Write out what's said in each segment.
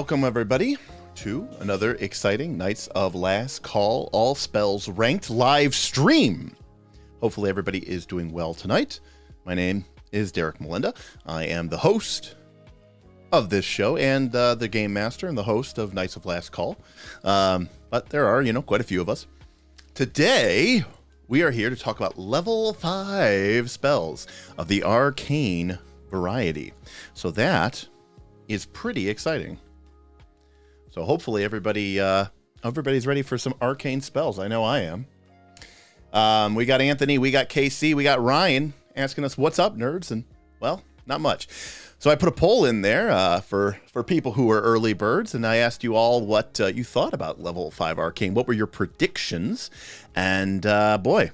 Welcome everybody to another exciting Knights of Last Call All Spells Ranked live stream. Hopefully everybody is doing well tonight. My name is Derek Melinda. I am the host of this show and the game master and the host of Knights of Last Call. But there are, quite a few of us. Today we are here to talk about level 5 spells of the Arcane variety. So that is pretty exciting. So hopefully everybody's ready for some arcane spells. I know I am. We got Anthony, we got KC, we got Ryan asking us, what's up, nerds? And, well, not much. So I put a poll in there for people who are early birds, and I asked you all what you thought about level 5 arcane. What were your predictions? And, boy,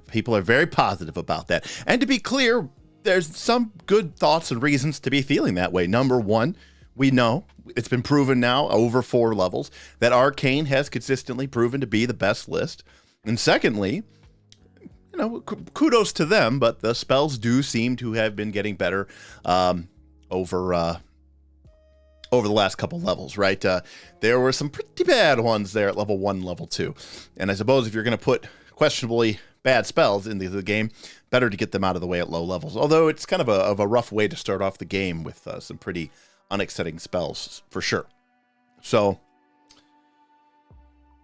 people are very positive about that. And to be clear, there's some good thoughts and reasons to be feeling that way. Number one, we know it's been proven now over 4 levels that Arcane has consistently proven to be the best list. And secondly, kudos to them, but the spells do seem to have been getting better over the last couple levels, right? There were some pretty bad ones there at level 1, level 2. And I suppose if you're going to put questionably bad spells into the game, better to get them out of the way at low levels. Although it's kind of a rough way to start off the game with some pretty unexciting spells for sure. So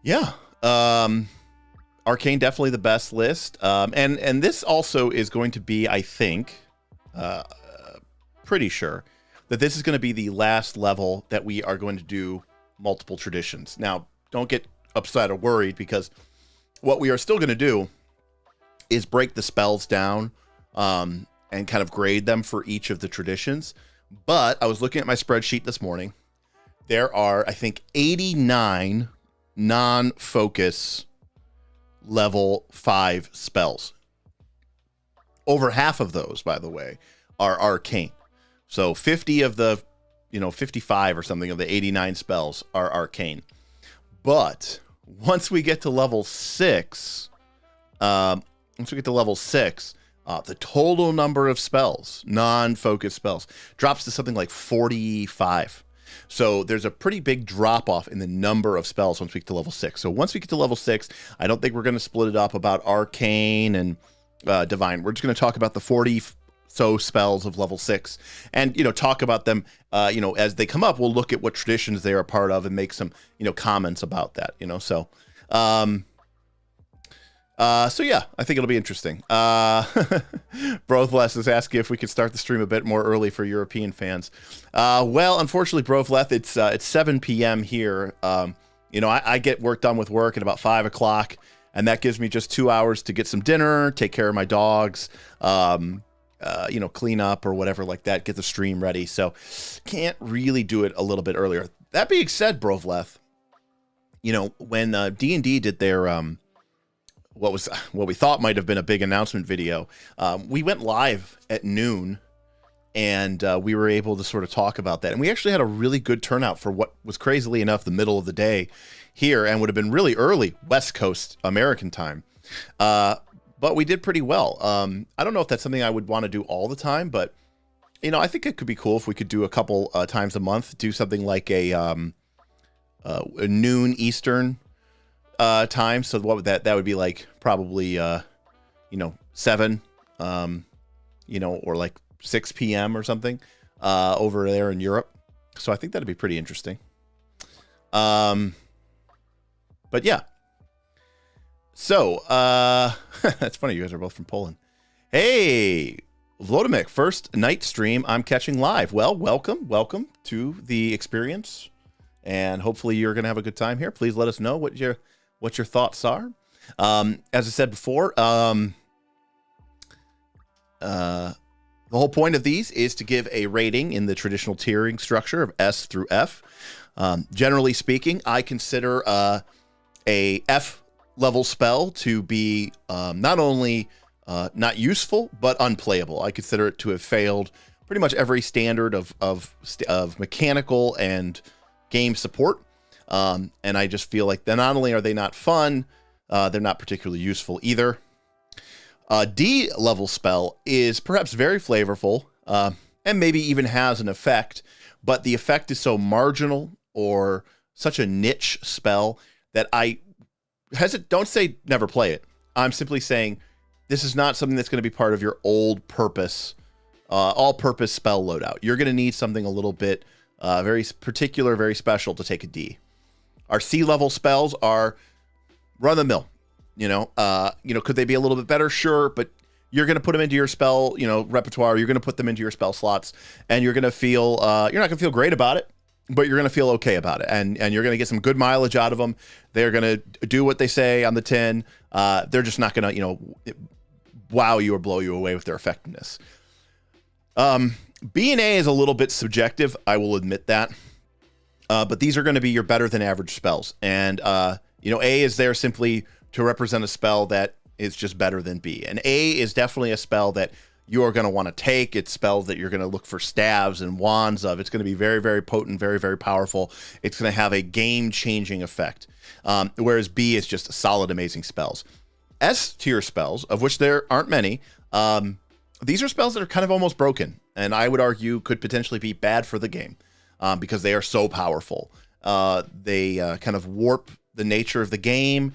yeah, Arcane definitely the best list, and this also is going to be, I think, pretty sure that this is going to be the last level that we are going to do multiple traditions. Now, don't get upset or worried, because what we are still going to do is break the spells down and kind of grade them for each of the traditions. But I was looking at my spreadsheet this morning. There are, I think, 89 non-focus level 5 spells. Over half of those, by the way, are arcane. So 50 of the, 55 or something of the 89 spells are arcane. But once we get to level 6, the total number of spells, non-focus spells, drops to something like 45. So there's a pretty big drop-off in the number of spells once we get to level 6. So once we get to level 6, I don't think we're going to split it up about Arcane and Divine. We're just going to talk about the so spells of level 6, and talk about them as they come up. We'll look at what traditions they are a part of and make some comments about that. So yeah, I think it'll be interesting. Brothleth is asking if we could start the stream a bit more early for European fans. Well, unfortunately, Brothleth, it's 7 p.m. here. I get work done with work at about 5 o'clock, and that gives me just 2 hours to get some dinner, take care of my dogs, clean up or whatever like that, get the stream ready. So can't really do it a little bit earlier. That being said, Brothleth, when D&D did their what we thought might have been a big announcement video, we went live at noon, and we were able to sort of talk about that. And we actually had a really good turnout for what was crazily enough the middle of the day here, and would have been really early West Coast American time. But we did pretty well. I don't know if that's something I would want to do all the time, but I think it could be cool if we could do a couple times a month, do something like a noon Eastern time. So what would that would be like? Probably 7 or like 6 p.m. or something over there in Europe. So I think that'd be pretty interesting. But yeah. So that's funny, you guys are both from Poland. Hey, Vlodimir, first night stream I'm catching live. Well, welcome to the experience, and hopefully you're gonna have a good time here. Please let us know what your thoughts are. As I said before, the whole point of these is to give a rating in the traditional tiering structure of S through F. Generally speaking, I consider a F level spell to be not only not useful, but unplayable. I consider it to have failed pretty much every standard of mechanical and game support. And I just feel like not only are they not fun, they're not particularly useful either. D level spell is perhaps very flavorful, and maybe even has an effect, but the effect is so marginal or such a niche spell that I don't say never play it. I'm simply saying this is not something that's going to be part of your all-purpose spell loadout. You're going to need something a little bit very particular, very special to take a D. Our C level spells are run the mill. Could they be a little bit better? Sure, but you're going to put them into your spell, repertoire. You're going to put them into your spell slots, and you're going to feel you're not going to feel great about it, but you're going to feel okay about it, and you're going to get some good mileage out of them. They're going to do what they say on the tin. They're just not going to wow you or blow you away with their effectiveness. B and A is a little bit subjective, I will admit that. But these are going to be your better than average spells. And, A is there simply to represent a spell that is just better than B. And A is definitely a spell that you are going to want to take. It's spells that you're going to look for staves and wands of. It's going to be very, very potent, very, very powerful. It's going to have a game-changing effect. Whereas B is just solid, amazing spells. S tier spells, of which there aren't many, these are spells that are kind of almost broken. And I would argue could potentially be bad for the game. Because they are so powerful. They kind of warp the nature of the game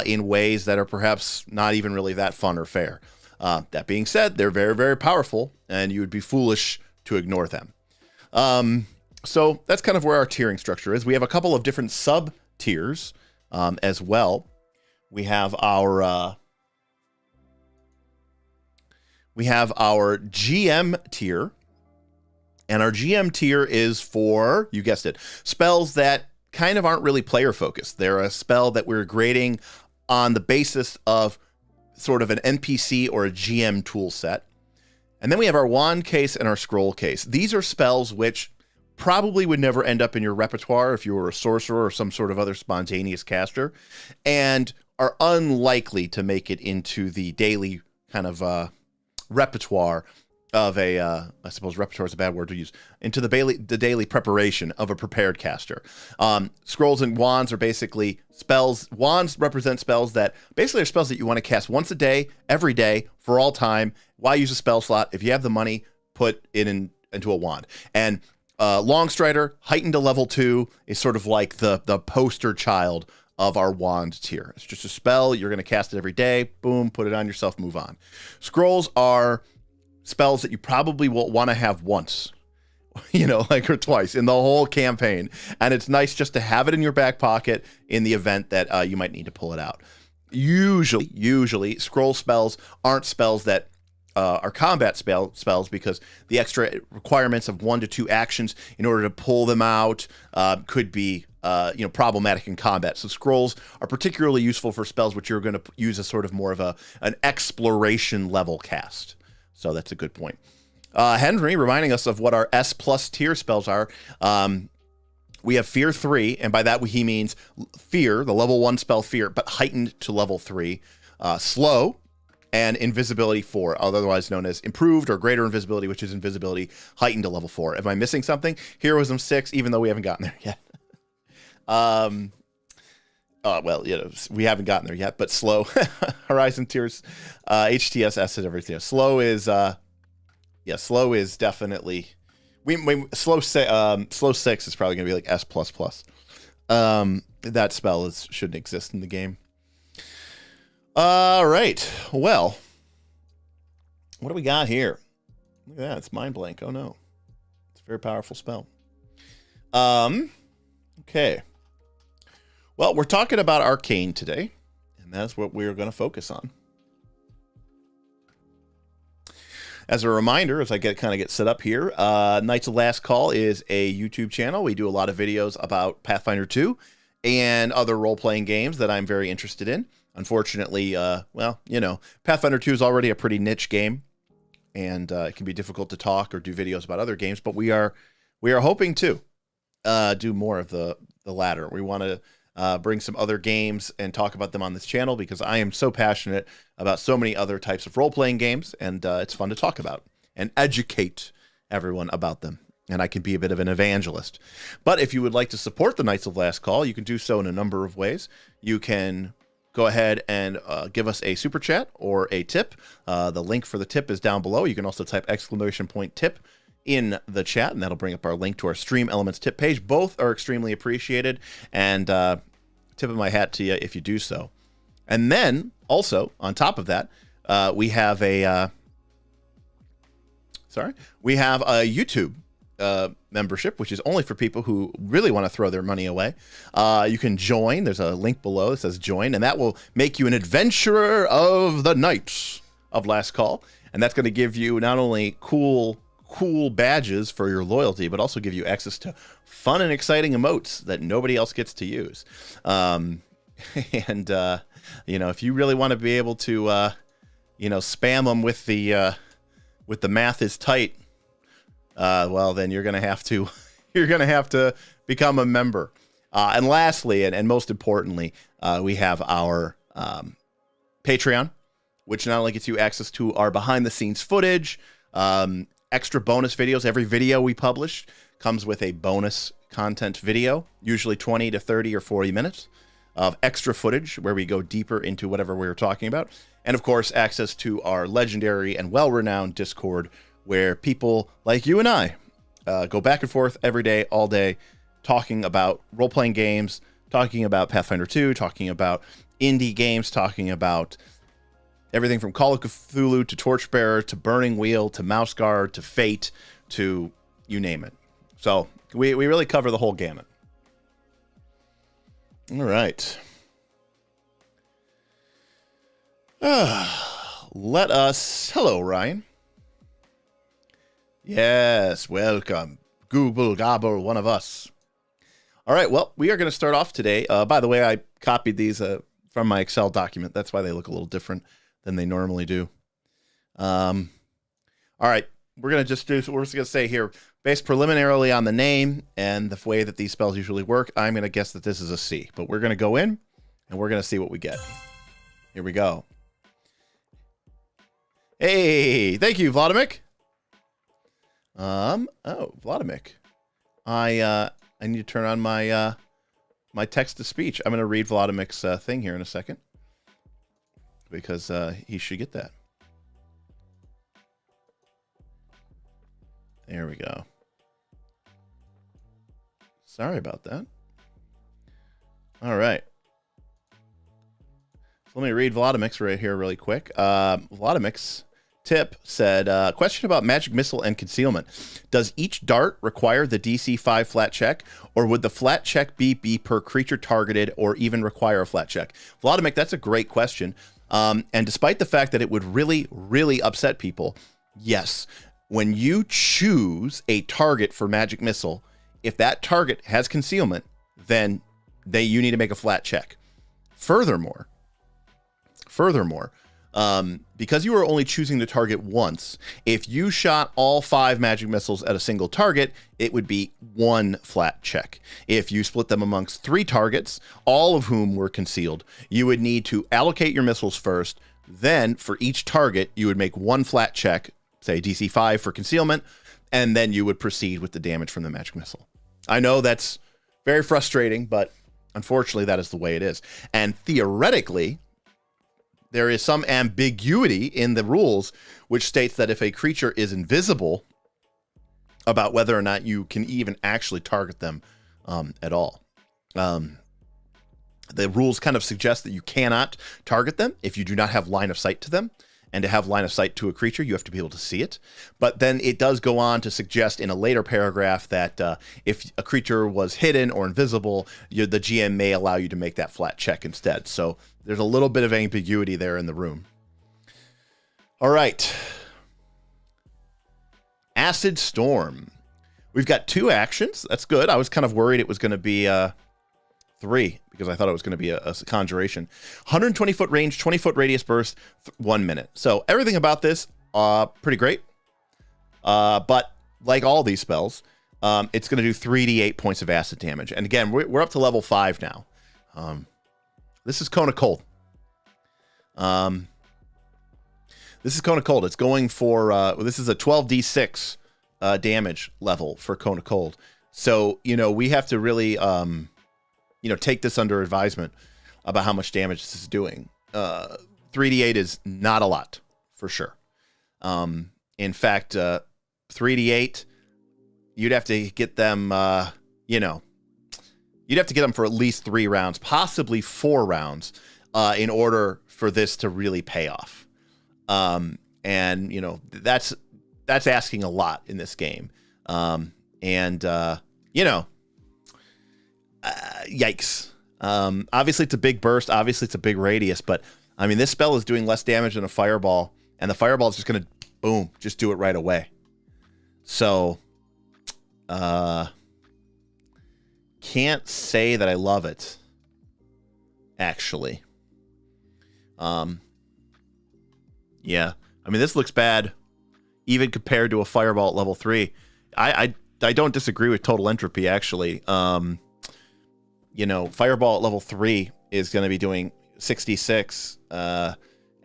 in ways that are perhaps not even really that fun or fair. That being said, they're very, very powerful, and you would be foolish to ignore them. So that's kind of where our tiering structure is. We have a couple of different sub-tiers as well. We have our GM tier. And our GM tier is for, you guessed it, spells that kind of aren't really player focused. They're a spell that we're grading on the basis of sort of an NPC or a GM tool set. And then we have our wand case and our scroll case. These are spells which probably would never end up in your repertoire if you were a sorcerer or some sort of other spontaneous caster, and are unlikely to make it into the daily kind of repertoire of a, I suppose repertoire is a bad word to use, into the daily preparation of a prepared caster. Scrolls and wands are basically spells. Wands represent spells that basically are spells that you want to cast once a day, every day, for all time. Why use a spell slot? If you have the money, put it into a wand. And Longstrider, heightened to level 2, is sort of like the poster child of our wand tier. It's just a spell. You're going to cast it every day. Boom, put it on yourself, move on. Scrolls are spells that you probably will want to have once, like or twice in the whole campaign. And it's nice just to have it in your back pocket in the event that you might need to pull it out. Usually, scroll spells aren't spells that are combat spells because the extra requirements of 1 to 2 actions in order to pull them out could be problematic in combat. So scrolls are particularly useful for spells which you're going to use as sort of more of an exploration level cast. So that's a good point. Henry reminding us of what our S+ tier spells are. We have Fear 3, and by that he means Fear, the level 1 spell Fear, but heightened to level 3. Slow, and Invisibility 4, otherwise known as Improved or Greater Invisibility, which is Invisibility heightened to level 4. Am I missing something? Heroism 6, even though we haven't gotten there yet. We haven't gotten there yet, but Slow. Horizon tiers, HTSS and everything. Slow is definitely... Slow 6 is probably going to be like S++. That spell shouldn't exist in the game. All right. Well, what do we got here? Look at that. It's mind blank. Oh, no. It's a very powerful spell. Okay. Well, we're talking about Arcane today, and that's what we're going to focus on. As a reminder, as I get set up here, Knights of Last Call is a YouTube channel. We do a lot of videos about Pathfinder 2 and other role-playing games that I'm very interested in. Unfortunately, Pathfinder 2 is already a pretty niche game, and it can be difficult to talk or do videos about other games, but we are hoping to do more of the latter. We want to bring some other games and talk about them on this channel because I am so passionate about so many other types of role-playing games, and it's fun to talk about and educate everyone about them. And I can be a bit of an evangelist. But if you would like to support the Knights of Last Call, you can do so in a number of ways. You can go ahead and give us a super chat or a tip. The link for the tip is down below. You can also type !tip in the chat, and that'll bring up our link to our Stream Elements tip page. Both are extremely appreciated, and tip of my hat to you if you do so. And then, also, on top of that, we have a YouTube membership, which is only for people who really want to throw their money away. You can join. There's a link below that says join, and that will make you an adventurer of the Knights of Last Call. And that's going to give you not only cool badges for your loyalty, but also give you access to fun and exciting emotes that nobody else gets to use. If you really want to be able to, spam them with the math is tight, well, then you're gonna have to become a member. And lastly, and most importantly, we have our Patreon, which not only gets you access to our behind-the-scenes footage, extra bonus videos. Every video we publish comes with a bonus content video, usually 20 to 30 or 40 minutes of extra footage where we go deeper into whatever we were talking about. And of course, access to our legendary and well-renowned Discord, where people like you and I go back and forth every day, all day, talking about role-playing games, talking about Pathfinder 2, talking about indie games, talking about everything from Call of Cthulhu to Torchbearer to Burning Wheel to Mouse Guard to Fate to you name it. So we really cover the whole gamut. All right. Hello, Ryan. Yes, welcome. Google Gobble, one of us. All right, well, we are going to start off today. By the way, I copied these from my Excel document. That's why they look a little different than they normally do. All right, we're going to just do, so we're just going to say here, based preliminarily on the name and the way that these spells usually work, I'm going to guess that this is a C. But we're going to go in, and we're going to see what we get. Here we go. Hey, thank you, Vladimir. Vladimir. I need to turn on my my text-to-speech. I'm going to read Vladimir's thing here in a second, because he should get that. There we go. Sorry about that. All right. So let me read Vladimir's right here really quick. Vladimir's Tip said, question about magic missile and concealment. Does each dart require the DC 5 flat check, or would the flat check be per creature targeted, or even require a flat check? Vladimir, that's a great question. And despite the fact that it would really, really upset people, yes, when you choose a target for magic missile, if that target has concealment, then you need to make a flat check. Furthermore, because you are only choosing the target once, if you shot all 5 magic missiles at a single target, it would be 1 flat check. If you split them amongst 3 targets, all of whom were concealed, you would need to allocate your missiles first. Then for each target, you would make 1 flat check, say DC 5 for concealment, and then you would proceed with the damage from the magic missile. I know that's very frustrating, but unfortunately that is the way it is. And theoretically, there is some ambiguity in the rules which states that if a creature is invisible, about whether or not you can even actually target them at all. The rules kind of suggest that you cannot target them if you do not have line of sight to them. And to have line of sight to a creature, you have to be able to see it. But then it does go on to suggest in a later paragraph that if a creature was hidden or invisible, the GM may allow you to make that flat check instead. So there's a little bit of ambiguity there in the room. All right. Acid Storm. We've got 2 actions. That's good. I was kind of worried it was going to be 3, because I thought it was going to be a conjuration. 120-foot range, 20-foot radius burst, 1 minute. So everything about this, pretty great. But like all these spells, it's going to do 3d8 points of acid damage. And again, we're up to level 5 now. This is Cone of Cold. This is Cone of Cold. It's going for, this is a 12d6 damage level for Cone of Cold. So, we have to really... take this under advisement about how much damage this is doing. 3d8 is not a lot, for sure. In fact, 3d8, you'd have to get them, you'd have to get them for at least 3 rounds, possibly 4 rounds, in order for this to really pay off. And, that's asking a lot in this game. Yikes. Obviously it's a big burst, obviously it's a big radius, but I mean this spell is doing less damage than a fireball, and the fireball is just gonna boom, just do it right away. So can't say that I love it, actually. Yeah, I mean this looks bad even compared to a fireball at level 3. I don't disagree with total entropy, actually. Fireball at level 3 is going to be doing 66, and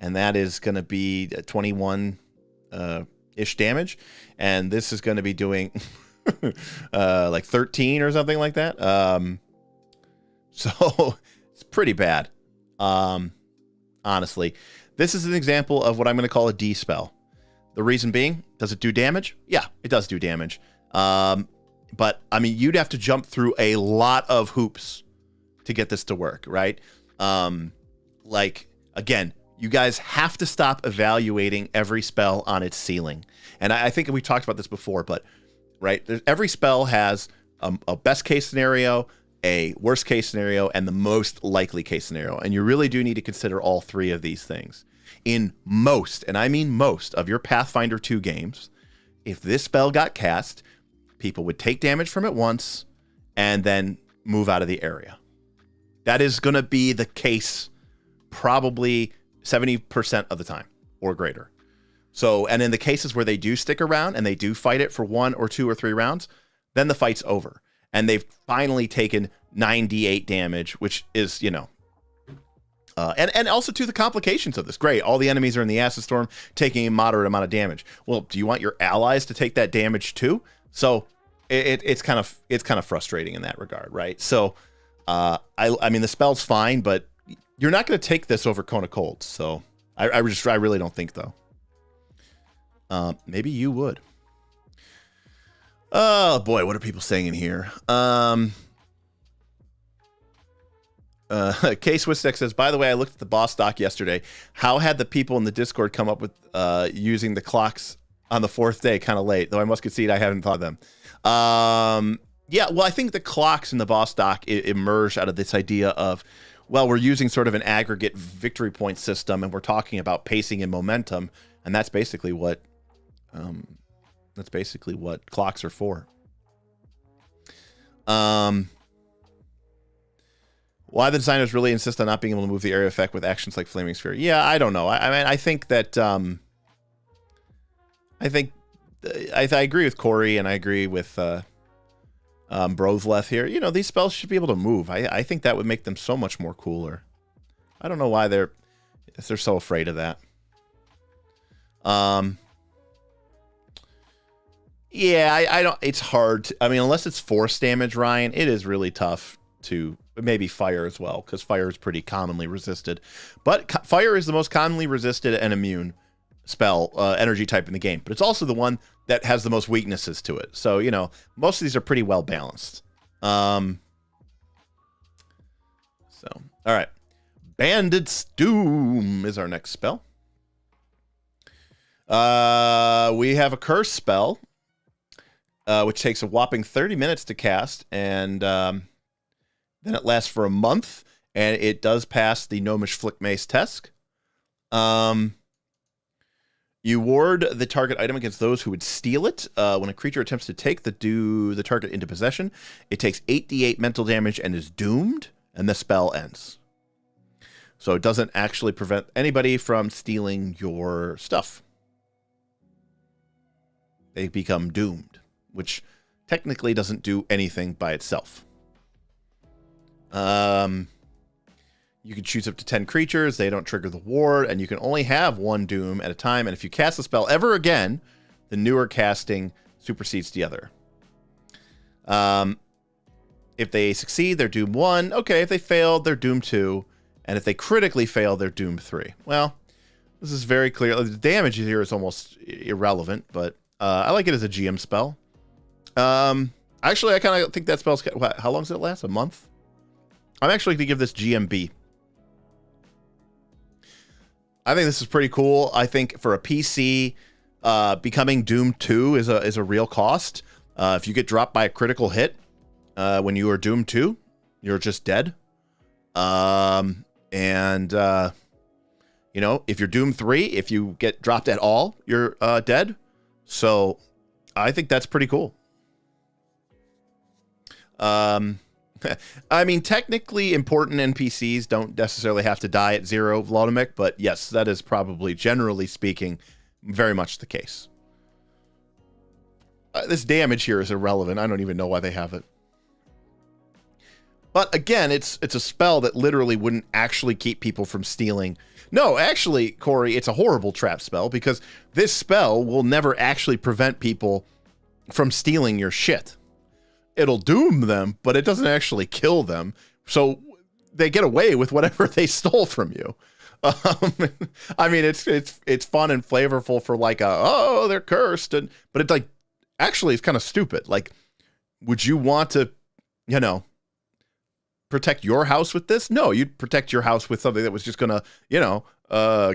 that is going to be 21-ish damage, and this is going to be doing like 13 or something like that. So it's pretty bad, honestly. This is an example of what I'm going to call a D spell. The reason being, does it do damage? Yeah, it does do damage. But, I mean, you'd have to jump through a lot of hoops to get this to work, right? Again, you guys have to stop evaluating every spell on its ceiling. And I think we talked about this before, but, right, every spell has a best case scenario, a worst case scenario, and the most likely case scenario. And you really do need to consider all 3 of these things. In most, and I mean most, of your Pathfinder 2 games, if this spell got cast, people would take damage from it once and then move out of the area. That is going to be the case probably 70% of the time or greater. So, and in the cases where they do stick around and they do fight it for 1 or 2 or 3 rounds, then the fight's over. And they've finally taken 9d8 damage, which is, and also to the complications of this. Great, all the enemies are in the Acid Storm taking a moderate amount of damage. Well, do you want your allies to take that damage too? So it's kind of frustrating in that regard, right? So I mean the spell's fine, but you're not going to take this over Cone of Cold. So I really don't think though. Maybe you would. Oh boy, what are people saying in here? K-Swiss says, by the way, I looked at the boss doc yesterday. How had the people in the Discord come up with using the clocks on the 4th day kind of late? Though I must concede I haven't thought of them. Yeah, well, I think the clocks in the boss doc emerged out of this idea of, well, we're using sort of an aggregate victory point system, and we're talking about pacing and momentum, and that's basically what clocks are for. Why the designers really insist on not being able to move the area effect with actions like Flaming Sphere? Yeah, I don't know. I mean, I think that I agree with Corey, and I agree with Brothleth here. You know, these spells should be able to move. I think that would make them so much more cooler. I don't know why they're so afraid of that. Yeah, I don't. It's hard. I mean, unless it's force damage, Ryan, it is really tough to. Maybe fire as well, because fire is pretty commonly resisted. But fire is the most commonly resisted and immune spell energy type in the game. But it's also the one that has the most weaknesses to it. So, you know, most of these are pretty well balanced. All right. Bandit's Doom is our next spell. We have a curse spell, which takes a whopping 30 minutes to cast, and then it lasts for a month, and it does pass the Gnomish Flick Mace test. You ward the target item against those who would steal it. When a creature attempts to take the target into possession, it takes 8d8 mental damage and is doomed, and the spell ends. So it doesn't actually prevent anybody from stealing your stuff. They become doomed, which technically doesn't do anything by itself. You can choose up to 10 creatures. They don't trigger the ward, and you can only have one doom at a time. And if you cast the spell ever again, the newer casting supersedes the other. If they succeed, they're doom 1. Okay, if they failed, they're doom 2. And if they critically fail, they're doom 3. Well, this is very clear. The damage here is almost irrelevant, but I like it as a GM spell. Actually, I kind of think that spell's... How long does it last? A month? I'm actually going to give this GMB. I think this is pretty cool. I think for a PC, becoming Doom 2 is a real cost. If you get dropped by a critical hit when you are Doom 2, you're just dead. You know, if you're Doom 3, if you get dropped at all, you're dead. So I think that's pretty cool. I mean, technically important NPCs don't necessarily have to die at 0, Vladimir, but yes, that is probably, generally speaking, very much the case. This damage here is irrelevant. I don't even know why they have it. But again, it's a spell that literally wouldn't actually keep people from stealing. No, actually, Corey, it's a horrible trap spell, because this spell will never actually prevent people from stealing your shit. It'll doom them, but it doesn't actually kill them. So they get away with whatever they stole from you. I mean, it's fun and flavorful for like oh, they're cursed, but it's like, actually, it's kind of stupid. Like, would you want to, you know, protect your house with this? No, you'd protect your house with something that was just gonna, you know,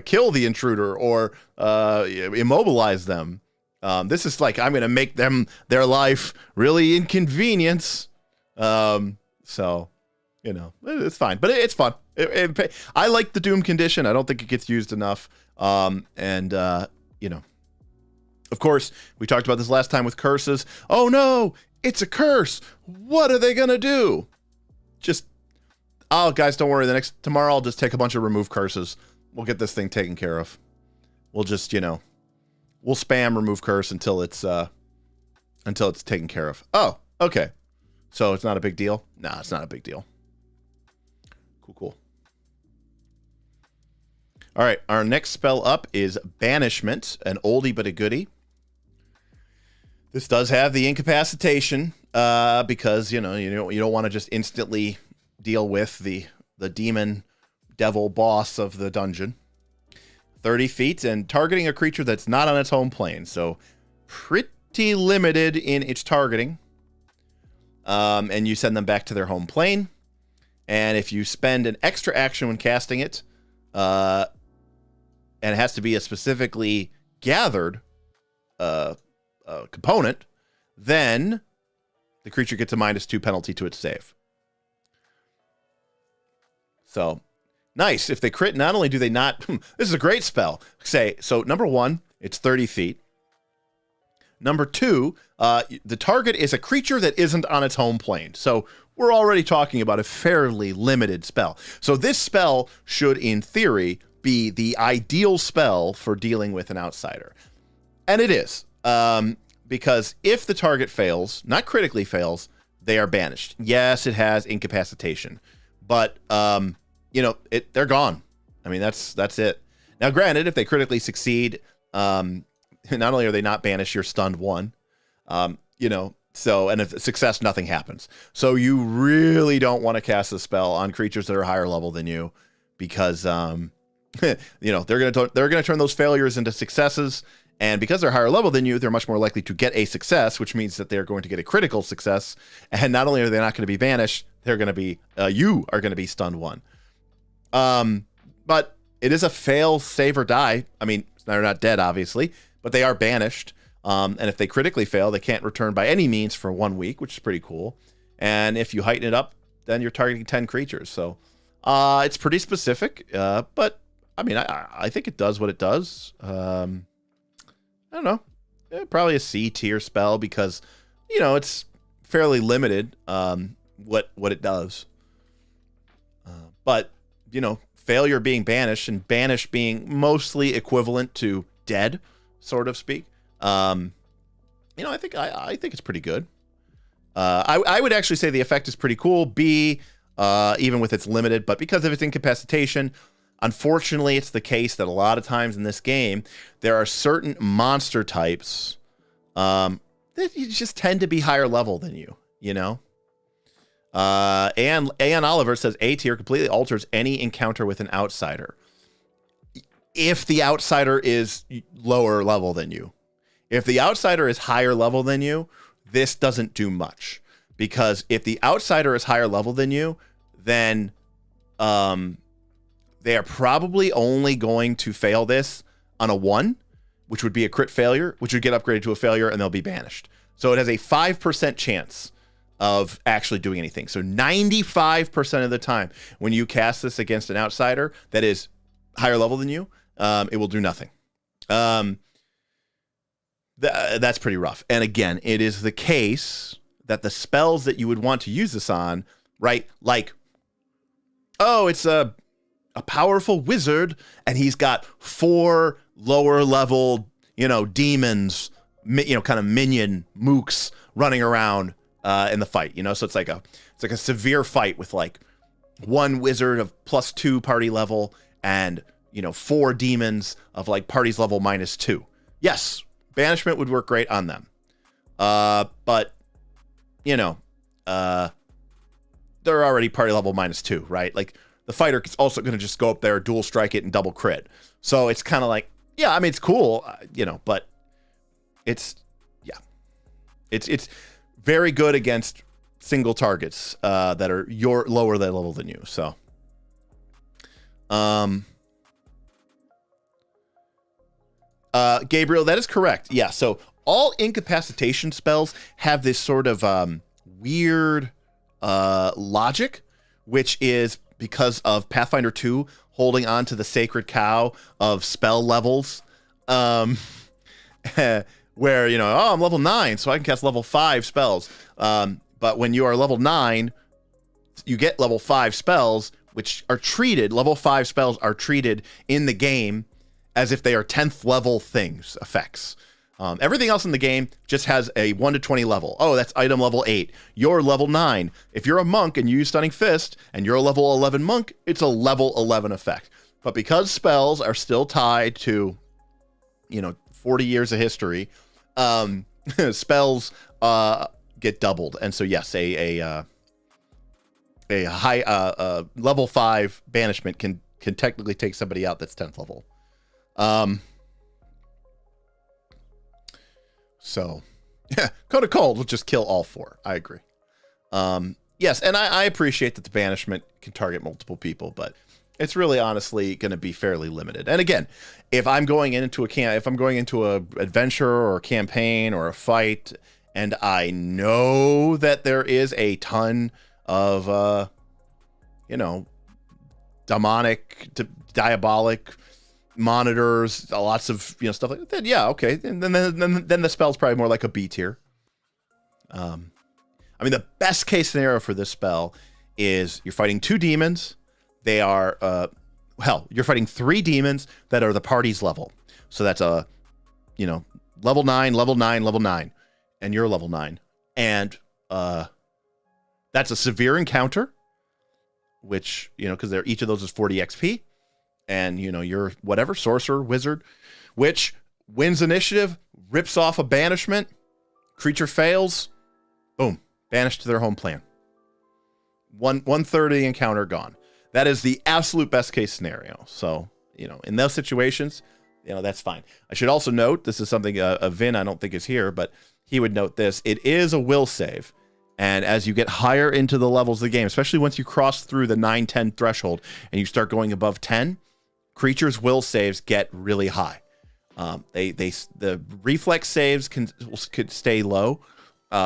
kill the intruder or immobilize them. This is like, I'm going to make their life really inconvenience. So, you know, it's fine, but it's fun. I like the Doom condition. I don't think it gets used enough. You know, of course, we talked about this last time with curses. Oh no, it's a curse. What are they going to do? Guys, don't worry. Tomorrow I'll just take a bunch of remove curses. We'll get this thing taken care of. We'll just, you know, we'll spam remove curse until it's taken care of. Oh, okay. So it's not a big deal? Nah, it's not a big deal. Cool. All right, our next spell up is Banishment, an oldie but a goodie. This does have the incapacitation because, you don't want to just instantly deal with the demon devil boss of the dungeon. 30 feet and targeting a creature that's not on its home plane. So pretty limited in its targeting. And you send them back to their home plane. And if you spend an extra action when casting it, and it has to be a specifically gathered component, then the creature gets a -2 penalty to its save. So, nice. If they crit, not only do they not... this is a great spell. So, number 1, it's 30 feet. Number 2, the target is a creature that isn't on its home plane. So, we're already talking about a fairly limited spell. So, this spell should, in theory, be the ideal spell for dealing with an outsider. And it is. Because if the target fails, not critically fails, they are banished. Yes, it has incapacitation. But, they're gone. I mean, that's it. Now, granted, if they critically succeed, not only are they not banished, you're stunned 1. So, and if success, nothing happens. So you really don't want to cast a spell on creatures that are higher level than you, because, they're gonna turn those failures into successes. And because they're higher level than you, they're much more likely to get a success, which means that they're going to get a critical success. And not only are they not going to be banished, they're going to be, you are going to be stunned 1. But it is a fail, save, or die. I mean, they're not dead, obviously, but they are banished. And if they critically fail, they can't return by any means for 1 week, which is pretty cool. And if you heighten it up, then you're targeting 10 creatures. So it's pretty specific, but I mean, I think it does what it does. I don't know. Probably a C tier spell because, it's fairly limited what it does. But, failure being banished and banish being mostly equivalent to dead, sort of speak. I think it's pretty good. I would actually say the effect is pretty cool. B, even with its limited, but because of its incapacitation, unfortunately, it's the case that a lot of times in this game, there are certain monster types that you just tend to be higher level than you, And Oliver says, A tier completely alters any encounter with an outsider. If the outsider is lower level than you. If the outsider is higher level than you, this doesn't do much. Because if the outsider is higher level than you, then... they are probably only going to fail this on a 1, which would be a crit failure, which would get upgraded to a failure, and they'll be banished. So it has a 5% chance of actually doing anything. So 95% of the time, when you cast this against an outsider that is higher level than you, it will do nothing. That's pretty rough. And again, it is the case that the spells that you would want to use this on, right? Like, oh, it's a powerful wizard, and he's got 4 lower level, demons, kind of minion mooks running around in the fight, So it's like a severe fight with like 1 wizard of +2 party level and 4 demons of like party's level -2. Yes, banishment would work great on them, but they're already party level -2, right? Like, the fighter is also going to just go up there, dual strike it, and double crit. So it's kind of like, yeah, I mean, it's cool, but it's very good against single targets that are lower level than you. So, Gabriel, that is correct. Yeah. So all incapacitation spells have this sort of weird logic, which is because of Pathfinder 2 holding on to the sacred cow of spell levels, where, I'm level 9, so I can cast level 5 spells. But when you are level 9, you get level 5 spells, which are treated, level 5 spells are treated in the game as if they are 10th level effects. Everything else in the game just has a 1 to 20 level. Oh, that's item level 8. You're level 9. If you're a monk and you use Stunning Fist and you're a level 11 monk, it's a level 11 effect. But because spells are still tied to, 40 years of history, spells get doubled. And so, yes, a high level 5 banishment can technically take somebody out that's 10th level. So, yeah, Code of Cold will just kill all 4. I agree. Yes, and I appreciate that the banishment can target multiple people, but it's really honestly going to be fairly limited. And again, if I'm going into a adventure or a campaign or a fight, and I know that there is a ton of diabolic monitors, lots of stuff like that. Yeah, okay, and then the spell's probably more like a B tier. I mean, the best case scenario for this spell is you're fighting 2 demons. They are, you're fighting 3 demons that are the party's level. So that's level 9, level 9, level 9. And you're level 9. And that's a severe encounter, which, because each of those is 40 XP. And, you're whatever, sorcerer, wizard, which wins initiative, rips off a banishment, creature fails, boom. Banished to their home plan. 1/3 of the encounter gone. That is the absolute best case scenario. So, in those situations, that's fine. I should also note, this is something Vin I don't think is here, but he would note this. It is a will save. And as you get higher into the levels of the game, especially once you cross through the 9-10 threshold and you start going above 10, creatures' will saves get really high. The reflex saves could stay low.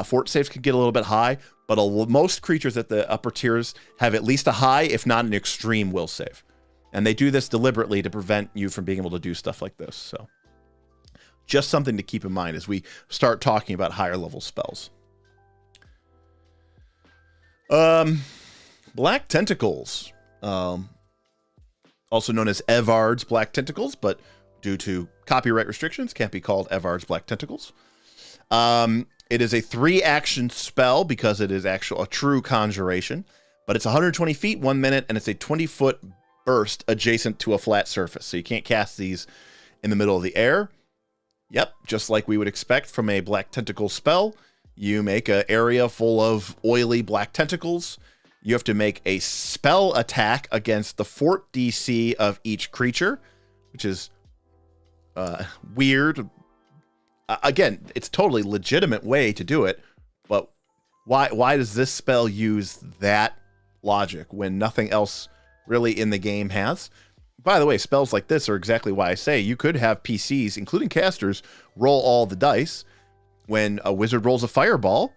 Fort saves could get a little bit high, but most creatures at the upper tiers have at least a high, if not an extreme, will save. And they do this deliberately to prevent you from being able to do stuff like this. So just something to keep in mind as we start talking about higher level spells. Black Tentacles. Also known as Evard's Black Tentacles, but due to copyright restrictions, can't be called Evard's Black Tentacles. It is a 3-action spell because it is a true conjuration, but it's 120 feet, 1 minute, and it's a 20-foot burst adjacent to a flat surface. So you can't cast these in the middle of the air. Yep, just like we would expect from a Black Tentacle spell. You make an area full of oily black tentacles. You have to make a spell attack against the fort DC of each creature, which is weird. Again, it's a totally legitimate way to do it, but why does this spell use that logic when nothing else really in the game has? By the way, spells like this are exactly why I say you could have PCs, including casters, roll all the dice. When a wizard rolls a fireball,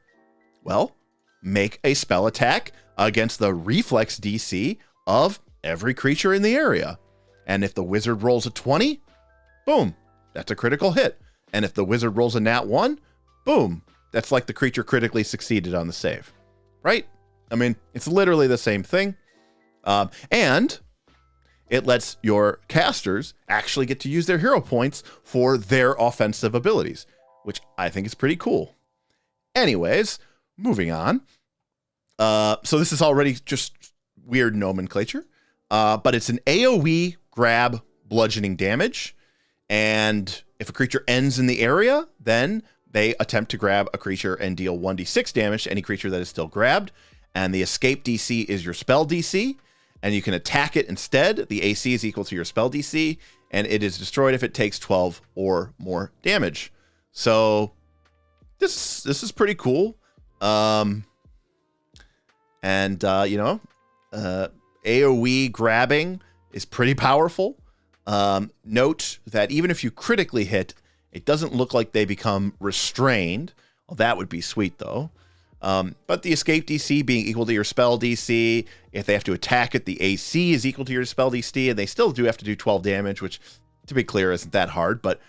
well, make a spell attack against the reflex DC of every creature in the area. And if the wizard rolls a 20, boom, that's a critical hit. And if the wizard rolls a nat 1, boom, that's like the creature critically succeeded on the save, right? I mean, it's literally the same thing. And it lets your casters actually get to use their hero points for their offensive abilities, which I think is pretty cool. Anyways, moving on. So this is already just weird nomenclature, but it's an AoE grab bludgeoning damage. And if a creature ends in the area, then they attempt to grab a creature and deal 1d6 damage to any creature that is still grabbed. And the escape DC is your spell DC, and you can attack it instead. The AC is equal to your spell DC, and it is destroyed if it takes 12 or more damage. So this is pretty cool. AoE grabbing is pretty powerful. Note that even if you critically hit, it doesn't look like they become restrained. Well, that would be sweet, though. But the escape DC being equal to your spell DC, if they have to attack it, the AC is equal to your spell DC, and they still do have to do 12 damage, which, to be clear, isn't that hard. But,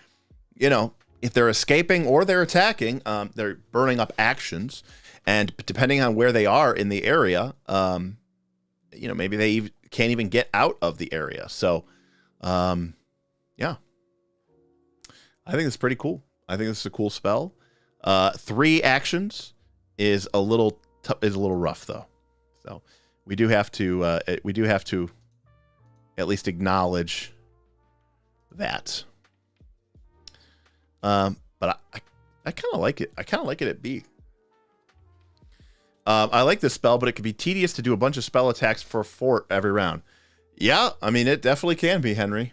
if they're escaping or they're attacking, they're burning up actions. And depending on where they are in the area, maybe they can't even get out of the area. So, yeah. I think it's pretty cool. I think this is a cool spell. 3 actions is a little rough, though. So we do have to at least acknowledge that. But I kind of like it. I kind of like it at B. I like this spell, but it can be tedious to do a bunch of spell attacks for a fort every round. Yeah, I mean, it definitely can be, Henry.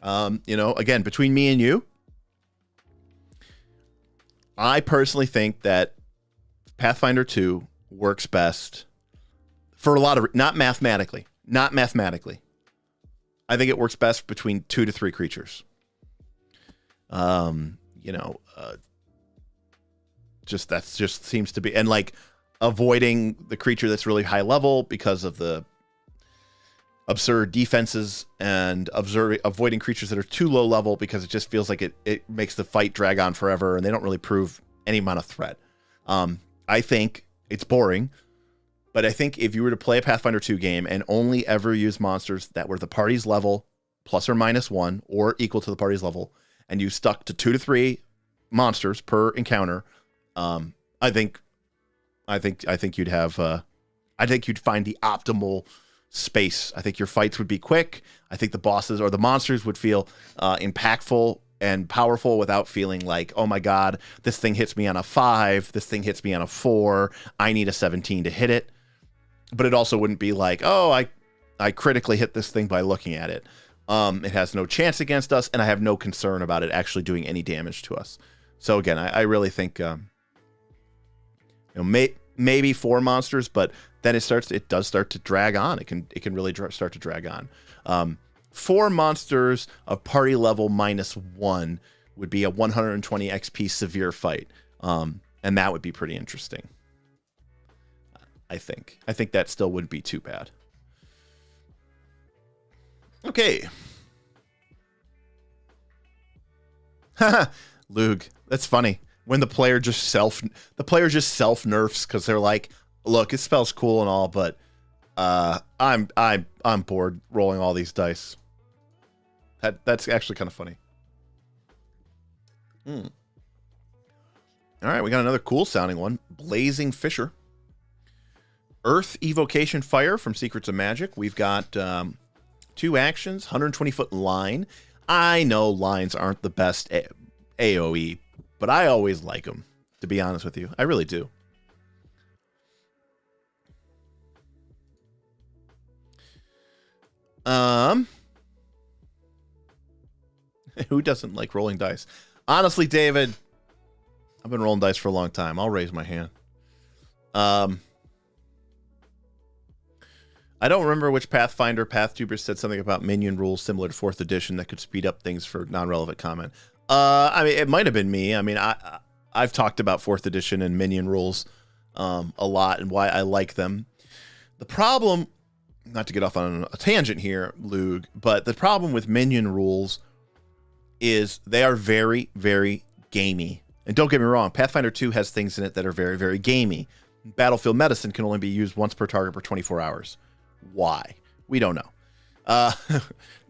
Again, between me and you, I personally think that Pathfinder 2 works best for a lot of, not mathematically. I think it works best between 2 to 3 creatures. Just seems to be, and like avoiding the creature that's really high level because of the absurd defenses, and avoiding creatures that are too low level because it just feels like it makes the fight drag on forever and they don't really prove any amount of threat. I think it's boring, but I think if you were to play a Pathfinder 2 game and only ever use monsters that were the party's level plus or minus 1 or equal to the party's level, and you stuck to 2 to 3 monsters per encounter, I think you'd have I think you'd find the optimal space. I think your fights would be quick. I think the bosses or the monsters would feel impactful and powerful without feeling like, oh my god, this thing hits me on a 5, this thing hits me on a 4, I need a 17 to hit it. But it also wouldn't be like, oh, I critically hit this thing by looking at it. It has no chance against us, and I have no concern about it actually doing any damage to us. So again, I really think maybe 4 monsters, but then it does start to drag on. It can really start to drag on. 4 monsters of party level -1 would be a 120 XP severe fight, and that would be pretty interesting. I think that still wouldn't be too bad. Okay. Lug, that's funny. When the player just self nerfs because they're like, look, his spell's cool and all, but I'm bored rolling all these dice. That's actually kind of funny. All right, we got another cool sounding one. Blazing Fissure. Earth Evocation Fire from Secrets of Magic. We've got 2 actions, 120-foot line. I know lines aren't the best AoE, but I always like them, to be honest with you. I really do. Who doesn't like rolling dice? Honestly, David, I've been rolling dice for a long time. I'll raise my hand. I don't remember which Pathfinder PathTuber said something about minion rules similar to 4th edition that could speed up things for non-relevant comment. I mean, it might have been me. I mean, I've talked about 4th edition and minion rules a lot and why I like them. The problem, not to get off on a tangent here, Lug, but the problem with minion rules is they are very, very gamey. And don't get me wrong, Pathfinder 2 has things in it that are very, very gamey. Battlefield Medicine can only be used once per target per 24 hours. Why? We don't know.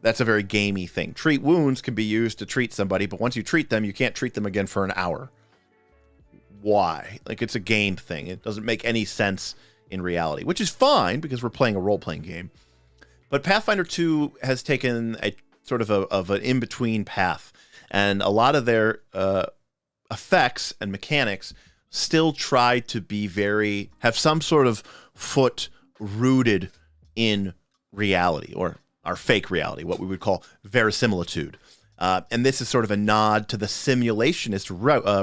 That's a very gamey thing. Treat wounds can be used to treat somebody, but once you treat them, you can't treat them again for an hour. Why? Like, it's a game thing. It doesn't make any sense in reality, which is fine because we're playing a role-playing game. But Pathfinder 2 has taken a sort of an in-between path, and a lot of their effects and mechanics still try to be have some sort of foot rooted in reality, or our fake reality, what we would call verisimilitude. And this is sort of a nod to the simulationist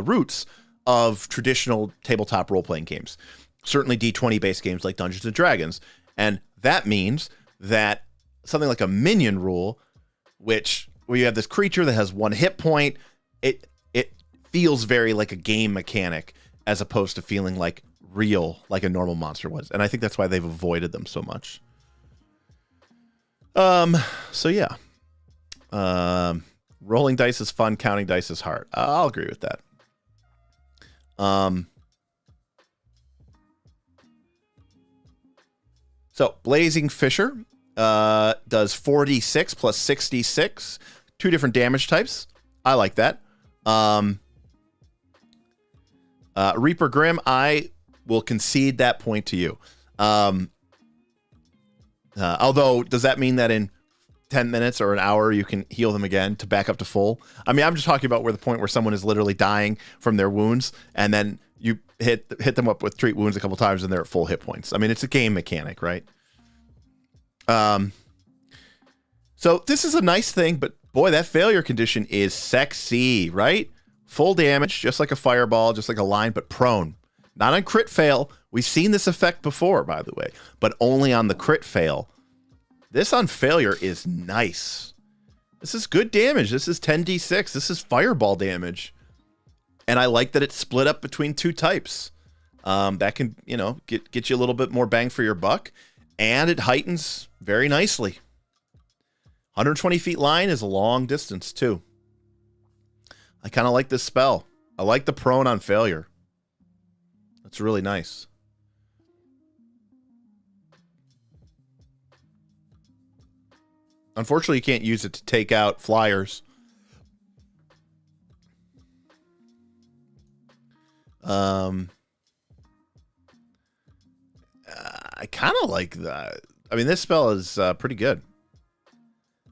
roots of traditional tabletop role-playing games. Certainly D20-based games like Dungeons & Dragons. And that means that something like a minion rule, where you have this creature that has 1 hit point, it feels very like a game mechanic as opposed to feeling like real, like a normal monster was. And I think that's why they've avoided them so much. So yeah. Rolling dice is fun, counting dice is hard. I'll agree with that. So Blazing Fissure does 46 plus 66, 2 different damage types. I like that. Reaper Grim, I will concede that point to you. Although, does that mean that in 10 minutes or an hour you can heal them again to back up to full? I mean, I'm just talking about the point where someone is literally dying from their wounds, and then you hit them up with treat wounds a couple times and they're at full hit points. I mean, it's a game mechanic, right? So this is a nice thing, but boy, that failure condition is sexy, right? Full damage, just like a fireball, just like a line, but prone. Not on crit fail. We've seen this effect before, by the way, but only on the crit fail. This on failure is nice. This is good damage. This is 10d6. This is fireball damage. And I like that it's split up between 2 types. That can, you know, get you a little bit more bang for your buck. And it heightens very nicely. 120 feet line is a long distance, too. I kind of like this spell. I like the prone on failure. That's really nice. Unfortunately, you can't use it to take out flyers. I kind of like that. I mean, this spell is pretty good.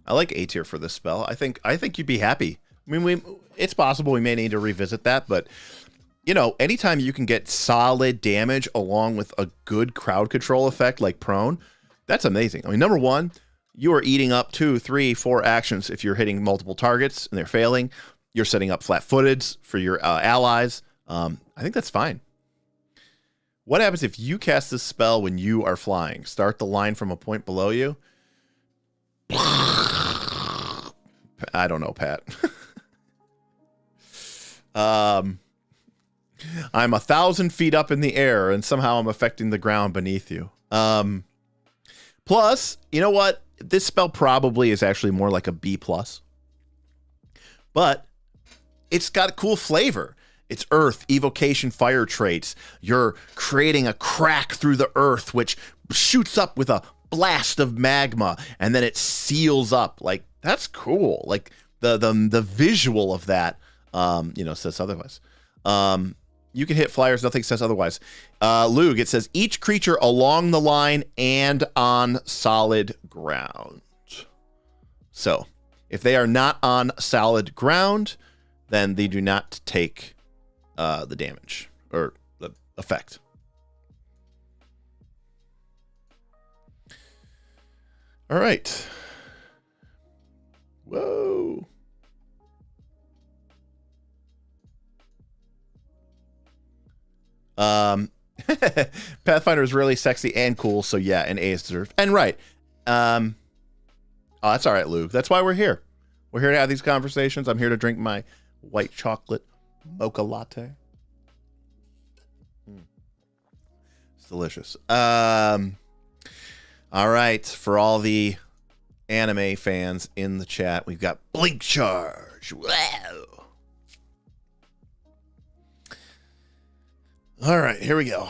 I like A tier for this spell. I think you'd be happy. I mean, it's possible we may need to revisit that, but you know, anytime you can get solid damage along with a good crowd control effect like prone, that's amazing. I mean, number one, you are eating up 2, 3, 4 actions if you're hitting multiple targets and they're failing. You're setting up flat-footeds for your allies. I think that's fine. What happens if you cast this spell when you are flying? Start the line from a point below you. I don't know, Pat. I'm 1,000 feet up in the air, and somehow I'm affecting the ground beneath you. Plus, you know what? This spell probably is actually more like a B+. But it's got a cool flavor. It's earth, evocation, fire traits. You're creating a crack through the earth, which shoots up with a blast of magma, and then it seals up. Like, that's cool. Like, the visual of that, you know, says otherwise. You can hit flyers, nothing says otherwise. Lug, it says each creature along the line and on solid ground. So, if they are not on solid ground, then they do not take the damage or the effect. All right. Whoa. Pathfinder is really sexy and cool, so yeah, an A is deserved. And right. Oh, that's all right, Luke. That's why we're here. We're here to have these conversations. I'm here to drink my white chocolate mocha latte. It's delicious. All right, for all the anime fans in the chat, we've got Blink Charge. Wow. All right, here we go.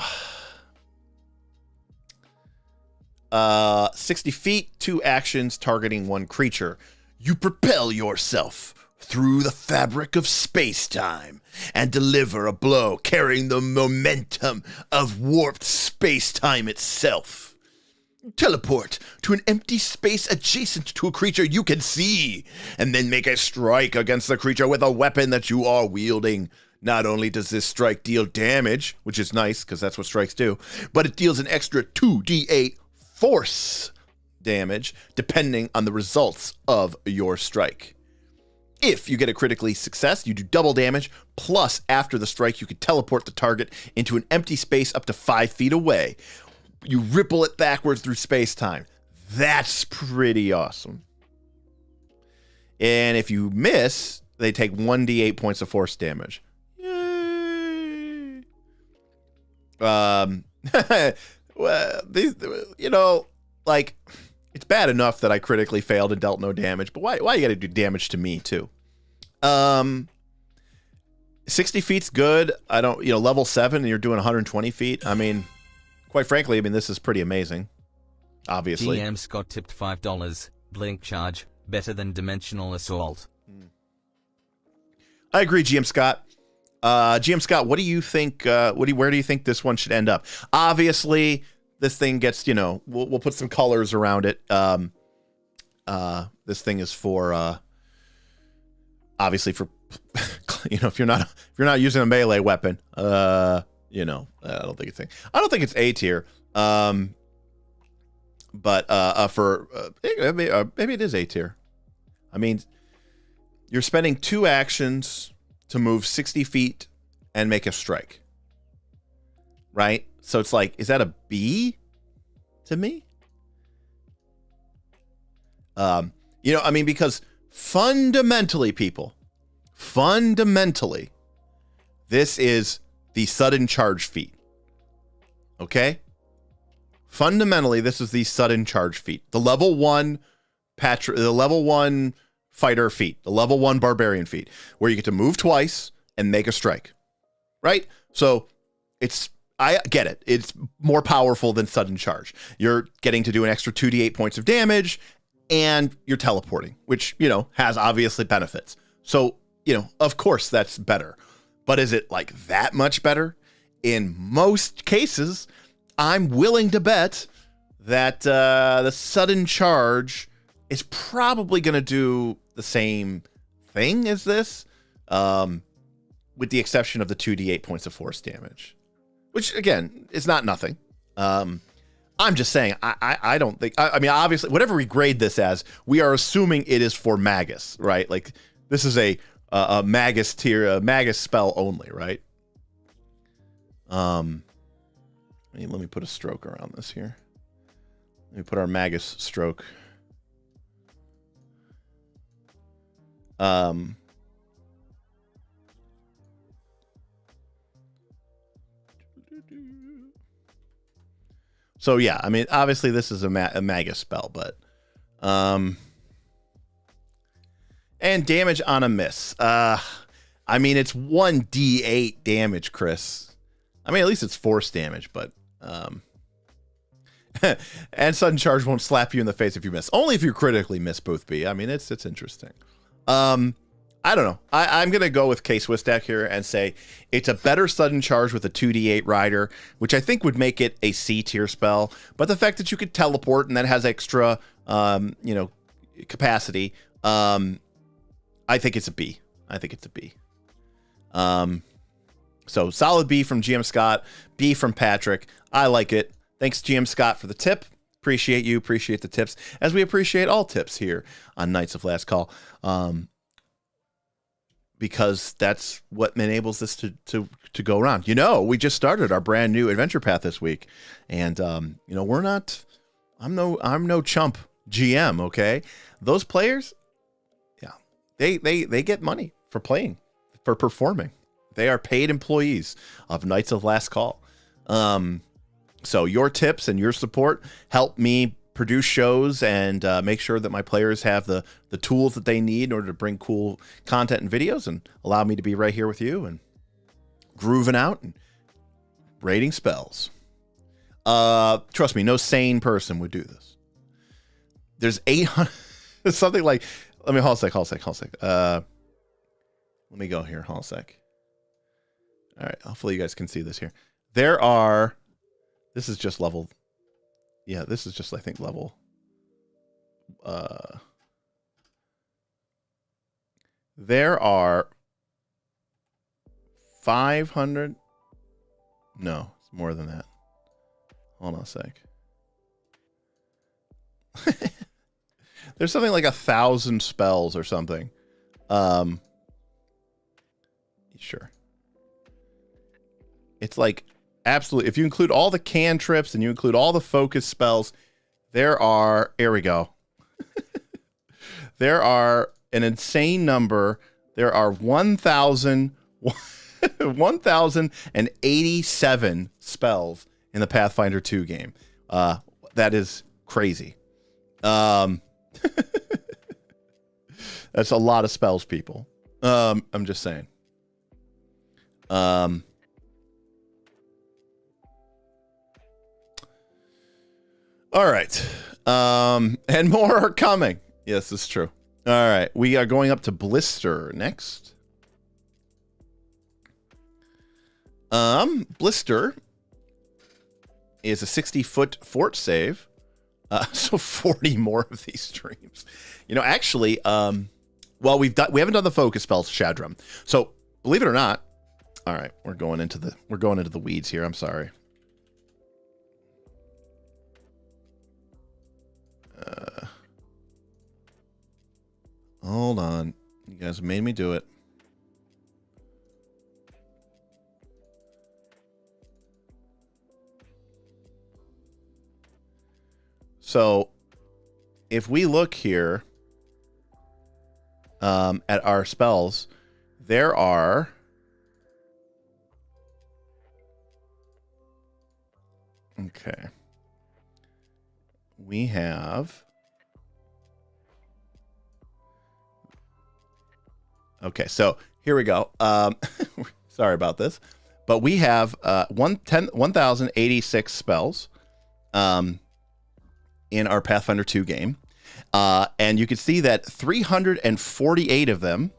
60 feet, 2 actions targeting 1 creature. You propel yourself through the fabric of space-time and deliver a blow carrying the momentum of warped space-time itself. Teleport to an empty space adjacent to a creature you can see, and then make a strike against the creature with a weapon that you are wielding. Not only does this strike deal damage, which is nice because that's what strikes do, but it deals an extra 2d8 force damage depending on the results of your strike. If you get a critically success, you do double damage, plus after the strike, you can teleport the target into an empty space up to 5 feet away. You ripple it backwards through space-time. That's pretty awesome. And if you miss, they take 1d8 points of force damage. Yay! Well, these, you know, like, it's bad enough that I critically failed and dealt no damage, but why you gotta do damage to me, too? 60 feet's good. I don't, you know, level 7 and you're doing 120 feet. I mean, quite frankly, I mean, this is pretty amazing. Obviously. GM Scott tipped $5. Blink Charge, better than Dimensional Assault. I agree, GM Scott. GM Scott, what do you think, where do you think this one should end up? Obviously, this thing gets, you know, we'll put some colors around it. This thing is for, obviously for, you know, if you're not using a melee weapon, you know, I don't think it's A tier. But for maybe it is A tier. I mean, you're spending 2 actions to move 60 feet and make a strike. right? So it's like, is that a B to me? You know, I mean, because fundamentally, people, fundamentally, this is the sudden charge feat. Okay? Fundamentally, this is the sudden charge feat. The level 1 the level 1 fighter feat, the level 1 barbarian feat, where you get to move twice and make a strike. Right? So it's, I get it. It's more powerful than sudden charge. You're getting to do an extra 2d8 points of damage, and you're teleporting, which, you know, has obviously benefits. So, you know, of course that's better. But is it like that much better? In most cases, I'm willing to bet that the sudden charge is probably going to do the same thing as this, with the exception of the 2d8 points of force damage, which, again, is not nothing. I'm just saying, I don't think, I mean, obviously, whatever we grade this as, we are assuming it is for Magus, right? Like, this is a Magus tier, a Magus spell only, right? Let me put a stroke around this here. Let me put our Magus stroke. So yeah, I mean, obviously this is a Magus spell, but and damage on a miss. I mean, it's 1d8 damage, Chris. I mean, at least it's force damage, but and sudden charge won't slap you in the face if you miss. Only if you critically miss, Booth B. I mean, it's interesting. I don't know. I'm going to go with K-Swiss here and say it's a better sudden charge with a 2d8 rider, which I think would make it a C tier spell. But the fact that you could teleport and that has extra, you know, capacity, I think it's a B. I think it's a B. So solid B from GM Scott, B from Patrick. I like it. Thanks, GM Scott, for the tip. Appreciate you. Appreciate the tips, as we appreciate all tips here on Knights of Last Call. Because that's what enables this to go around. You know, we just started our brand new adventure path this week, and you know, I'm no chump GM. Okay, those players, yeah, they get money for playing, for performing. They are paid employees of Knights of Last Call. So your tips and your support help me produce shows and make sure that my players have the tools that they need in order to bring cool content and videos, and allow me to be right here with you and grooving out and rating spells. Trust me, no sane person would do this. There's 800, something like, let me, hold a sec. Let me go here, hold a sec. All right, hopefully you guys can see this here. This is just level. Yeah, this is just, I think, level. There are 500. No, it's more than that. Hold on a sec. There's something like 1,000 spells or something. Sure. It's like, absolutely, if you include all the cantrips and you include all the focus spells, here we go. There are an insane number. There are 1,087 spells in the Pathfinder 2 game. That is crazy. That's a lot of spells, people. I'm just saying. All right. And more are coming. Yes, it's true. All right. We are going up to Blister next. Blister is a 60-foot fort save. So 40 more of these streams. You know, actually, well, we haven't done the focus spells, Shadram. So believe it or not, all right, we're going into the weeds here. I'm sorry. Hold on. You guys made me do it. So if we look here at our spells, there are okay. We have okay, so here we go. Sorry about this, but we have 1,086 spells in our Pathfinder 2 game, and you can see that 348 of them,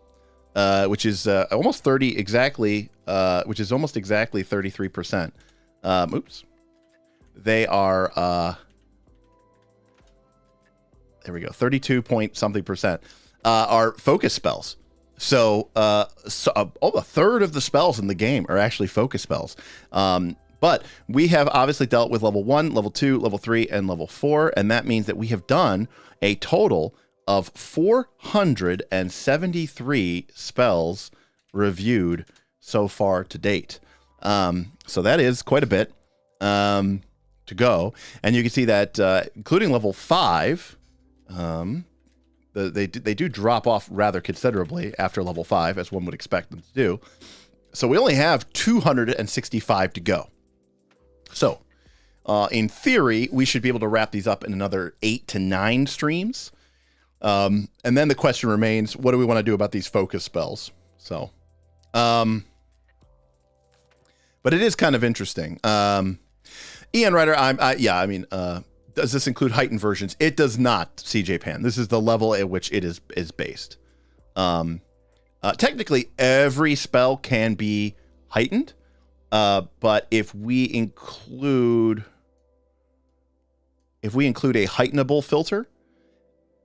which is almost 30 exactly, which is almost exactly 33%. Oops, they are there we go, 32 point something percent are focus spells. So, a third of the spells in the game are actually focus spells. But we have obviously dealt with level 1, level 2, level 3, and level 4, and that means that we have done a total of 473 spells reviewed so far to date. So that is quite a bit to go, and you can see that including level 5. They do drop off rather considerably after level 5, as one would expect them to do. So we only have 265 to go. So in theory, we should be able to wrap these up in another 8 to 9 streams. And then the question remains, what do we want to do about these focus spells? So, but it is kind of interesting. Ian Ryder, does this include heightened versions? It does not, CJ Pan. This is the level at which it is based. Technically, every spell can be heightened, but if we include a heightenable filter,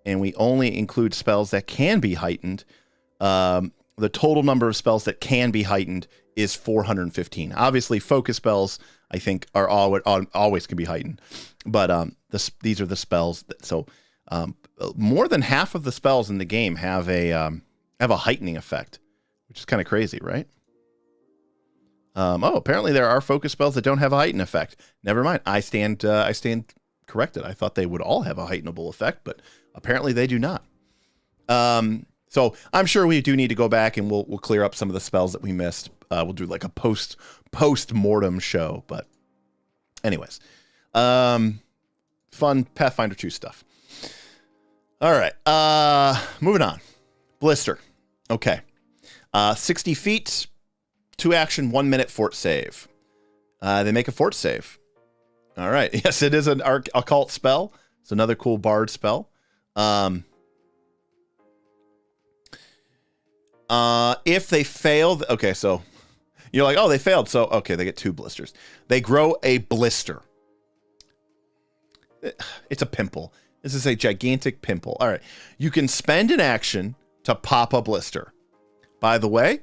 and we only include spells that can be heightened, the total number of spells that can be heightened is 415. Obviously, focus spells, I think, are always can be heightened, but these are the spells more than half of the spells in the game have a heightening effect, which is kind of crazy, right? Apparently there are focus spells that don't have a heighten effect. Never mind. I stand corrected. I thought they would all have a heightenable effect, but apparently they do not. So I'm sure we do need to go back and we'll clear up some of the spells that we missed. We'll do like a post-mortem show, but anyways, fun Pathfinder 2 stuff. All right, moving on. Blister. Okay. 60 feet, 2 action, 1 minute fort save. They make a fort save. All right. Yes, it is an occult spell. It's another cool bard spell. If they fail, okay, so you're like, oh, they failed. So, okay, they get 2 blisters. They grow a blister. It's a pimple. This is a gigantic pimple. All right. You can spend an action to pop a blister. By the way,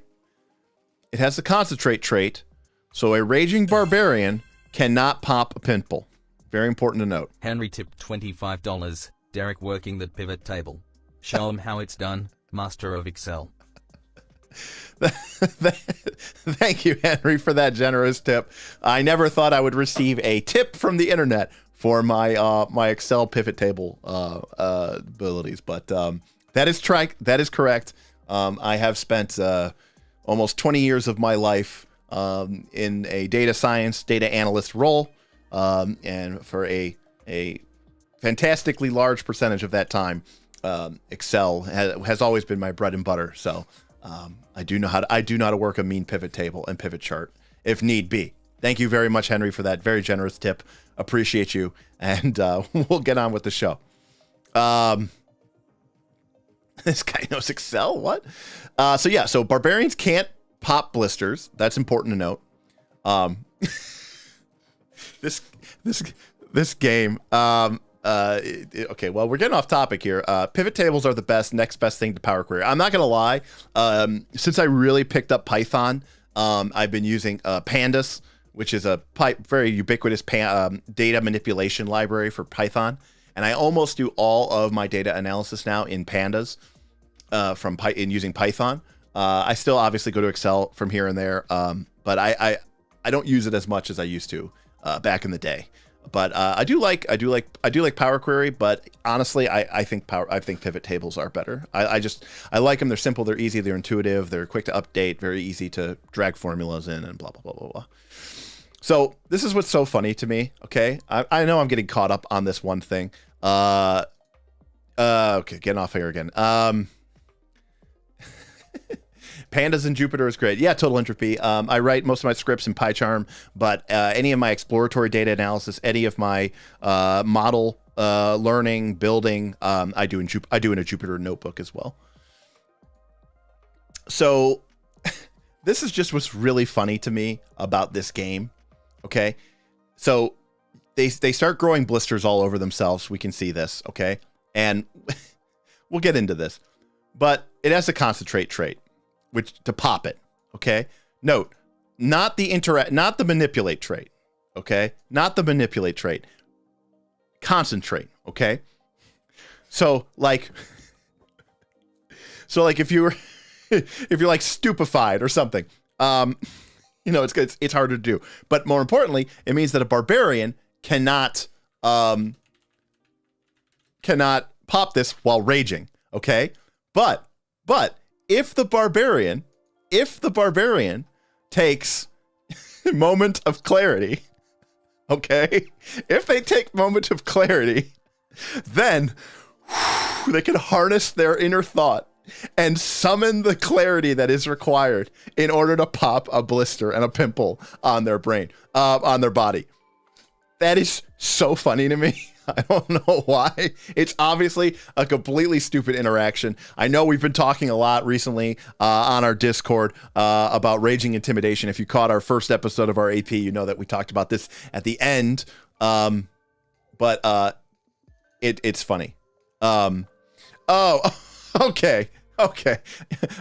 it has the concentrate trait, so a raging barbarian cannot pop a pimple. Very important to note. Henry tipped $25. Derek working the pivot table. Show him how it's done, master of Excel. Thank you, Henry, for that generous tip. I never thought I would receive a tip from the internet for my my Excel pivot table abilities, but that is correct. I have spent almost 20 years of my life in a data science, data analyst role, and for a fantastically large percentage of that time, Excel has always been my bread and butter. So I do know how to work a mean pivot table and pivot chart if need be. Thank you very much, Henry, for that very generous tip. Appreciate you, and we'll get on with the show. This guy knows Excel. What? So barbarians can't pop blisters. That's important to note. This game. Okay, well, we're getting off topic here. Pivot tables are the next best thing to Power Query. I'm not gonna lie. Since I really picked up Python, I've been using Pandas, which is a very ubiquitous data manipulation library for Python. And I almost do all of my data analysis now in Pandas in using Python. I still obviously go to Excel from here and there, but I don't use it as much as I used to back in the day. But I do like Power Query, but honestly, I think pivot tables are better. I like them. They're simple, they're easy, they're intuitive, they're quick to update, very easy to drag formulas in, and blah blah blah blah blah. So this is what's so funny to me. Okay, I know I'm getting caught up on this one thing. Okay, getting off here again. Pandas in Jupyter is great. Yeah, Total Entropy. I write most of my scripts in PyCharm, but any of my exploratory data analysis, any of my model learning, building, I do in a Jupyter notebook as well. So this is just what's really funny to me about this game. Okay, so they start growing blisters all over themselves. We can see this. Okay, and we'll get into this, but it has a concentrate trait, which to pop it. Okay, note, not the manipulate trait. Okay, not the manipulate trait. Concentrate. Okay, so like if you're like stupefied or something, you know, it's harder to do. But more importantly, it means that a barbarian cannot pop this while raging. Okay, but if the barbarian takes moment of clarity, okay, if they take moment of clarity, then they can harness their inner thought and summon the clarity that is required in order to pop a blister and a pimple on their brain, on their body. That is so funny to me. I don't know why. It's obviously a completely stupid interaction. I know we've been talking a lot recently on our Discord about raging intimidation. If you caught our first episode of our AP, you know that we talked about this at the end. But it's funny. Oh, okay.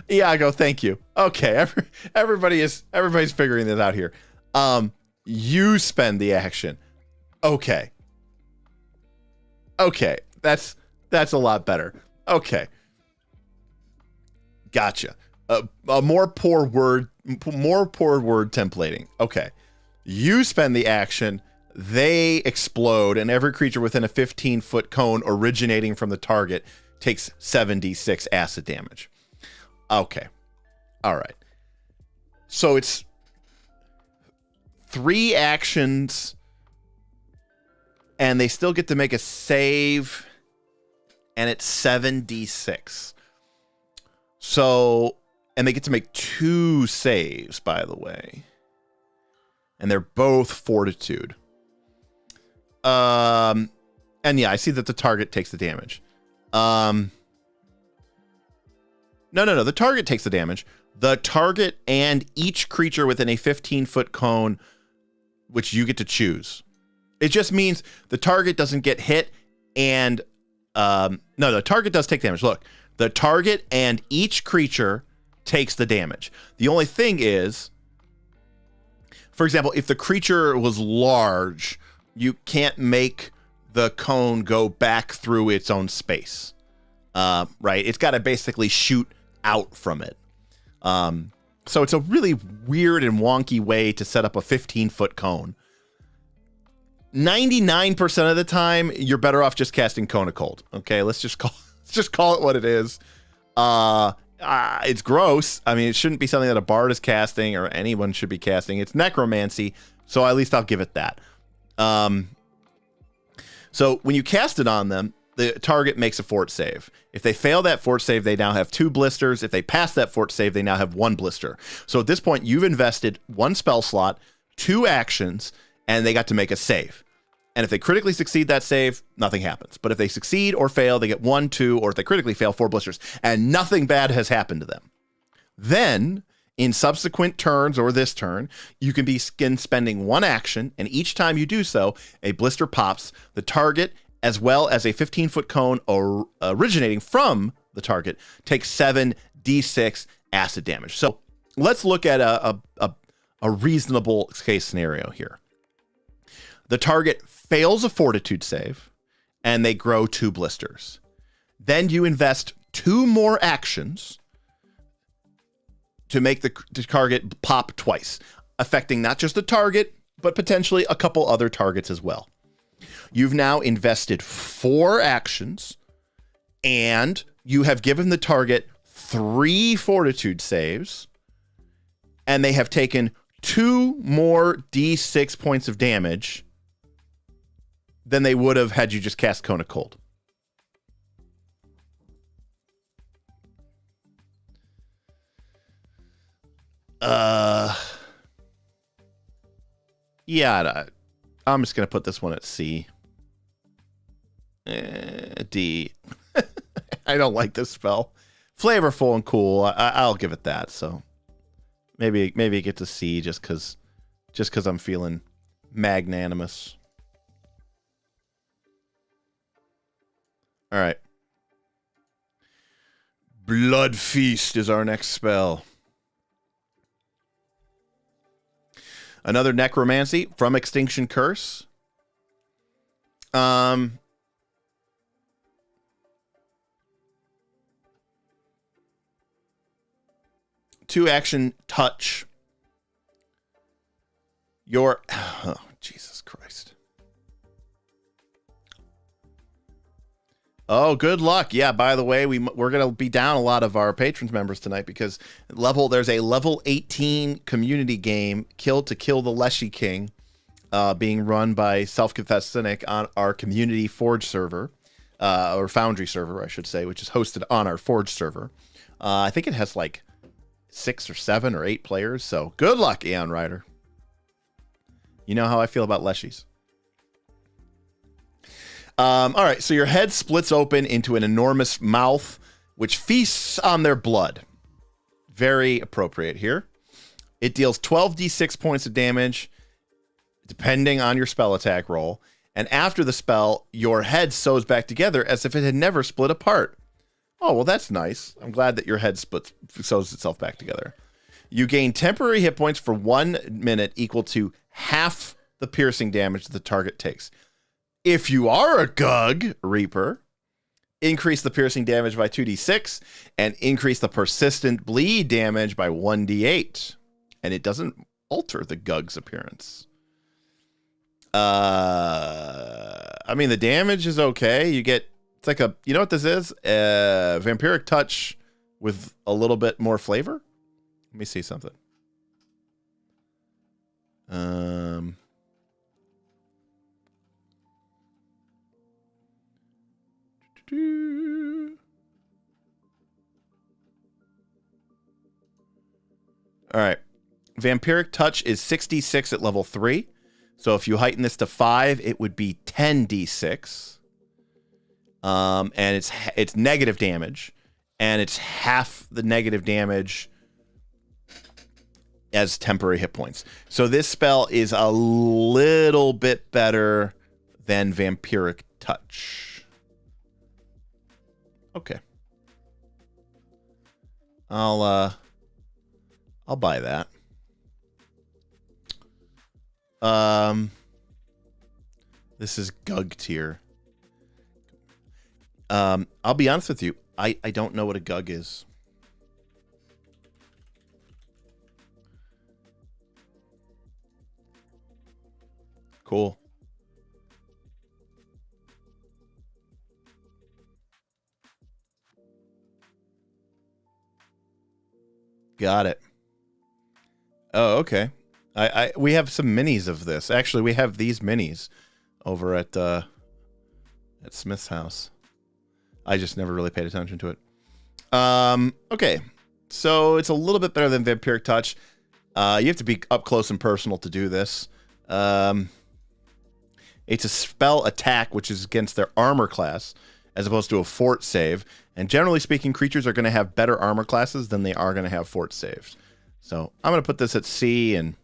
Iago, thank you. Okay, everybody's figuring this out here. You spend the action. Okay, that's a lot better. Okay, gotcha. More poor word templating. Okay, you spend the action. They explode, and every creature within a 15-foot cone originating from the target takes 7d6 acid damage. Okay. All right. So it's 3 actions, and they still get to make a save, and it's 7d6. So, and they get to make 2 saves, by the way. And they're both fortitude. And yeah, I see that the target takes the damage. No. The target takes the damage. The target and each creature within a 15-foot cone, which you get to choose. It just means the target doesn't get hit, and no, the target does take damage. Look, the target and each creature takes the damage. The only thing is, for example, if the creature was large, you can't make the cone go back through its own space. Right? It's got to basically shoot out from it. So it's a really weird and wonky way to set up a 15-foot cone. 99% of the time, you're better off just casting Cone of Cold. Okay, let's just call it what it is. It's gross. I mean, it shouldn't be something that a bard is casting or anyone should be casting. It's necromancy, so at least I'll give it that. So when you cast it on them, the target makes a fort save. If they fail that fort save, they now have 2 blisters. If they pass that fort save, they now have 1 blister. So at this point, you've invested 1 spell slot, 2 actions, and they got to make a save. And if they critically succeed that save, nothing happens. But if they succeed or fail, they get 1, 2, or if they critically fail, 4 blisters. And nothing bad has happened to them. Then, in subsequent turns or this turn, you can be spending 1 action, and each time you do so, a blister pops. The target, as well as a 15-foot cone originating from the target, takes 7d6 acid damage. So let's look at a reasonable case scenario here. The target fails a fortitude save, and they grow 2 blisters. Then you invest 2 more actions to make the target pop twice, affecting not just the target, but potentially a couple other targets as well. You've now invested 4 actions, and you have given the target 3 fortitude saves, and they have taken 2 more D6 points of damage than they would have had you just cast Cone of Cold. Yeah, I'm just going to put this one at C. D. I don't like this spell. Flavorful and cool. I'll give it that. So maybe get to C just because I'm feeling magnanimous. All right. Blood Feast is our next spell. Another necromancy from Extinction Curse. 2-action touch. Oh, Jesus Christ. Oh, good luck. Yeah, by the way, we're going to be down a lot of our patrons members tonight because there's a level 18 community game, Kill to Kill the Leshy King, being run by Self-Confessed Cynic on our community Forge server, or Foundry server, I should say, which is hosted on our Forge server. I think it has like 6 or 7 or 8 players, so good luck, Aeon Rider. You know how I feel about Leshies. All right, so your head splits open into an enormous mouth, which feasts on their blood. Very appropriate here. It deals 12d6 points of damage, depending on your spell attack roll. And after the spell, your head sews back together as if it had never split apart. Oh, well, that's nice. I'm glad that your head sews itself back together. You gain temporary hit points for 1 minute equal to half the piercing damage the target takes. If you are a Gug Reaper, increase the piercing damage by 2d6 and increase the persistent bleed damage by 1d8. And it doesn't alter the Gug's appearance. I mean, the damage is okay. You get, it's like you know what this is? Vampiric Touch with a little bit more flavor. Let me see something. All right. Vampiric Touch is 66 at level 3. So if you heighten this to 5, it would be 10d6. And it's negative damage. And it's half the negative damage as temporary hit points. So this spell is a little bit better than Vampiric Touch. Okay. I'll buy that. This is Gug tier. I'll be honest with you. I don't know what a Gug is. Cool. Got it. Oh, okay. We have some minis of this. Actually, we have these minis over at Smith's house. I just never really paid attention to it. Okay. So it's a little bit better than Vampiric Touch. You have to be up close and personal to do this. It's a spell attack, which is against their armor class, as opposed to a fort save. And generally speaking, creatures are going to have better armor classes than they are going to have fort saves. So I'm going to put this at C and...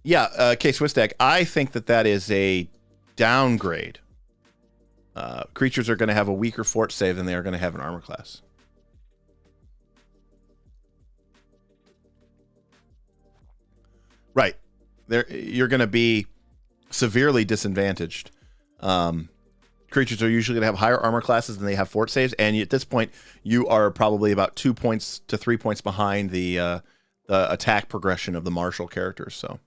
Yeah, K-Swistak, I think that is a downgrade. Creatures are going to have a weaker fort save than they are going to have an armor class. Right. You're going to be severely disadvantaged. Creatures are usually going to have higher armor classes than they have fort saves, and at this point, you are probably about 2 points to 3 points behind the the attack progression of the martial characters. So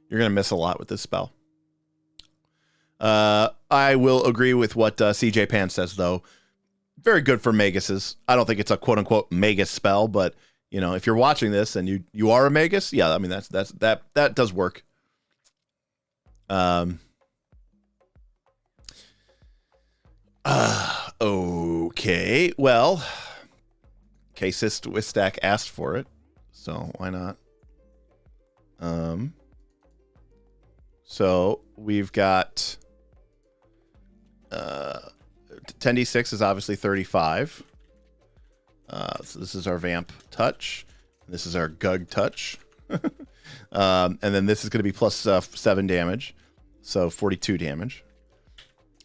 you're going to miss a lot with this spell. I will agree with what CJ Pan says, though. Very good for Maguses. I don't think it's a quote-unquote Magus spell, but, you know, if you're watching this and you are a Magus, yeah, I mean, that does work. Okay, well, K-Sist Wistak asked for it, so why not? So we've got 10d6 is obviously 35. So this is our Vamp Touch. This is our Gug Touch. And then this is going to be plus 7 damage. So 42 damage.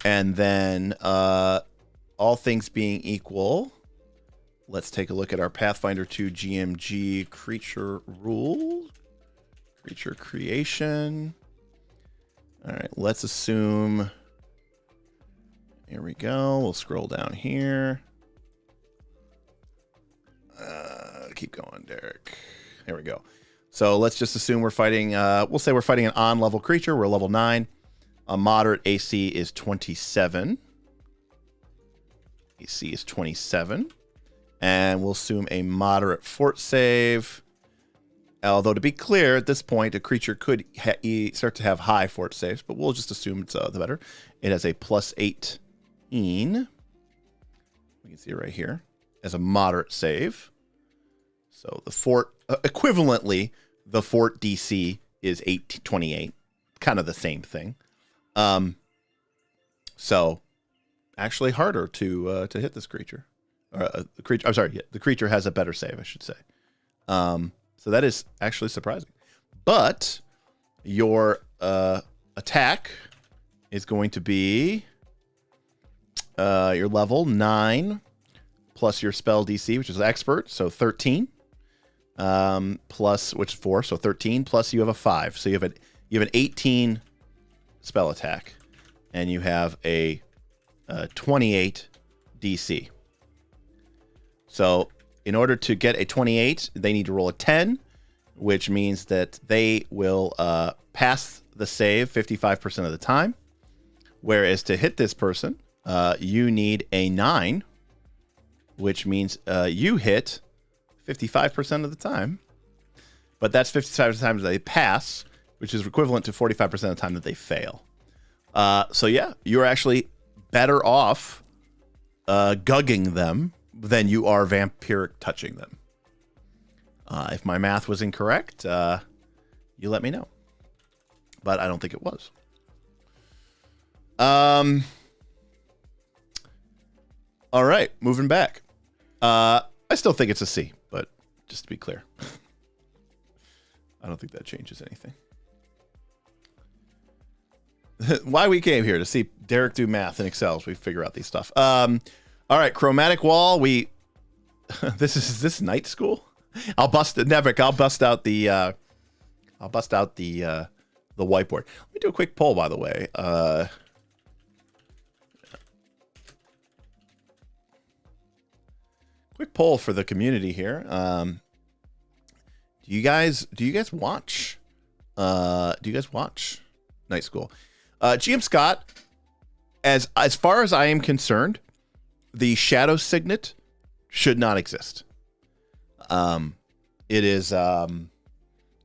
And then all things being equal, let's take a look at our Pathfinder 2 GMG creature rules. Creature creation. All right, let's assume... Here we go. We'll scroll down here. Keep going, Derek. There we go. So let's just assume we're fighting... we'll say we're fighting an on-level creature. We're level 9. A moderate AC is 27. AC is 27. And we'll assume a moderate fort save. Although, to be clear, at this point, a creature could start to have high fort saves, but we'll just assume it's the better. It has a plus 18. We can see it right here as a moderate save. So the fort, equivalently, the fort DC is 28. Kind of the same thing. So actually harder to hit this creature. The creature. I'm sorry. Yeah, the creature has a better save, I should say. So that is actually surprising. But your attack is going to be your level 9 plus your spell DC, which is expert, so 13. Plus, which is 4, so 13. Plus you have a 5, so you have an 18 spell attack, and you have a 28 DC. So in order to get a 28, they need to roll a 10, which means that they will pass the save 55% of the time. Whereas to hit this person, you need a 9, which means you hit 55% of the time. But that's 55% of the time that they pass, which is equivalent to 45% of the time that they fail. So yeah, you're actually better off gugging them than you are vampiric touching them. If my math was incorrect, you let me know. But I don't think it was. All right, moving back. I still think it's a C, but just to be clear. I don't think that changes anything. Why we came here to see Derek do math in Excel as we figure out these stuff. All right, chromatic wall. This is night school. I'll bust out the whiteboard. Let me do a quick poll, by the way. Quick poll for the community here. Do you guys watch? Do you guys watch Night School? GM Scott, as far as I am concerned, the Shadow Signet should not exist. It is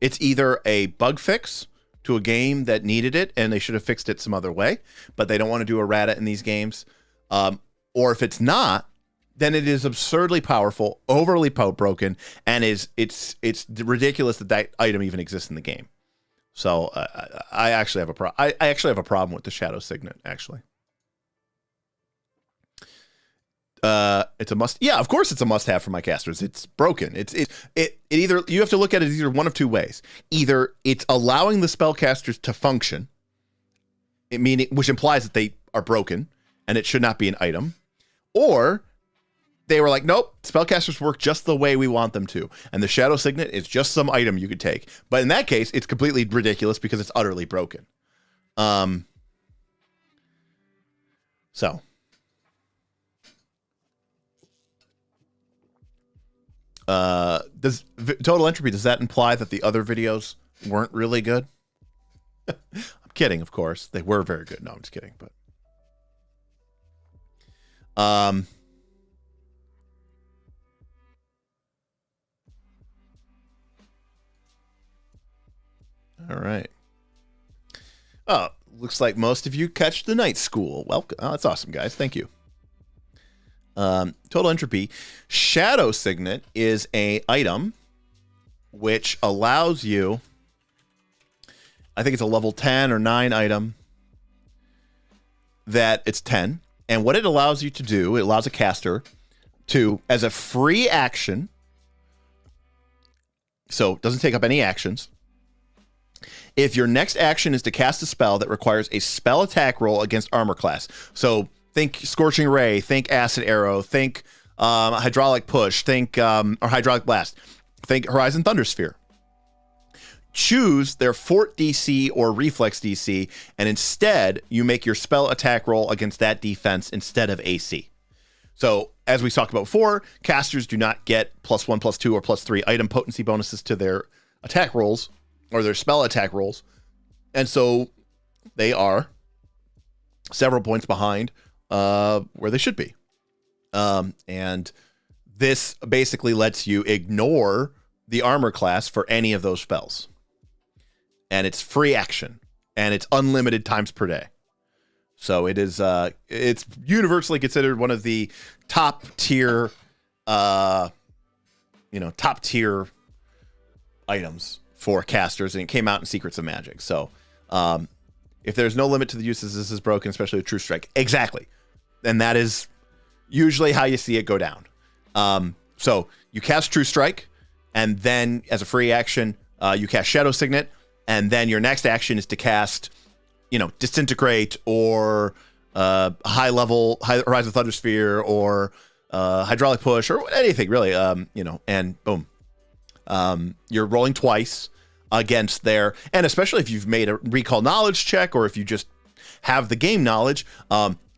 it's either a bug fix to a game that needed it and they should have fixed it some other way, but they don't want to do errata in these games. Or if it's not, then it is absurdly powerful, overly broken, and it's ridiculous that item even exists in the game. So I actually have a problem with the Shadow Signet. Actually, it's a must. Yeah, of course it's a must-have for my casters. It's broken. It either you have to look at it either one of two ways. Either it's allowing the spellcasters to function, which implies that they are broken and it should not be an item, or they were like, nope, spellcasters work just the way we want them to. And the Shadow Signet is just some item you could take. But in that case, it's completely ridiculous because it's utterly broken. So. does total entropy, does that imply that the other videos weren't really good? I'm kidding, of course. They were very good. No, I'm just kidding. But all right. Oh, looks like most of you catch the night school. Welcome. Oh, that's awesome, guys. Thank you. Total entropy. Shadow Signet is a item which allows you, I think it's a level 10 or 9 item, that it's 10. And what it allows you to do, it allows a caster to, as a free action, so it doesn't take up any actions, if your next action is to cast a spell that requires a spell attack roll against armor class. So think Scorching Ray, think Acid Arrow, think Hydraulic Push, think or Hydraulic Blast, think Horizon Thundersphere. Choose their Fort DC or Reflex DC, and instead you make your spell attack roll against that defense instead of AC. So as we talked about before, casters do not get +1, +2, or +3 item potency bonuses to their attack rolls or their spell attack rolls. And so they are several points behind where they should be. And this basically lets you ignore the armor class for any of those spells. And it's free action, and it's unlimited times per day. So it is it's universally considered one of the top tier items for casters, and it came out in Secrets of Magic. So if there's no limit to the uses, this is broken, especially with True Strike. Exactly. And that is usually how you see it go down. So you cast True Strike, and then as a free action, you cast Shadow Signet, and then your next action is to cast, Disintegrate or high Horizon Thundersphere or Hydraulic Push or anything really, and boom. You're rolling twice against their, and especially if you've made a recall knowledge check or if you just have the game knowledge,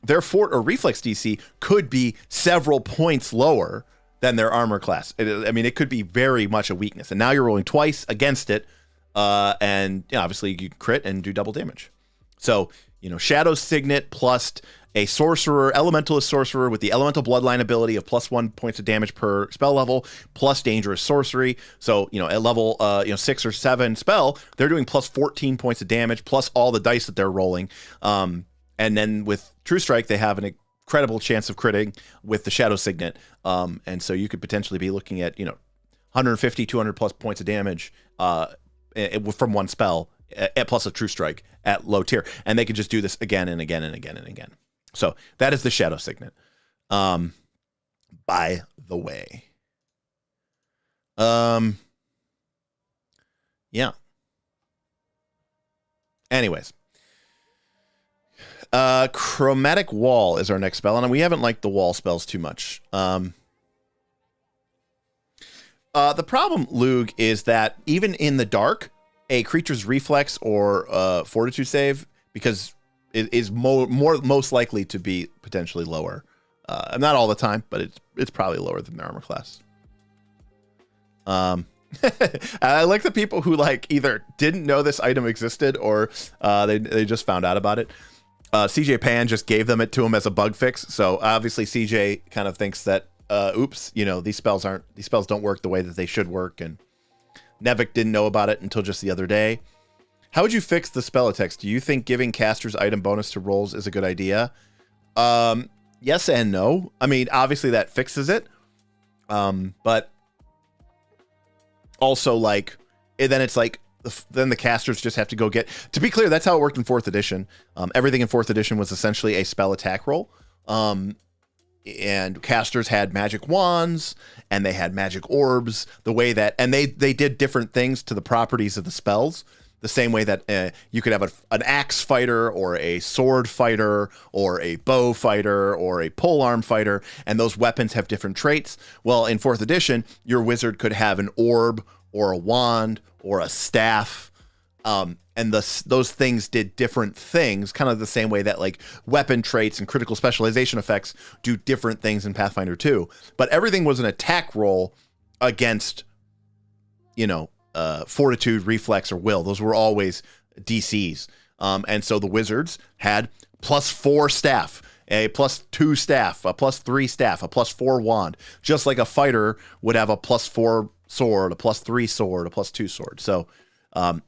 their Fort or Reflex DC could be several points lower than their armor class. It could be very much a weakness. And now you're rolling twice against it, and obviously you crit and do double damage. So, Shadow Signet plus a sorcerer, elementalist sorcerer with the elemental bloodline ability of +1 points of damage per spell level, plus dangerous sorcery. So, at level 6 or 7 spell, they're doing +14 points of damage, plus all the dice that they're rolling. And then with True Strike, they have an incredible chance of critting with the Shadow Signet. And so you could potentially be looking at, 150, 200 plus points of damage from one spell, plus a True Strike at low tier. And they could just do this again and again and again and again. So that is the Shadow Signet. By the way. Yeah. Anyways. Chromatic Wall is our next spell, and we haven't liked the wall spells too much. The problem, Lug, is that even in the dark, a creature's reflex or fortitude save, because it is most likely to be potentially lower. Not all the time, but it's probably lower than their armor class. I like the people who either didn't know this item existed or they just found out about it. CJ Pan just gave to him as a bug fix. So obviously CJ kind of thinks that, oops, these spells don't work the way that they should work. And Nevik didn't know about it until just the other day. How would you fix the spell attacks? Do you think giving casters item bonus to rolls is a good idea? Yes and no. Obviously that fixes it. But also then it's then the casters just have to go get, to be clear, that's how it worked in 4th edition. Everything in 4th edition was essentially a spell attack roll. And casters had magic wands and they had magic orbs, the way that, and they did different things to the properties of the spells, the same way that you could have an axe fighter or a sword fighter or a bow fighter or a polearm fighter, and those weapons have different traits. Well, in 4th edition, your wizard could have an orb or a wand or a staff, and those things did different things, kind of the same way that weapon traits and critical specialization effects do different things in Pathfinder 2. But everything was an attack roll against you know, fortitude, reflex, or will. Those were always DCs. And so the wizards had +4 staff, a +2 staff, a +3 staff, a +4 wand, just like a fighter would have a +4 sword, a +3 sword, a +2 sword. So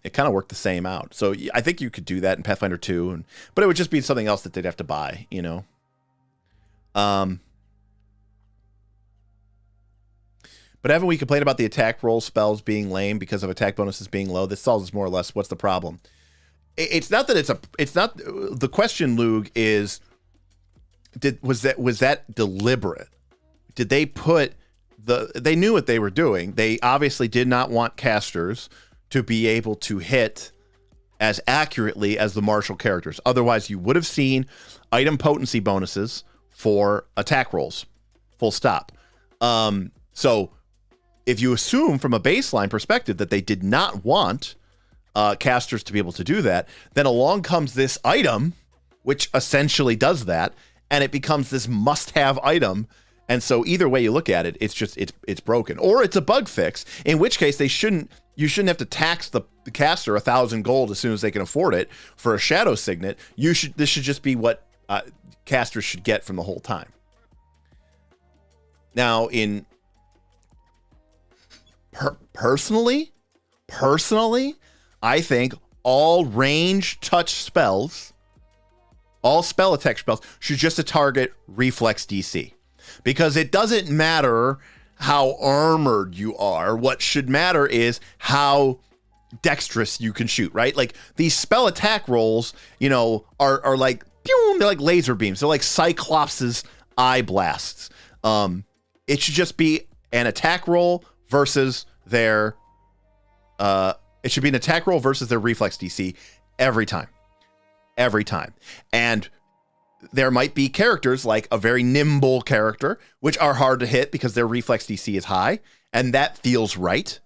it kind of worked the same out. So I think you could do that in Pathfinder 2, but it would just be something else that they'd have to buy, you know. But haven't we complained about the attack roll spells being lame because of attack bonuses being low? This solves more or less what's the problem. It's not that it's not the question, Lug, is was that deliberate? Did they put they knew what they were doing. They obviously did not want casters to be able to hit as accurately as the martial characters. Otherwise, you would have seen item potency bonuses for attack rolls. Full stop. So if you assume from a baseline perspective that they did not want casters to be able to do that, then along comes this item, which essentially does that, and it becomes this must-have item. And so either way you look at it, it's just it's broken, or it's a bug fix. In which case you shouldn't have to tax the caster 1,000 gold as soon as they can afford it for a shadow signet. This should just be what casters should get from the whole time. Now, personally, I think all range touch spells, all spell attack spells should just target reflex DC, because it doesn't matter how armored you are. What should matter is how dexterous you can shoot, right? Like these spell attack rolls, you know, are like, pew, they're like laser beams. They're like Cyclops' eye blasts. It should just be an attack roll versus their reflex DC every time. And there might be characters like a very nimble character, which are hard to hit because their reflex DC is high, and that feels right,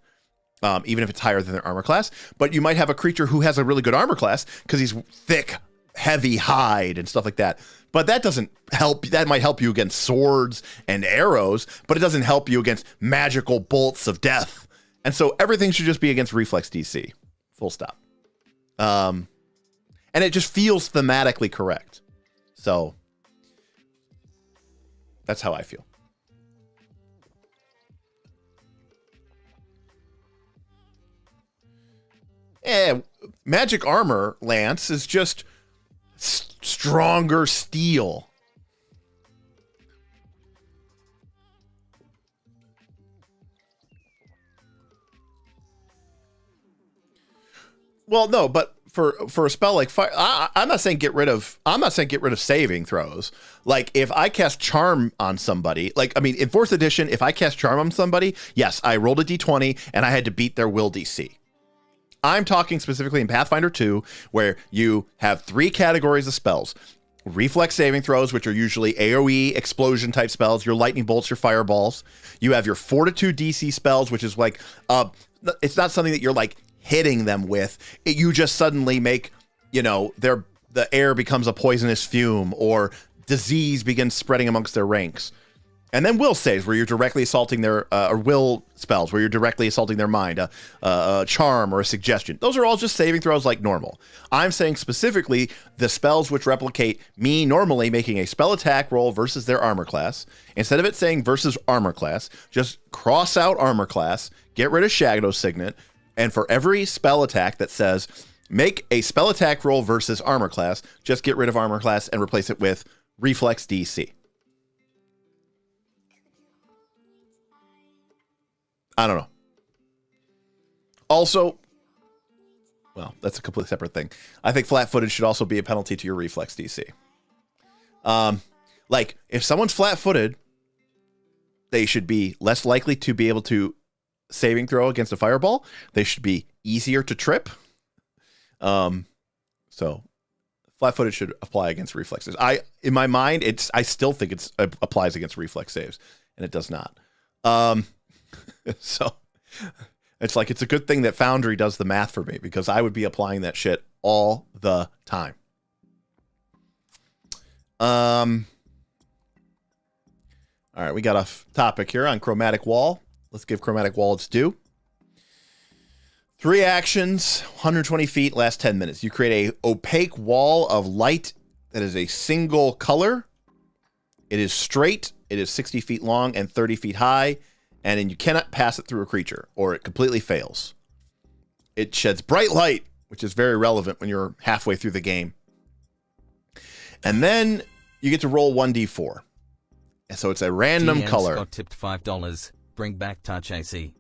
even if it's higher than their armor class. But you might have a creature who has a really good armor class because he's thick, heavy hide and stuff like that. But that doesn't help. That might help you against swords and arrows, but it doesn't help you against magical bolts of death. And so everything should just be against reflex DC. Full stop. And it just feels thematically correct. So that's how I feel. Magic armor lance is just stronger steel. Well, no, but for a spell like fire, I'm not saying get rid of saving throws. Like if I cast charm on somebody, like I mean in 4th edition, if I cast charm on somebody, yes, I rolled a d20 and I had to beat their will DC. I'm talking specifically in Pathfinder 2, where you have 3 categories of spells. Reflex saving throws, which are usually AoE explosion type spells, your lightning bolts, your fireballs. You have your fortitude DC spells, which is like, it's not something that you're like hitting them with. You just suddenly make, you know, the air becomes a poisonous fume, or disease begins spreading amongst their ranks. And then will saves, where you're directly assaulting their, or will spells, where you're directly assaulting their mind, a charm or a suggestion. Those are all just saving throws like normal. I'm saying specifically the spells which replicate me normally making a spell attack roll versus their armor class. Instead of it saying versus armor class, just cross out armor class, get rid of Shadow Signet, and for every spell attack that says make a spell attack roll versus armor class, just get rid of armor class and replace it with reflex DC. I don't know. Also, well, that's a completely separate thing. I think flat-footed should also be a penalty to your reflex DC. Like, if someone's flat-footed, they should be less likely to be able to saving throw against a fireball. They should be easier to trip. So flat-footed should apply against reflexes. In my mind, I still think it applies against reflex saves, and it does not. So it's like, it's a good thing that Foundry does the math for me, because I would be applying that shit all the time. All right, we got a topic here on Chromatic Wall. Let's give Chromatic Wall its due. 3 actions, 120 feet, last 10 minutes. You create a opaque wall of light that is a single color. It is straight. It is 60 feet long and 30 feet high. And then you cannot pass it through a creature or it completely fails. It sheds bright light, which is very relevant when you're halfway through the game. And then you get to roll 1d4. And so it's a random GM color. Scott tipped $5. Bring back touch AC.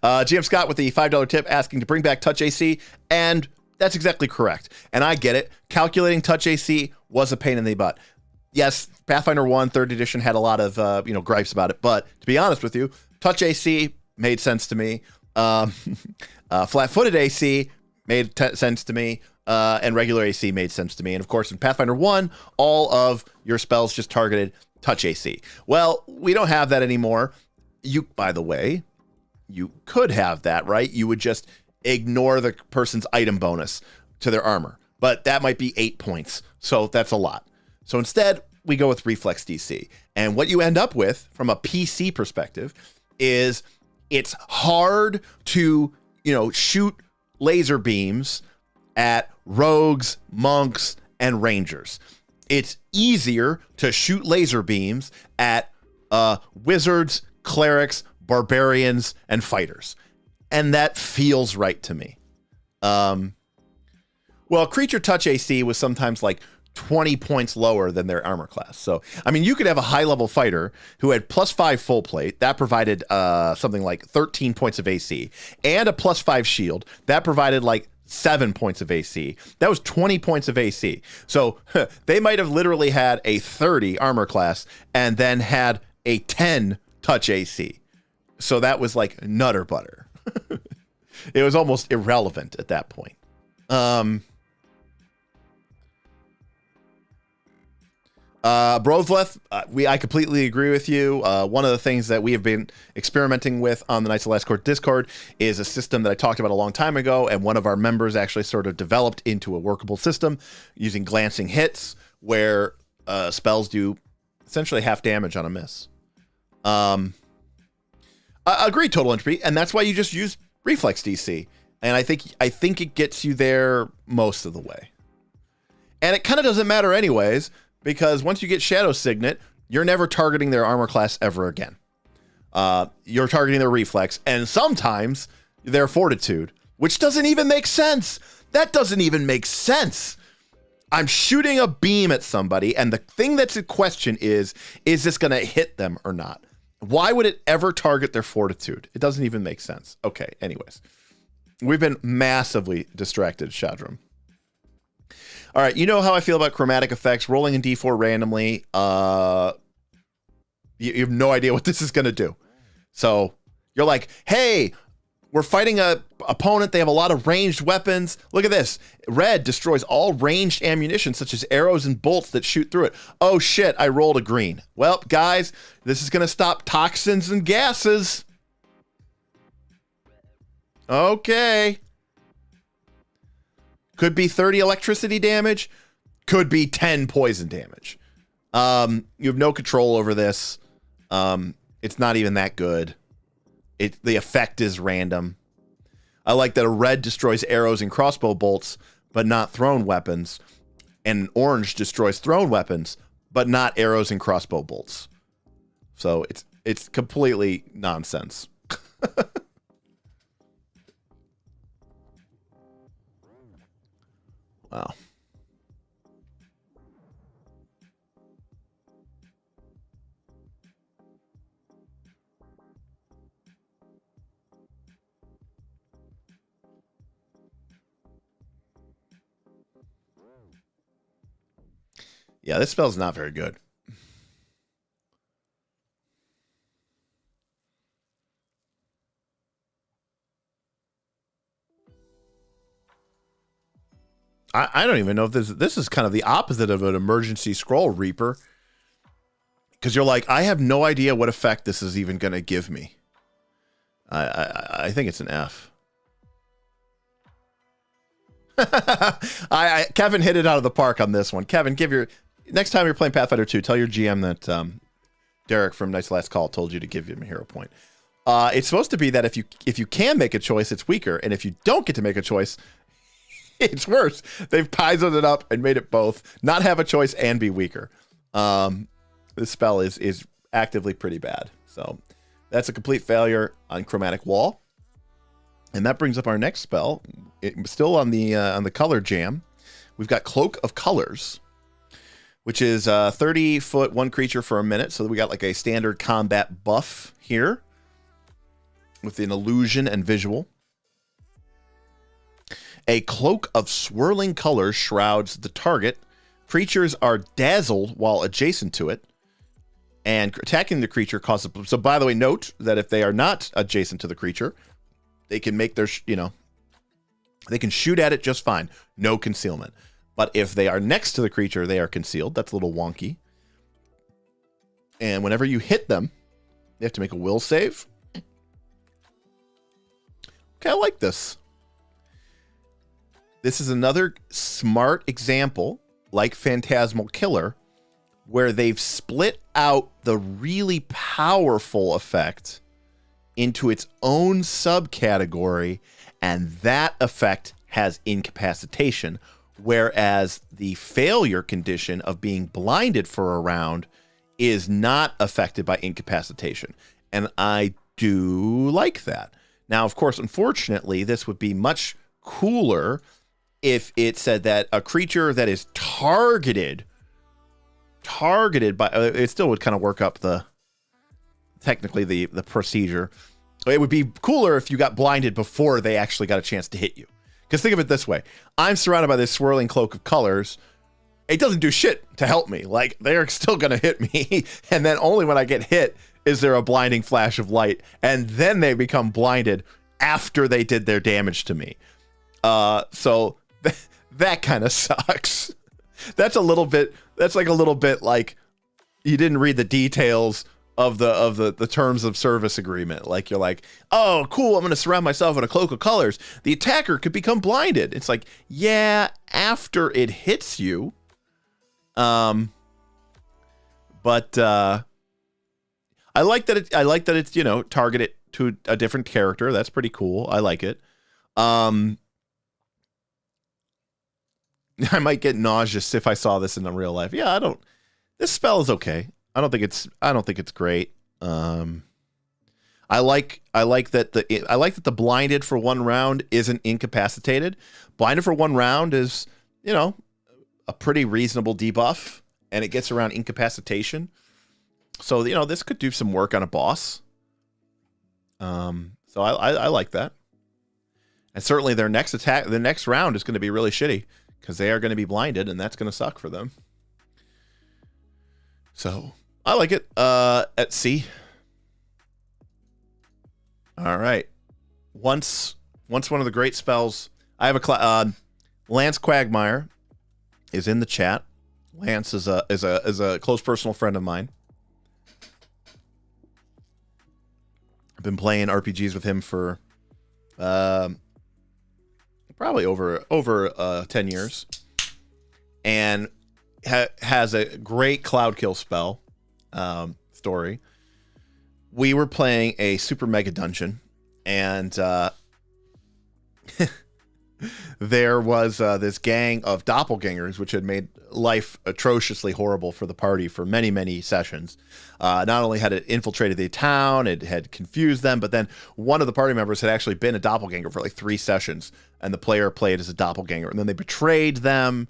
GM Scott with the $5 tip asking to bring back touch AC. And that's exactly correct. And I get it. Calculating touch AC was a pain in the butt. Yes, Pathfinder 1, 3rd edition had a lot of gripes about it. But to be honest with you, touch AC made sense to me. Flat-footed AC made sense to me. And regular AC made sense to me. And of course, in Pathfinder 1, all of your spells just targeted touch AC. Well, we don't have that anymore. By the way, you could have that, right? You would just ignore the person's item bonus to their armor. But that might be 8 points. So that's a lot. So instead, we go with Reflex DC. And what you end up with from a PC perspective is it's hard to, shoot laser beams at rogues, monks, and rangers. It's easier to shoot laser beams at wizards, clerics, barbarians, and fighters. And that feels right to me. Well, creature touch AC was sometimes like 20 points lower than their armor class. So, you could have a high-level fighter who had +5 full plate. That provided something like 13 points of AC. And a +5 shield. That provided like 7 points of AC. That was 20 points of AC. So they might have literally had a 30 armor class and then had a 10 touch AC. So that was like nutter butter. It was almost irrelevant at that point. Brovleth, I completely agree with you. One of the things that we have been experimenting with on the Knights of the Last Court Discord is a system that I talked about a long time ago, and one of our members actually sort of developed into a workable system using glancing hits, where spells do essentially half damage on a miss. Agreed, total entropy, and that's why you just use Reflex DC, and I think it gets you there most of the way. And it kind of doesn't matter anyways, because once you get Shadow Signet, you're never targeting their armor class ever again. You're targeting their reflex, and sometimes their fortitude, which doesn't even make sense. That doesn't even make sense. I'm shooting a beam at somebody, and the thing that's in question is this going to hit them or not? Why would it ever target their fortitude? It doesn't even make sense. Okay, anyways. We've been massively distracted, Shadram. All right, you know how I feel about chromatic effects, rolling in D4 randomly. You have no idea what this is going to do. So you're like, hey, we're fighting a opponent. They have a lot of ranged weapons. Look at this. Red destroys all ranged ammunition, such as arrows and bolts that shoot through it. Oh, shit, I rolled a green. Well, guys, this is going to stop toxins and gases. Okay. Could be 30 electricity damage. Could be 10 poison damage. You have no control over this. It's not even that good. The effect is random. I like that a red destroys arrows and crossbow bolts, but not thrown weapons. And an orange destroys thrown weapons, but not arrows and crossbow bolts. So it's completely nonsense. Wow. Yeah, this spell's not very good. I don't even know if this is kind of the opposite of an emergency scroll reaper. Because you're like, I have no idea what effect this is even going to give me. I think it's an F. Kevin hit it out of the park on this one. Kevin, next time you're playing Pathfinder 2, tell your GM that Derek from Night's Last Call told you to give him a hero point. It's supposed to be that if you can make a choice, it's weaker, and if you don't get to make a choice, it's worse. They've Paizoed it up and made it both not have a choice and be weaker. This spell is actively pretty bad. So that's a complete failure on Chromatic Wall. And that brings up our next spell. It's still on the color jam. We've got Cloak of Colors, which is 30-foot, 1 creature for a minute. So we got like a standard combat buff here with an illusion and visual. A cloak of swirling colors shrouds the target. Creatures are dazzled while adjacent to it. And attacking the creature causes... So, by the way, note that if they are not adjacent to the creature, they can make their... they can shoot at it just fine. No concealment. But if they are next to the creature, they are concealed. That's a little wonky. And whenever you hit them, you have to make a will save. Okay, I like this. This is another smart example, like Phantasmal Killer, where they've split out the really powerful effect into its own subcategory, and that effect has incapacitation, whereas the failure condition of being blinded for a round is not affected by incapacitation. And I do like that. Now, of course, unfortunately, this would be much cooler if it said that a creature that is targeted by, it still would kind of work up technically the procedure. It would be cooler if you got blinded before they actually got a chance to hit you. Because think of it this way. I'm surrounded by this swirling cloak of colors. It doesn't do shit to help me. Like, they're still going to hit me. And then only when I get hit is there a blinding flash of light. And then they become blinded after they did their damage to me. So that kind of sucks. That's like a little bit like you didn't read the details of the terms of service agreement. Like, you're like, oh, cool, I'm going to surround myself in a cloak of colors. The attacker could become blinded. It's like, yeah, after it hits you. But I like that it's, targeted to a different character. That's pretty cool. I like it. I might get nauseous if I saw this in the real life. Yeah, this spell is okay. I don't think it's great. I like that the blinded for 1 round isn't incapacitated. Blinded for 1 round is, a pretty reasonable debuff, and it gets around incapacitation. So, this could do some work on a boss. So I like that. And certainly their next round is going to be really shitty because they are going to be blinded, and that's going to suck for them. So I like it. At C. All right. Once one of the great spells. I have a Lance Quagmire is in the chat. Lance is a close personal friend of mine. I've been playing RPGs with him for probably over 10 years, and has a great Cloudkill spell story. We were playing a super mega dungeon, and there was this gang of doppelgangers, which had made life atrociously horrible for the party for many, many sessions. Not only had it infiltrated the town, it had confused them, but then one of the party members had actually been a doppelganger for like 3 sessions, and the player played as a doppelganger, and then they betrayed them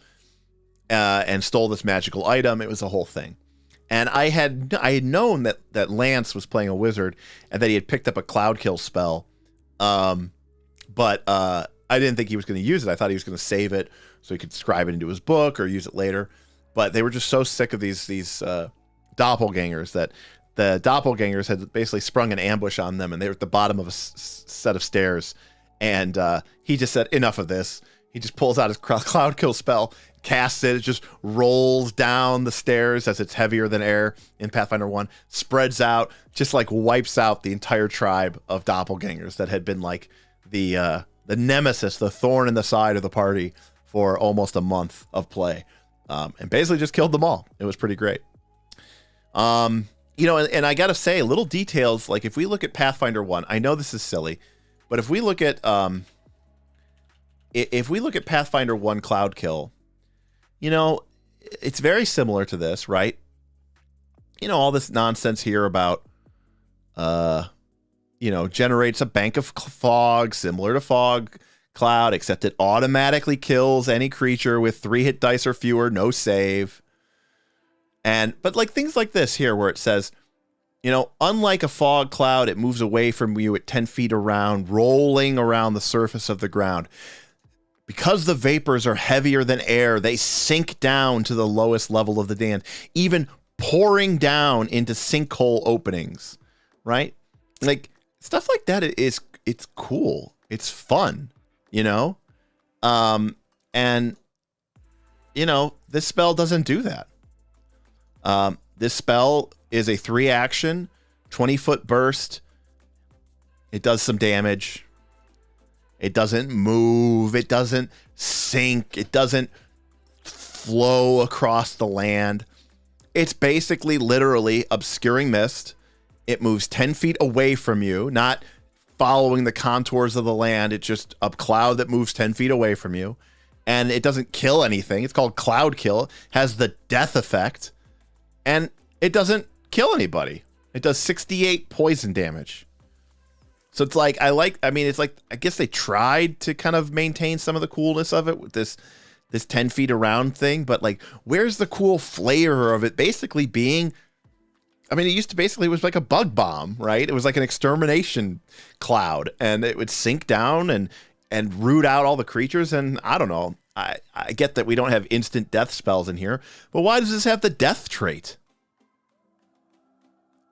and stole this magical item. It was a whole thing. And I had known that Lance was playing a wizard and that he had picked up a Cloudkill spell, but I didn't think he was going to use it. I thought he was going to save it so he could scribe it into his book or use it later. But they were just so sick of these doppelgangers that the doppelgangers had basically sprung an ambush on them, and they were at the bottom of a set of stairs. And he just said, enough of this. He just pulls out his Cloudkill spell, casts it. It just rolls down the stairs as it's heavier than air in Pathfinder 1, spreads out, just like wipes out the entire tribe of doppelgangers that had been like the nemesis, the thorn in the side of the party for almost a month of play, and basically just killed them all. It was pretty great. you know, and I got to say, little details, like if we look at Pathfinder 1, I know this is silly, but if we look at Pathfinder 1 Cloudkill, you know, it's very similar to this, right? You know, all this nonsense here about, you know, generates a bank of fog similar to fog cloud, except it automatically kills any creature with 3 hit dice or fewer, no save. But like things like this here where it says, you know, unlike a fog cloud, it moves away from you at 10 feet around, rolling around the surface of the ground. Because the vapors are heavier than air, they sink down to the lowest level of the dam, even pouring down into sinkhole openings, right? Like stuff like that it's cool. It's fun, you know? And you know, this spell doesn't do that. This spell is a 3-action, 20-foot burst. It does some damage. It doesn't move. It doesn't sink. It doesn't flow across the land. It's basically literally obscuring mist. It moves 10 feet away from you, not following the contours of the land. It's just a cloud that moves 10 feet away from you. And it doesn't kill anything. It's called Cloudkill. Has the death effect. And it doesn't kill anybody. It does 68 poison damage. So it's like, I mean, it's like, I guess they tried to kind of maintain some of the coolness of it with this 10 feet around thing, but like, where's the cool flavor of it basically being, I mean, it was like a bug bomb, right? It was like an extermination cloud, and it would sink down and root out all the creatures. And I don't know, I get that we don't have instant death spells in here, but why does this have the death trait?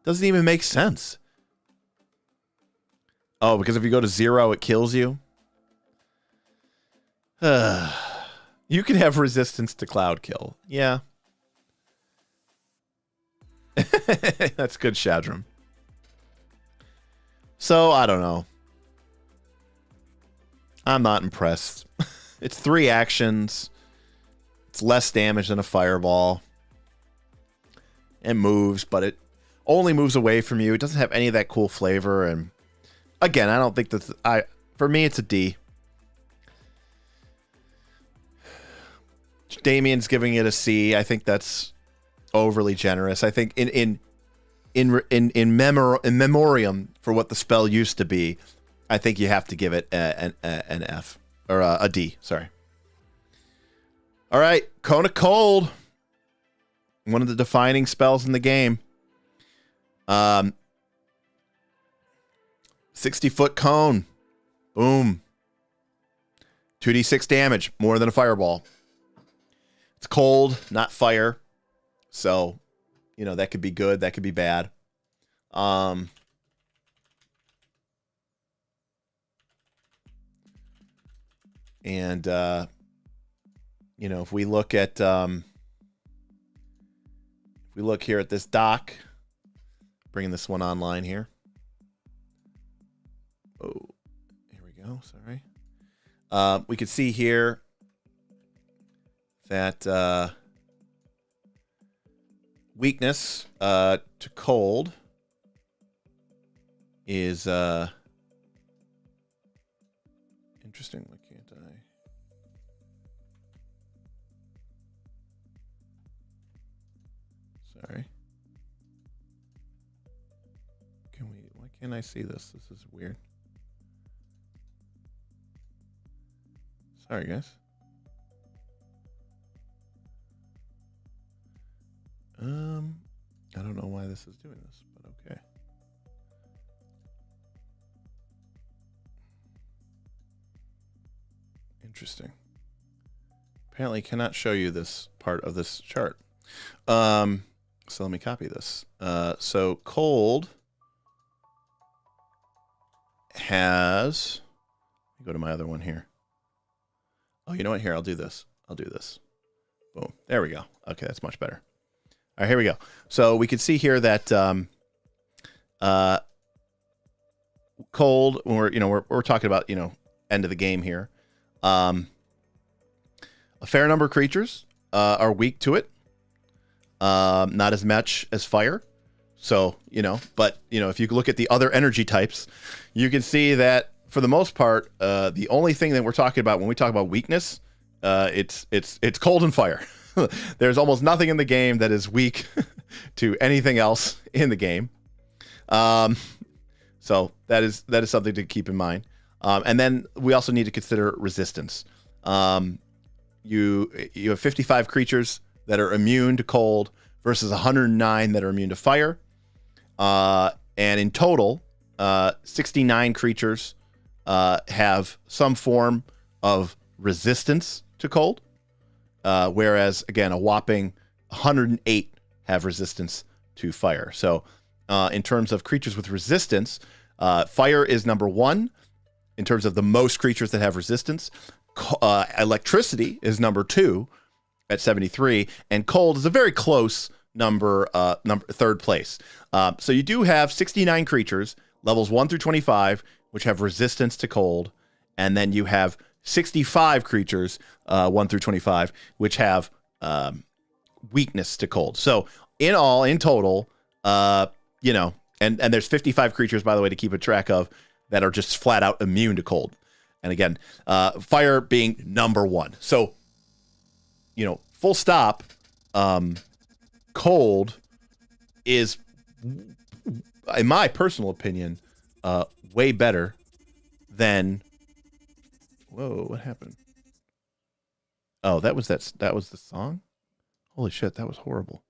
Doesn't even make sense. Oh, because if you go to 0, it kills you? You can have resistance to Cloudkill. Yeah. That's good, Shadram. So, I don't know. I'm not impressed. It's 3 actions. It's less damage than a fireball. It moves, but it only moves away from you. It doesn't have any of that cool flavor. And again, I don't think that for me, it's a D. Damien's giving it a C. I think that's overly generous. I think in memoriam for what the spell used to be, I think you have to give it an F or a D. Sorry. All right, Cone of Cold, one of the defining spells in the game. 60-foot cone. Boom. 2d6 damage, more than a fireball. It's cold, not fire. So, you know, that could be good, that could be bad. And you know, if we look at here at this dock, bringing this one online here. Oh, here we go. Sorry. We could see here that weakness to cold is interesting. Why can't I? Sorry. Why can't I see this? This is weird. Sorry, guys. I don't know why this is doing this, but okay. Interesting. Apparently cannot show you this part of this chart. So let me copy this. So cold has, let me go to my other one here. Oh, you know what? Here, I'll do this. Boom. There we go. Okay, that's much better. All right, here we go. So we can see here that cold, when we're talking about, you know, end of the game here. A fair number of creatures are weak to it. Not as much as fire. So, but, if you look at the other energy types, you can see that for the most part, the only thing that we're talking about when we talk about weakness, it's cold and fire. There's almost nothing in the game that is weak to anything else in the game. So that is something to keep in mind. And then we also need to consider resistance. You have 55 creatures that are immune to cold versus 109 that are immune to fire. And in total, 69 creatures have some form of resistance to cold, whereas, again, a whopping 108 have resistance to fire. So in terms of creatures with resistance, fire is number one in terms of the most creatures that have resistance. Electricity is number two at 73, and cold is a very close number third place. So you do have 69 creatures, levels 1 through 25, which have resistance to cold, and then you have 65 creatures, 1 through 25, which have weakness to cold. So in total, and there's 55 creatures, by the way, to keep a track of, that are just flat out immune to cold. And again, fire being number one. So, full stop, cold is, in my personal opinion, way better than... Whoa, what happened? Oh, that was the song? Holy shit, that was horrible.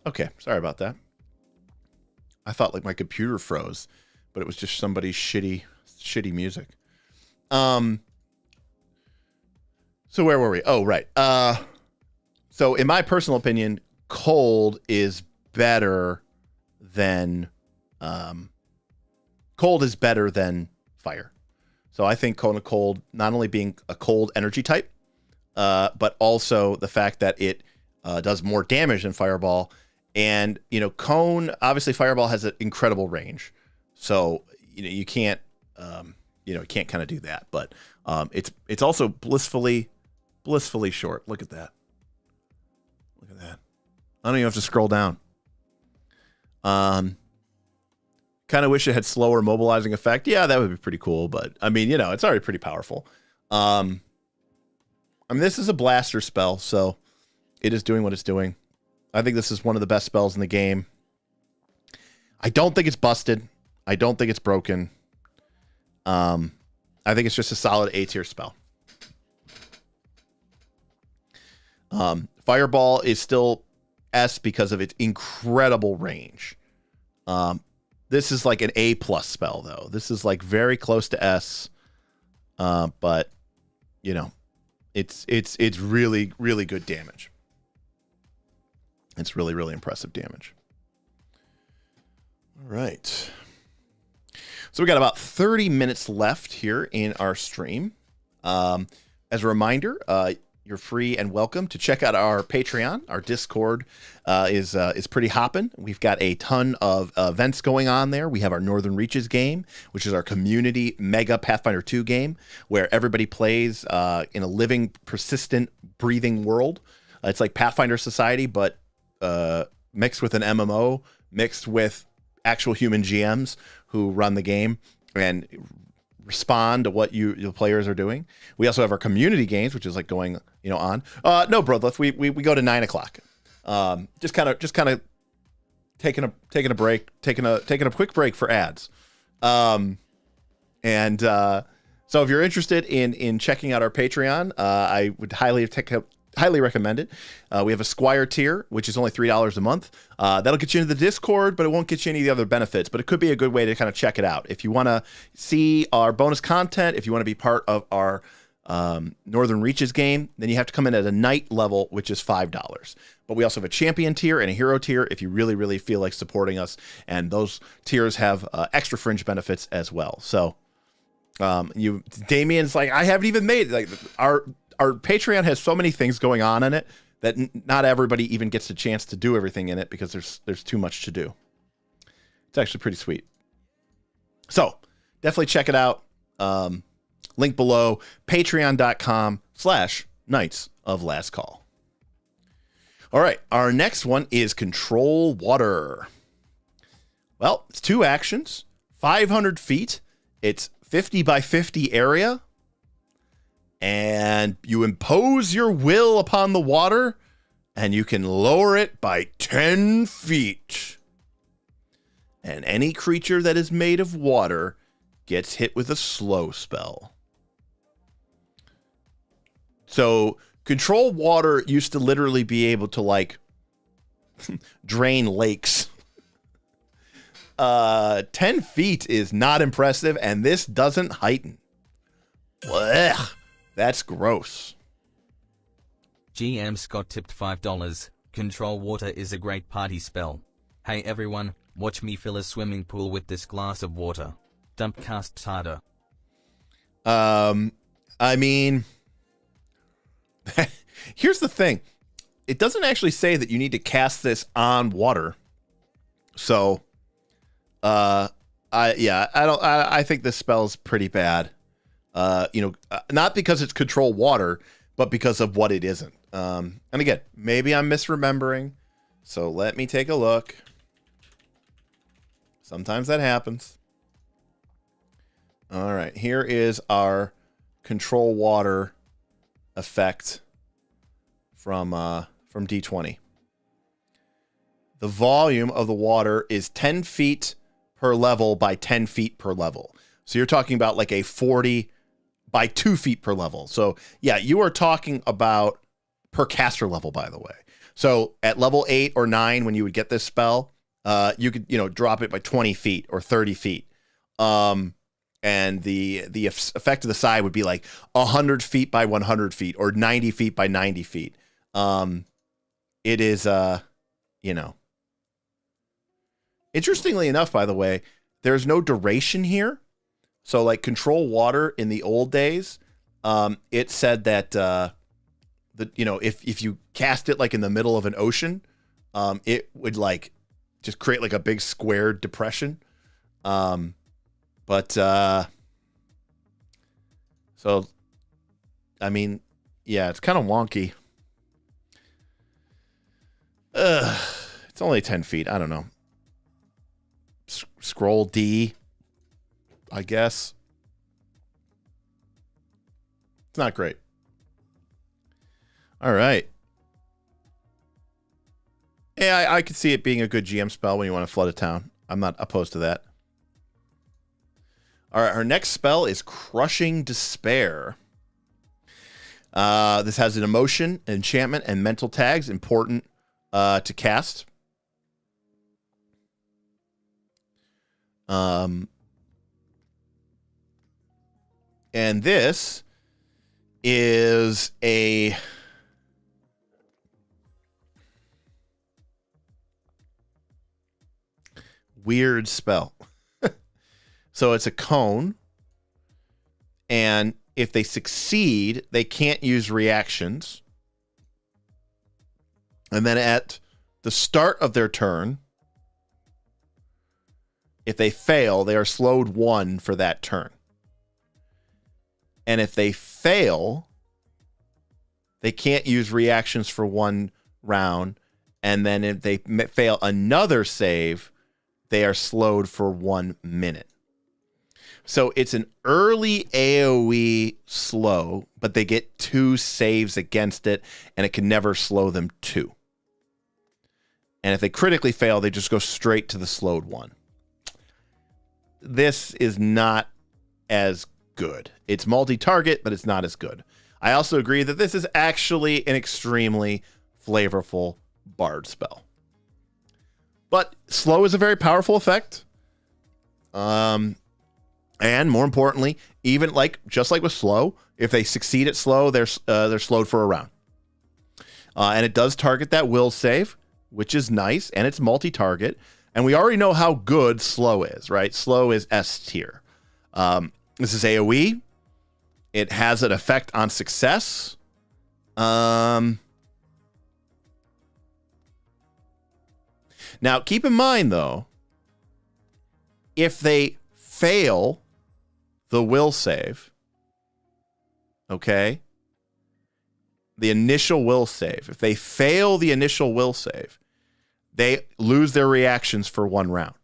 Okay, sorry about that. I thought like my computer froze, but it was just somebody's shitty music. So where were we? Oh, right. So in my personal opinion, cold is better than fire. So I think cold, not only being a cold energy type, but also the fact that it does more damage than fireball. And, cone, obviously fireball has an incredible range. So, you can't, you can't kind of do that, but it's also blissfully short. Look at that. Look at that. I don't even have to scroll down. Kind of wish it had slower mobilizing effect. Yeah, that would be pretty cool, but I mean, it's already pretty powerful. This is a blaster spell, so it is doing what it's doing. I think this is one of the best spells in the game. I don't think it's busted. I don't think it's broken. I think it's just a solid A tier spell. Fireball is still S because of its incredible range. This is like an A plus spell, though. This is like very close to S, but it's really, really good damage. It's really, really impressive damage. All right. So we got about 30 minutes left here in our stream. As a reminder, you're free and welcome to check out our Patreon. Our Discord is pretty hopping. We've got a ton of events going on there. We have our Northern Reaches game, which is our community mega Pathfinder 2 game, where everybody plays in a living, persistent, breathing world. It's like Pathfinder Society, but mixed with an MMO, mixed with actual human GMs who run the game and respond to what your players are doing. We also have our community games, which is like going, on. No, Brodleth, we go to 9 o'clock. Just kind of taking a break, taking a quick break for ads. So if you're interested in checking out our Patreon, I would highly recommend it. We have a Squire tier, which is only $3 a month. That'll get you into the Discord, but it won't get you any of the other benefits. But it could be a good way to kind of check it out. If you want to see our bonus content, if you want to be part of our Northern Reaches game, then you have to come in at a knight level, which is $5. But we also have a champion tier and a hero tier if you really, really feel like supporting us. And those tiers have extra fringe benefits as well. So Damien's like, I haven't even made it. Like our Patreon has so many things going on in it that not everybody even gets a chance to do everything in it because there's too much to do. It's actually pretty sweet. So definitely check it out. Link below, patreon.com/Knights of Last Call. All right, our next one is Control Water. Well, it's 2 actions, 500 feet. It's 50 by 50 area. And you impose your will upon the water, and you can lower it by 10 feet. And any creature that is made of water gets hit with a slow spell. So Control Water used to literally be able to, like, drain lakes. 10 feet is not impressive, and this doesn't heighten. Blech, that's gross. GM Scott tipped $5. Control Water is a great party spell. Hey everyone, watch me fill a swimming pool with this glass of water. Dump casts harder. I mean, here's the thing. It doesn't actually say that you need to cast this on water. So, I think this spell is pretty bad. Not because it's Control Water, but because of what it isn't. And again, maybe I'm misremembering. So let me take a look. Sometimes that happens. All right, here is our Control Water effect from D20. The volume of the water is 10 feet per level by 10 feet per level. So you're talking about like a 40 by 2 feet per level. So yeah, you are talking about per caster level, by the way. So at level 8 or 9, when you would get this spell, you could, drop it by 20 feet or 30 feet. And the effect of the side would be like 100 feet by 100 feet or 90 feet by 90 feet. It is, interestingly enough, by the way, there's no duration here. So like Control Water in the old days, it said that, if you cast it like in the middle of an ocean, it would like just create like a big square depression. So I mean, yeah, it's kind of wonky. It's only 10 feet. I don't know. Scroll D, I guess. It's not great. All right. Yeah, I could see it being a good GM spell when you want to flood a town. I'm not opposed to that. All right, our next spell is Crushing Despair. This has an emotion, enchantment, and mental tags important to cast. And this is a weird spell. So it's a cone, and if they succeed, they can't use reactions. And then at the start of their turn, if they fail, they are slowed 1 for that turn. And if they fail, they can't use reactions for 1 round. And then if they fail another save, they are slowed for 1 minute. So it's an early AoE slow, but they get 2 saves against it, and it can never slow them 2. And if they critically fail, they just go straight to the slowed 1. This is not as good. It's multi-target, but it's not as good. I also agree that this is actually an extremely flavorful bard spell. But slow is a very powerful effect. And more importantly, even just like with slow, if they succeed at slow, they're slowed for a round. And it does target that will save, which is nice, and it's multi-target. And we already know how good slow is, right? Slow is S tier. This is AoE. It has an effect on success. Now, keep in mind, though, if they fail the will save, okay, the initial will save, if they fail the initial will save, they lose their reactions for 1 round.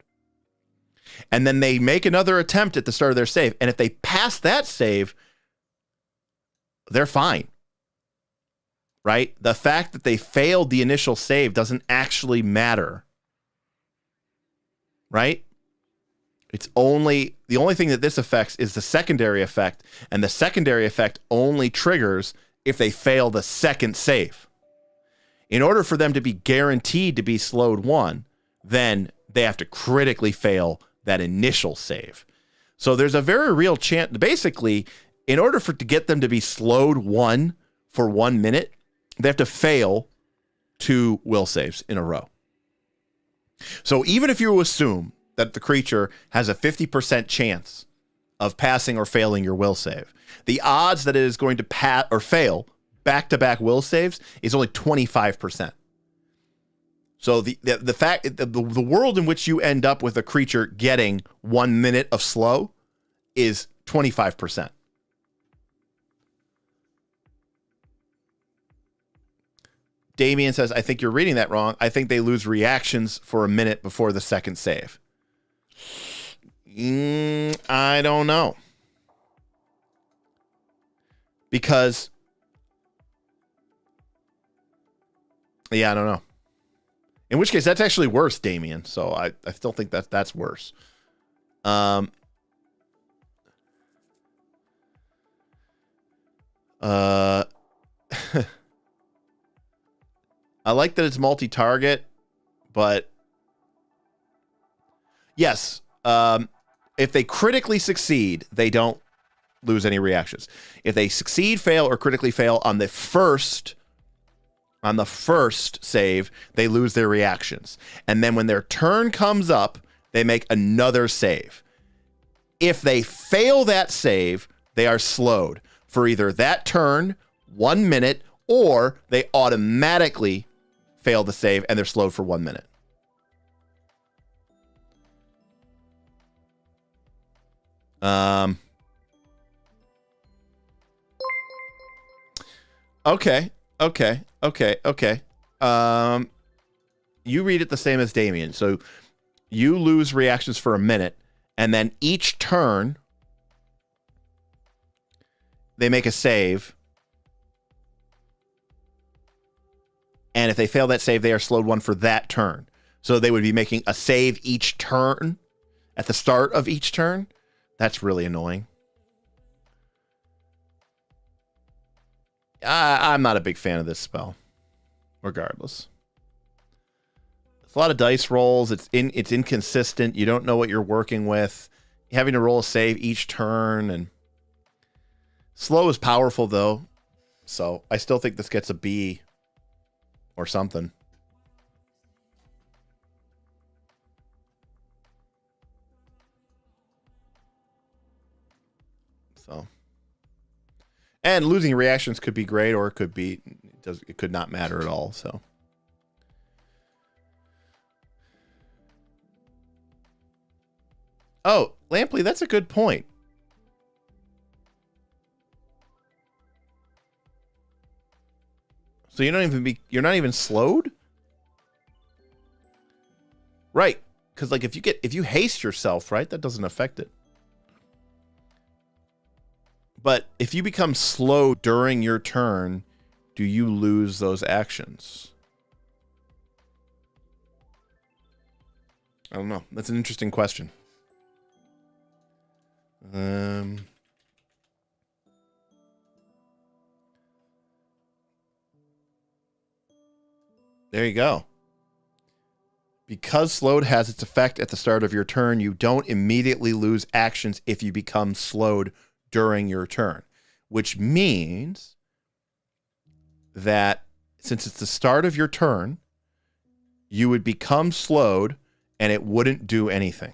And then they make another attempt at the start of their save. And if they pass that save, they're fine. Right? The fact that they failed the initial save doesn't actually matter. Right? The only thing that this affects is the secondary effect. And the secondary effect only triggers if they fail the second save. In order for them to be guaranteed to be slowed 1, then they have to critically fail that initial save. So there's a very real chance, basically, in order to get them to be slowed 1 for 1 minute, they have to fail 2 will saves in a row. So even if you assume that the creature has a 50% chance of passing or failing your will save, the odds that it is going to pass or fail back-to-back will saves is only 25%. So the world in which you end up with a creature getting 1 minute of slow is 25%. Damien says, I think you're reading that wrong. I think they lose reactions for a minute before the second save. I don't know. Because, yeah, I don't know. In which case, that's actually worse, Damien. So I still think that's worse. I like that it's multi-target, but yes, if they critically succeed, they don't lose any reactions. If they succeed, fail, or critically fail on the first save, they lose their reactions. And then when their turn comes up, they make another save. If they fail that save, they are slowed for either that turn, 1 minute, or they automatically fail the save and they're slowed for 1 minute. Okay. You read it the same as Damien. So you lose reactions for a minute, and then each turn they make a save. And if they fail that save, they are slowed 1 for that turn. So they would be making a save each turn at the start of each turn. That's really annoying. I'm not a big fan of this spell, regardless. It's a lot of dice rolls. It's inconsistent. You don't know what you're working with. You're having to roll a save each turn. And slow is powerful, though. So I still think this gets a B or something. So, and losing reactions could be great, or it could not matter at all. So, oh, Lampley, that's a good point. So you're not even slowed? Right. Because like if you haste yourself, right, that doesn't affect it. But if you become slow during your turn, do you lose those actions? I don't know. That's an interesting question. There you go. Because slowed has its effect at the start of your turn, you don't immediately lose actions if you become slowed during your turn, which means that since it's the start of your turn, you would become slowed and it wouldn't do anything.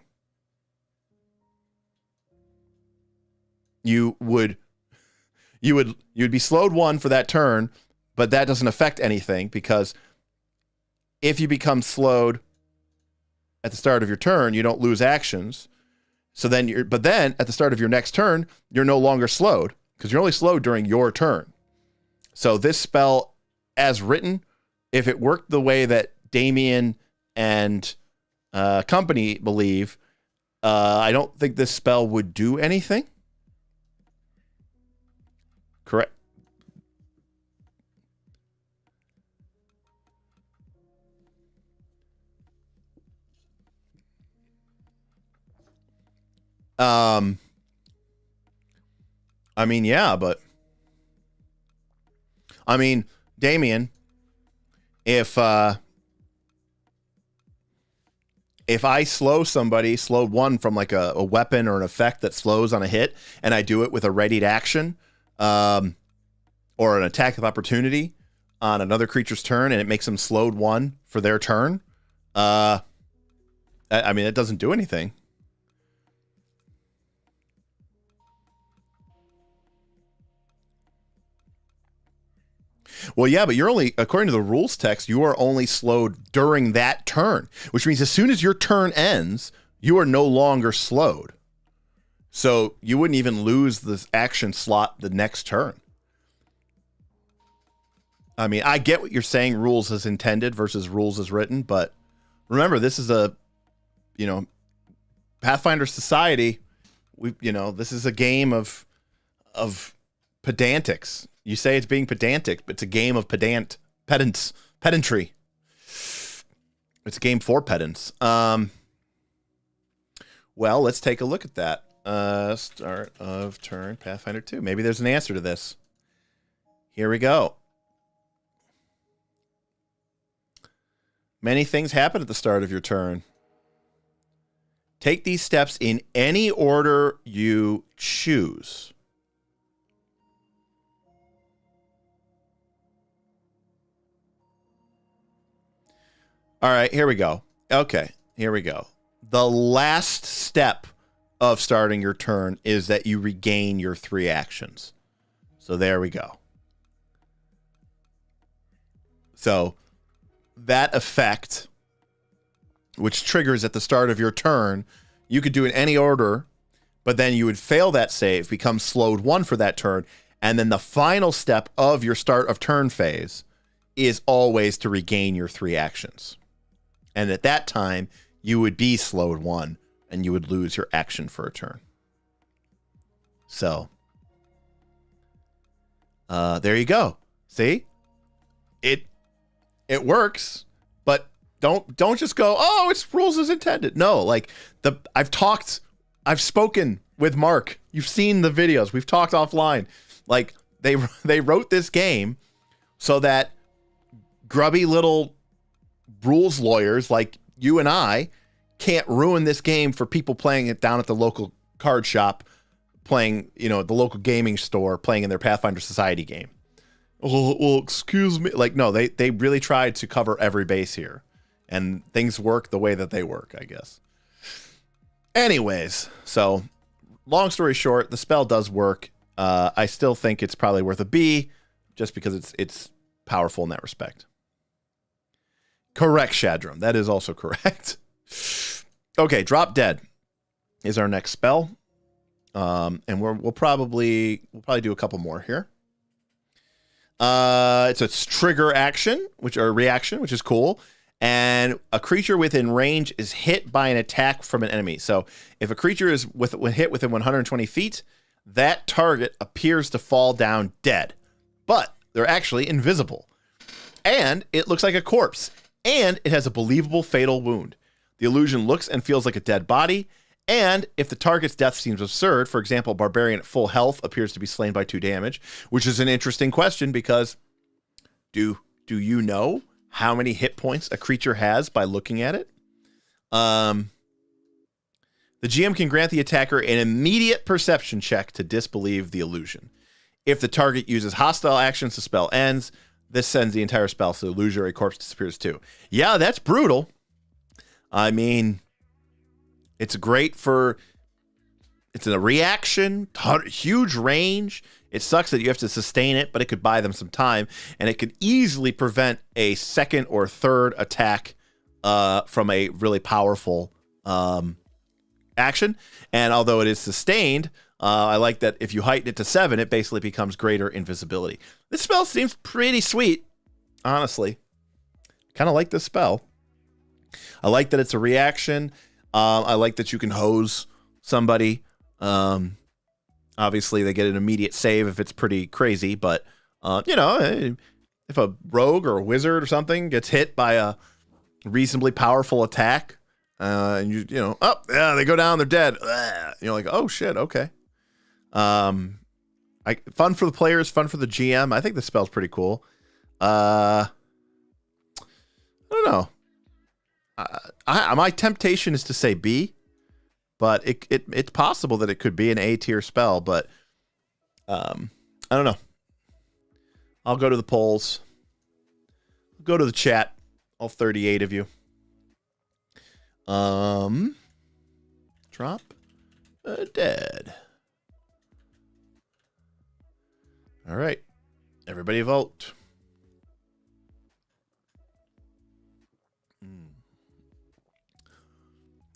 You'd be slowed 1 for that turn, but that doesn't affect anything because if you become slowed at the start of your turn, you don't lose actions. So then but then at the start of your next turn, you're no longer slowed because you're only slowed during your turn. So this spell, as written, if it worked the way that Damien and company believe, I don't think this spell would do anything. Correct. I mean, yeah, but I mean, Damien, if I slow somebody, slow one from like a weapon or an effect that slows on a hit, and I do it with a readied action, or an attack of opportunity on another creature's turn, and it makes them slowed one for their turn, I mean, it doesn't do anything. Well, yeah, but you're only, according to the rules text, you are only slowed during that turn, which means as soon as your turn ends, you are no longer slowed. So you wouldn't even lose this action slot the next turn. I mean, I get what you're saying, rules as intended versus rules as written, but remember, this is a, Pathfinder Society. This is a game of pedantics. You say it's being pedantic, but it's a game of pedantry. It's a game for pedants. Well, let's take a look at that. Start of turn, Pathfinder 2. Maybe there's an answer to this. Here we go. Many things happen at the start of your turn. Take these steps in any order you choose. All right, here we go. Okay, here we go. The last step of starting your turn is that you regain your 3 actions. So there we go. So that effect, which triggers at the start of your turn, you could do in any order, but then you would fail that save, become slowed 1 for that turn, and then the final step of your start of turn phase is always to regain your 3 actions. And at that time, you would be slowed 1, and you would lose your action for a turn. So, there you go. See? It works, but don't just go, oh, it's rules as intended. No, like I've spoken with Mark. You've seen the videos. We've talked offline. Like they wrote this game so that grubby little rules lawyers like you and I can't ruin this game for people playing it down at the local card shop, playing, at the local gaming store, playing in their Pathfinder Society game. Well, excuse me. Like, no, they really tried to cover every base here, and things work the way that they work, I guess. Anyways, so long story short, the spell does work. I still think it's probably worth a B, just because it's powerful in that respect. Correct, Shadram. That is also correct. Okay, Drop Dead is our next spell. And we'll probably do a couple more here. It's a trigger action, reaction, which is cool. And a creature within range is hit by an attack from an enemy. So if a creature is hit within 120 feet, that target appears to fall down dead. But they're actually invisible. And it looks like a corpse. And it has a believable fatal wound. The illusion looks and feels like a dead body. And if the target's death seems absurd, for example, Barbarian at full health appears to be slain by 2 damage, which is an interesting question because do you know how many hit points a creature has by looking at it? The GM can grant the attacker an immediate perception check to disbelieve the illusion. If the target uses hostile actions, the spell ends. This sends the entire spell, so the illusionary corpse disappears too. Yeah, that's brutal. I mean, it's great it's a reaction, huge range. It sucks that you have to sustain it, but it could buy them some time, and it could easily prevent a second or third attack from a really powerful action. And although it is sustained, I like that if you heighten it to 7, it basically becomes greater invisibility. This spell seems pretty sweet, honestly. Kind of like this spell. I like that it's a reaction. I like that you can hose somebody. Obviously, they get an immediate save if it's pretty crazy, but, you know, if a rogue or a wizard or something gets hit by a reasonably powerful attack, and you know, oh, yeah, they go down, they're dead. You're like, oh, shit, okay. Fun for the players, fun for the GM. I think this spell's pretty cool. I don't know. My temptation is to say B, but it's possible that it could be an A tier spell, but I don't know. I'll go to the polls. Go to the chat. All 38 of you. Drop dead. All right. Everybody vote.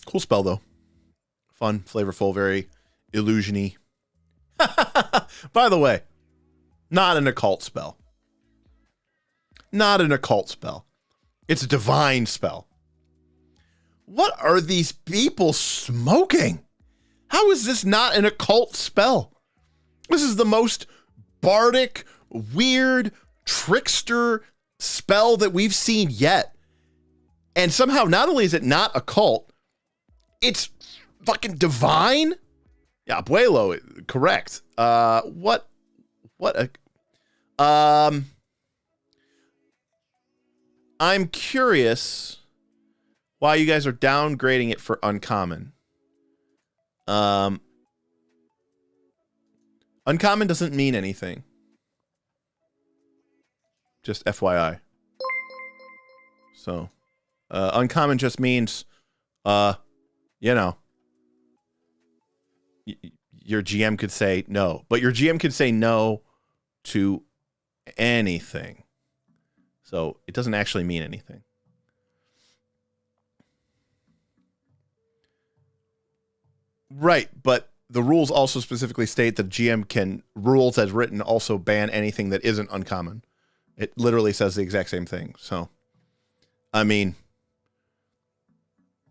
Cool spell, though. Fun, flavorful, very illusion-y. By the way, not an occult spell. Not an occult spell. It's a divine spell. What are these people smoking? How is this not an occult spell? This is the most bardic, weird, trickster spell that we've seen yet. And somehow, not only is it not occult, it's fucking divine? Yeah, Abuelo, correct. I'm curious why you guys are downgrading it for uncommon. Uncommon doesn't mean anything. Just FYI. So, uncommon just means, you know, your GM could say no, but your GM could say no to anything. So it doesn't actually mean anything. Right, but the rules also specifically state that GM can, rules as written, also ban anything that isn't uncommon. It literally says the exact same thing. So, I mean,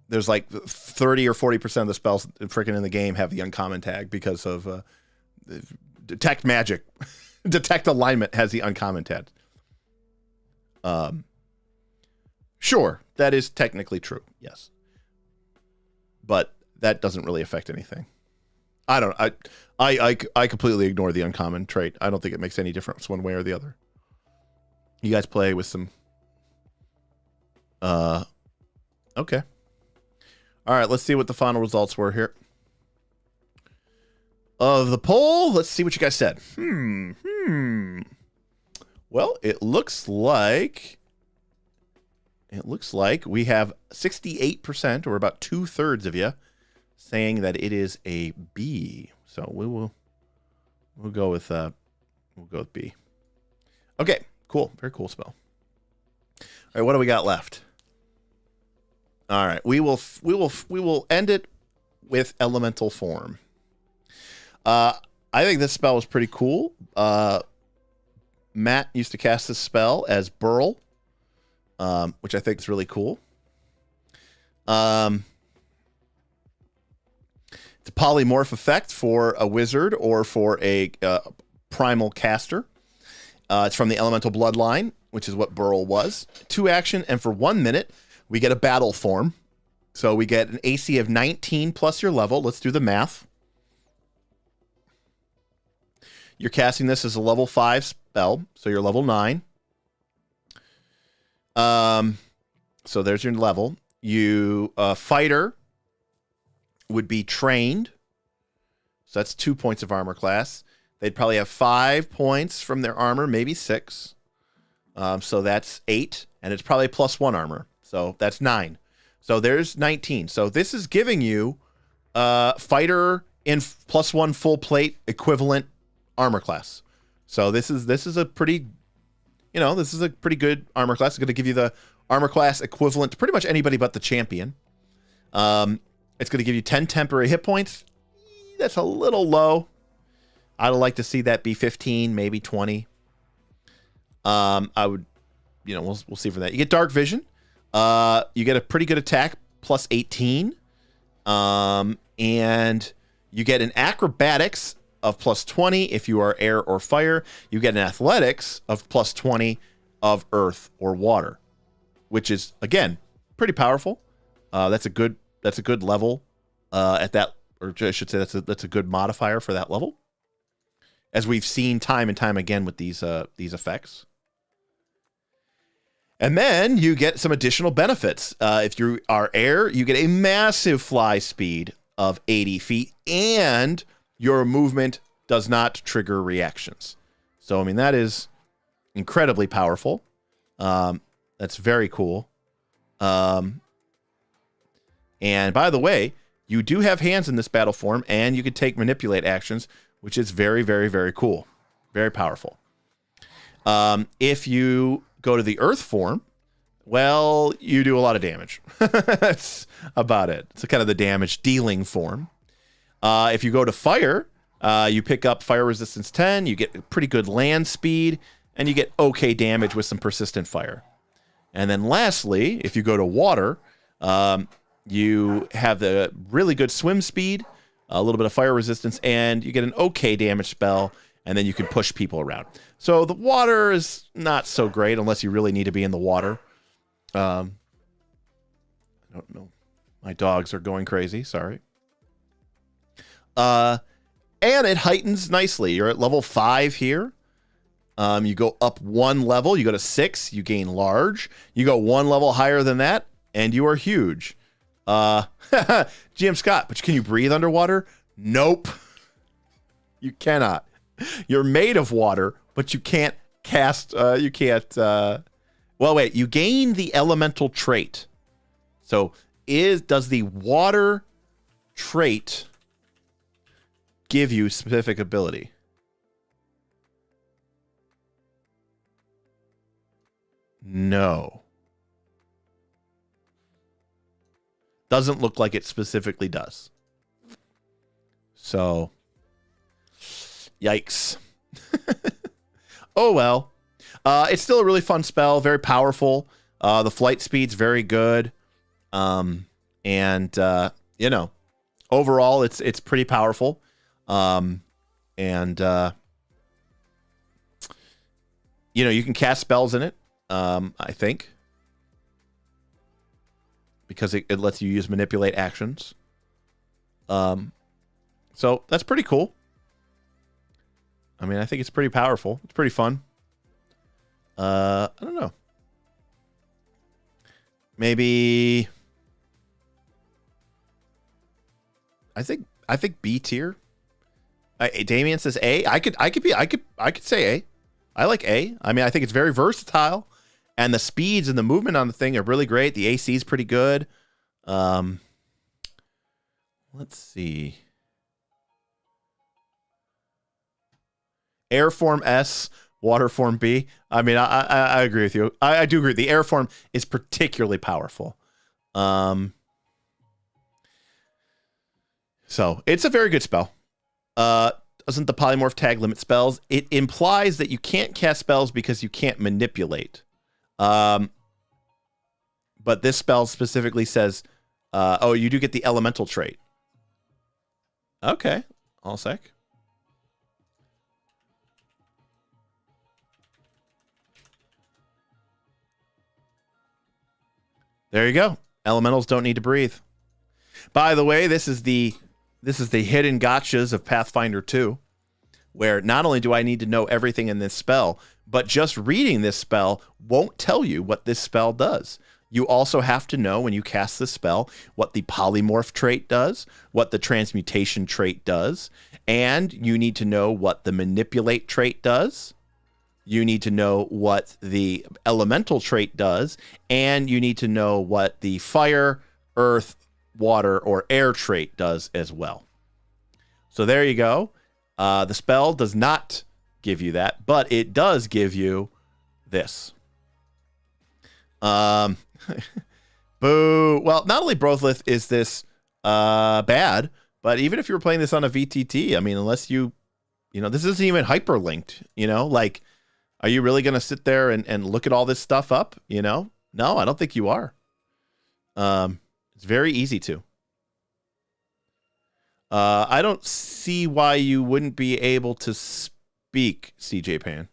there's like 30 or 40% of the spells freaking in the game have the uncommon tag because of detect magic. Detect alignment has the uncommon tag. Sure, that is technically true. Yes. But that doesn't really affect anything. I completely ignore the uncommon trait. I don't think it makes any difference one way or the other. You guys play with some okay. All right, let's see what the final results were here. Of the poll, let's see what you guys said. Well, it looks like we have 68%, or about 2/3 of you, saying that it is a B. So we'll go with B. Okay, cool. Very cool spell. All right, what do we got left? All right, we will end it with elemental form. I think this spell was pretty cool. Matt used to cast this spell as Burl, which I think is really cool. It's a polymorph effect for a wizard or for a primal caster. It's from the elemental bloodline, which is what Burl was. 2 action, and for 1 minute, we get a battle form. So we get an AC of 19 plus your level. Let's do the math. You're casting this as a level 5 spell, so you're level 9. So there's your level. You fighter would be trained. So that's 2 points of armor class. They'd probably have 5 points from their armor, maybe 6. So that's 8, and it's probably +1 armor. So that's 9. So there's 19. So this is giving you fighter in +1 full plate equivalent armor class. So this is a pretty, this is a pretty good armor class. It's going to give you the armor class equivalent to pretty much anybody but the champion. It's going to give you 10 temporary hit points. that's a little low. I'd like to see that be 15, maybe 20. I would, we'll see for that. You get dark vision. You get a pretty good attack, plus 18. And you get an acrobatics of plus 20 if you are air or fire. You get an athletics of plus 20 of earth or water, which is, again, pretty powerful. That's a good level at that, or I should say that's a good modifier for that level, as we've seen time and time again with these effects. And then you get some additional benefits. If you are air, you get a massive fly speed of 80 feet, and your movement does not trigger reactions. So, I mean, that is incredibly powerful. That's very cool. And by the way, you do have hands in this battle form, and you can take manipulate actions, which is very, very, very cool. Very powerful. If you go to the earth form, well, you do a lot of damage. That's about it. It's kind of the damage dealing form. If you go to fire, you pick up fire resistance 10, you get pretty good land speed, and you get okay damage with some persistent fire. And then lastly, if you go to water, you have the really good swim speed, a little bit of fire resistance, and you get an okay damage spell, and then you can push people around. So the water is not so great unless you really need to be in the water. I don't know. My dogs are going crazy. Sorry. And it heightens nicely. You're at level 5 here. You go up 1 level. You go to 6. You gain large. You go 1 level higher than that, and you are huge. GM Scott, but can you breathe underwater? Nope. You cannot. You're made of water, but you can't cast, you gain the elemental trait. So does the water trait give you specific ability? No. Doesn't look like it specifically does. So, yikes. Oh, well. It's still a really fun spell, very powerful. The flight speed's very good. Overall, it's pretty powerful. You can cast spells in it, I think. Because it lets you use manipulate actions. So that's pretty cool. I mean, I think it's pretty powerful. It's pretty fun. I don't know. Maybe I think B tier. Damien says A. I could say A. I like A. I mean, I think it's very versatile. And the speeds and the movement on the thing are really great. The AC is pretty good. Let's see. Air form S, water form B. I mean, I agree with you. I do agree. The air form is particularly powerful. So it's a very good spell. Doesn't the polymorph tag limit spells? It implies that you can't cast spells because you can't manipulate. But this spell specifically says, you do get the elemental trait. Okay. All sec. There you go. Elementals don't need to breathe. By the way, this is the hidden gotchas of Pathfinder 2, where not only do I need to know everything in this spell, but just reading this spell won't tell you what this spell does. You also have to know when you cast this spell what the polymorph trait does, what the transmutation trait does, and you need to know what the manipulate trait does. You need to know what the elemental trait does, and you need to know what the fire, earth, water, or air trait does as well. So there you go. The spell does not give you that, but it does give you this. Boo. Well, not only Brothlith is this bad, But even if you were playing this on a VTT, I mean, unless you know, this isn't even hyperlinked, you know, like, are you really going to sit there and look at all this stuff up? You know, no, I don't think you are. It's very easy to. I don't see why you wouldn't be able to speak, CJ Pan.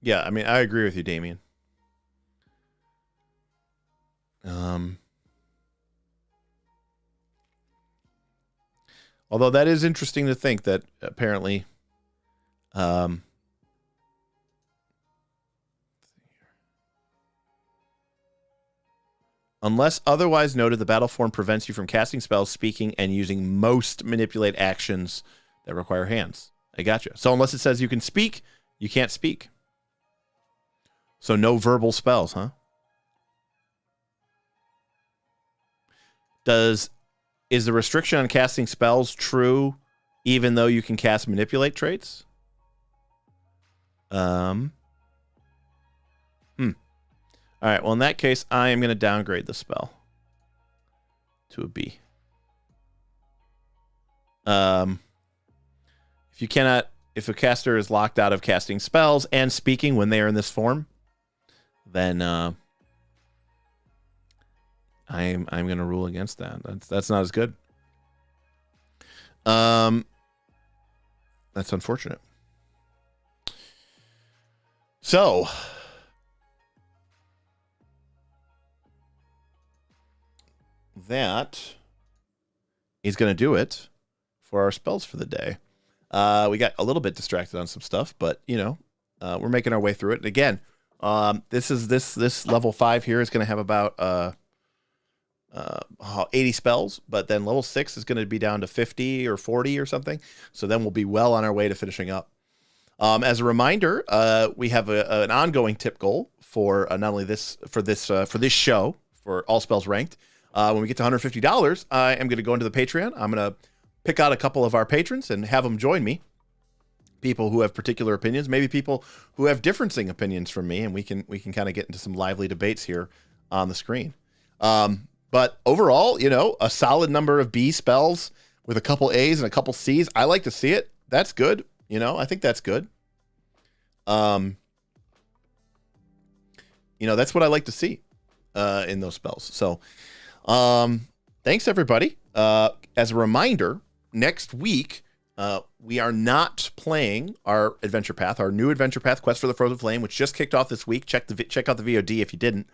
Yeah, I mean, I agree with you, Damien. Although that is interesting to think that apparently, unless otherwise noted, the battle form prevents you from casting spells, speaking, and using most manipulate actions that require hands. I gotcha. So unless it says you can speak, you can't speak. So no verbal spells, huh? Is the restriction on casting spells true even though you can cast manipulate traits? All right, well, in that case, I am going to downgrade the spell to a B. If a caster is locked out of casting spells and speaking when they are in this form, then I'm going to rule against that. That's not as good. That's unfortunate. So that is going to do it for our spells for the day. We got a little bit distracted on some stuff, but you know, we're making our way through it. And again, this level 5 here is going to have about 80 spells, but then level 6 is going to be down to 50 or 40 or something. So then we'll be well on our way to finishing up. As a reminder, we have an ongoing tip goal for not only this show for All Spells Ranked. When we get to $150, I am going to go into the Patreon. I'm going to pick out a couple of our patrons and have them join me. People who have particular opinions, maybe people who have differencing opinions from me, and we can kind of get into some lively debates here on the screen. But overall, you know, a solid number of B spells with a couple A's and a couple C's. I like to see it. That's good. You know, I think that's good. You know, that's what I like to see in those spells. So, thanks everybody. As a reminder, next week, we are not playing our adventure path, our new adventure path, Quest for the Frozen Flame, which just kicked off this week. Check out the VOD if you didn't.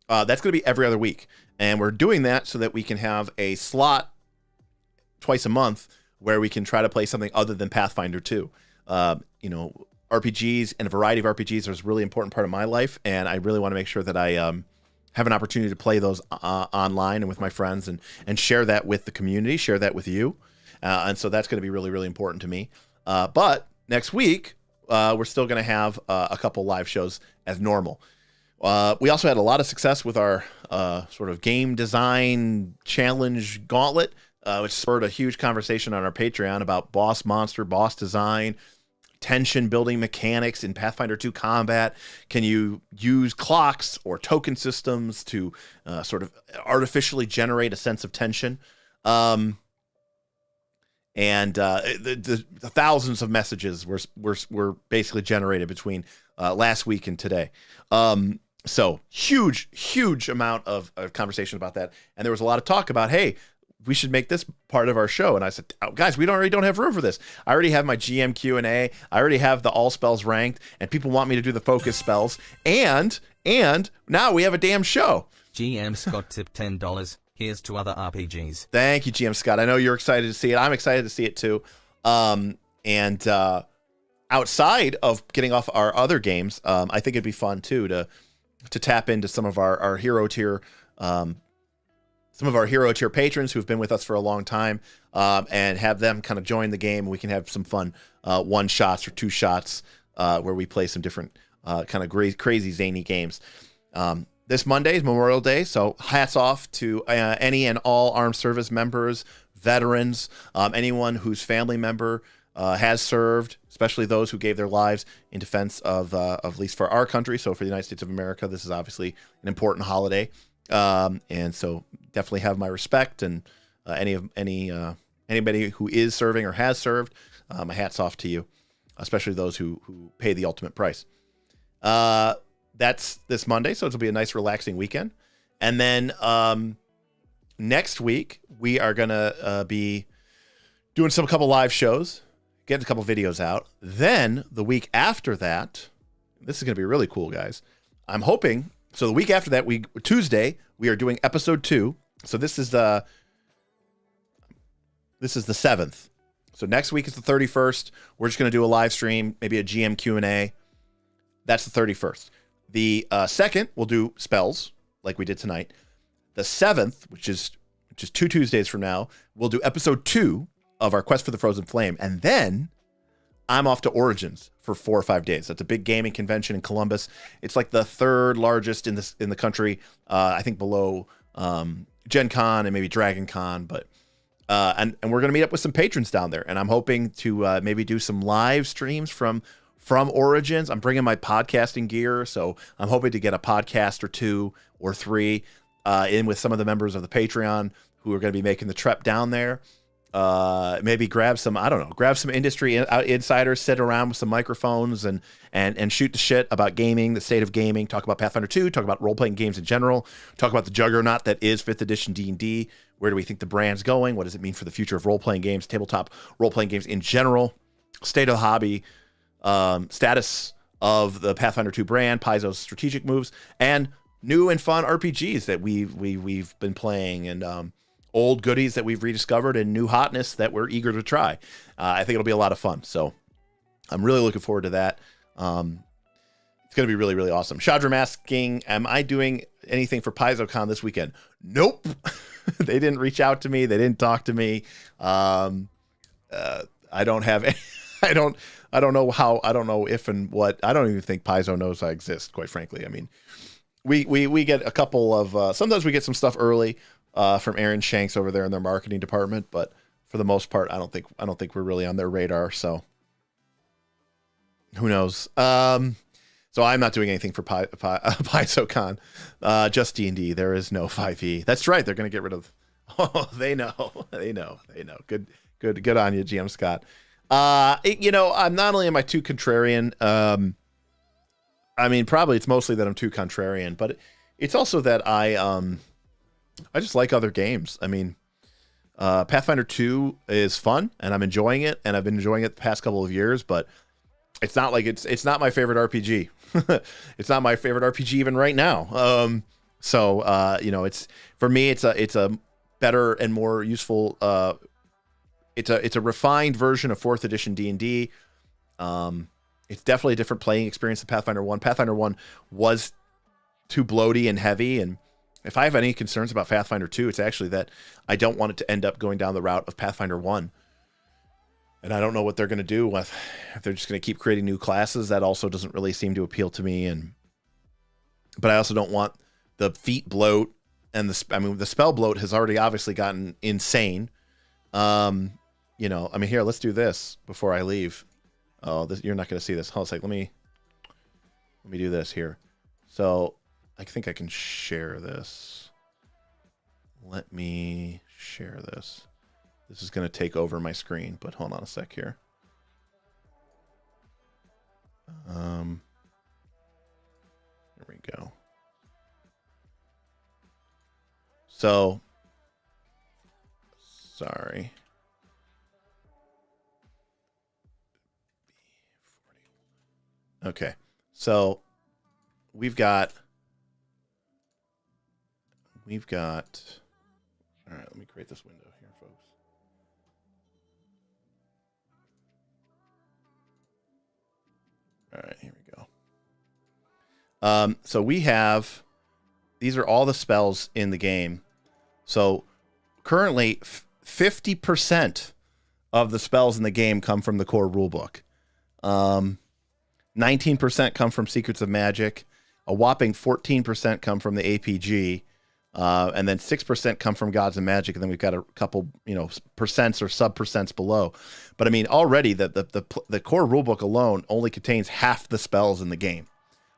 That's going to be every other week. And we're doing that so that we can have a slot twice a month where we can try to play something other than Pathfinder 2. You know, RPGs and a variety of RPGs are a really important part of my life, and I really want to make sure that I have an opportunity to play those online and with my friends and share that with the community, share that with you. And so that's going to be really, really important to me. But next week, we're still going to have a couple live shows as normal. We also had a lot of success with our sort of game design challenge gauntlet, which spurred a huge conversation on our Patreon about boss monster, boss design, tension building mechanics in Pathfinder 2 combat. Can you use clocks or token systems to sort of artificially generate a sense of tension? And the thousands of messages were basically generated between last week and today. So huge amount of conversation about that. And there was a lot of talk about, hey, we should make this part of our show. And I said, oh, guys, we already don't have room for this. I already have my GM Q&A. I already have the All Spells Ranked, and people want me to do the focus spells. And now we have a damn show. GM Scott tipped $10. Here's to other RPGs. Thank you, GM Scott. I know you're excited to see it. I'm excited to see it too. Outside of getting off our other games, I think it'd be fun too to tap into some of our hero tier, patrons who've been with us for a long time, and have them kind of join the game. We can have some fun one shots or two shots where we play some different kind of crazy zany games. This Monday is Memorial Day, so hats off to any and all armed service members, veterans, anyone whose family member has served, especially those who gave their lives in defense of at least for our country. So for the United States of America, this is obviously an important holiday. And so definitely have my respect, and anybody who is serving or has served, my hat's off to you, especially those who pay the ultimate price. That's this Monday, so it'll be a nice relaxing weekend. And then next week we are gonna be doing a couple live shows, getting a couple videos out. Then the week after that, this is gonna be really cool, guys. I'm hoping. So the week after that, Tuesday, we are doing episode 2. So this is the 7th. So next week is the 31st. We're just going to do a live stream, maybe a GM Q&A. That's the 31st. The 2nd, we'll do spells like we did tonight. The 7th, which is 2 Tuesdays from now, we'll do episode 2 of our Quest for the Frozen Flame. And then I'm off to Origins for 4 or 5 days. That's a big gaming convention in Columbus. It's like the 3rd largest in the country. I think below Gen Con and maybe Dragon Con, but and we're gonna meet up with some patrons down there. And I'm hoping to maybe do some live streams from Origins. I'm bringing my podcasting gear, so I'm hoping to get a podcast or 2 or 3 in with some of the members of the Patreon who are going to be making the trip down there. Maybe grab some industry insiders, sit around with some microphones and shoot the shit about gaming, the state of gaming, talk about Pathfinder 2, talk about role-playing games in general, talk about the juggernaut that is 5th edition D&D. Where do we think the brand's going? What does it mean for the future of role-playing games, tabletop role-playing games in general, state of the hobby, status of the Pathfinder 2 brand, Paizo's strategic moves, and new and fun RPGs that we've been playing, and old goodies that we've rediscovered, and new hotness that we're eager to try. I think it'll be a lot of fun. So I'm really looking forward to that. It's going to be really, really awesome. Shadram asking, am I doing anything for PaizoCon this weekend? Nope. They didn't reach out to me. They didn't talk to me. I don't have any, I don't know how, I don't know if and what. I don't even think Paizo knows I exist, quite frankly. I mean, we get a couple of, sometimes we get some stuff early from Aaron Shanks over there in their marketing department, but for the most part, I don't think we're really on their radar. So who knows? So I'm not doing anything for PaizoCon, just D&D. There is no 5e. That's right. They're going to get rid of. Oh, they know. Good on you, GM Scott. I'm not only am I too contrarian. I mean, probably it's mostly that I'm too contrarian, but it's also that I just like other games. I mean, Pathfinder 2 is fun, and I'm enjoying it, and I've been enjoying it the past couple of years, but it's not like it's not my favorite RPG. It's not my favorite RPG even right now. It's for me, it's a better and more useful. It's a refined version of 4th edition D&D. It's definitely a different playing experience than Pathfinder 1. Pathfinder 1 was too bloaty and heavy, and if I have any concerns about Pathfinder 2, it's actually that I don't want it to end up going down the route of Pathfinder 1. And I don't know what they're going to do if they're just going to keep creating new classes. That also doesn't really seem to appeal to me. But I also don't want the feat bloat and the spell bloat has already obviously gotten insane. Here, let's do this before I leave. Oh, you're not going to see this. Hold on a sec. Let me do this here. So I think I can share this. Let me share this. This is going to take over my screen, but hold on a sec here. There we go. So, sorry. Okay. So, we've got, all right, let me create this window here, folks. All right, here we go. So we have, these are all the spells in the game. So currently 50% of the spells in the game come from the core rulebook. 19% come from Secrets of Magic. A whopping 14% come from the APG. And then 6% come from Gods and Magic, and then we've got a couple, percents or sub-percents below. But I mean, already the core rulebook alone only contains half the spells in the game,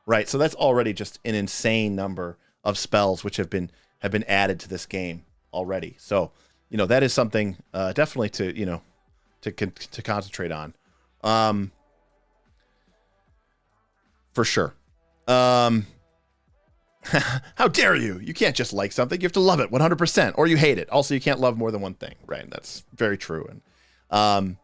right? So that's already just an insane number of spells which have been added to this game already. So, that is something definitely to concentrate on, for sure. How dare you? You can't just like something. You have to love it 100%, or you hate it. Also, you can't love more than one thing, right? That's very true. And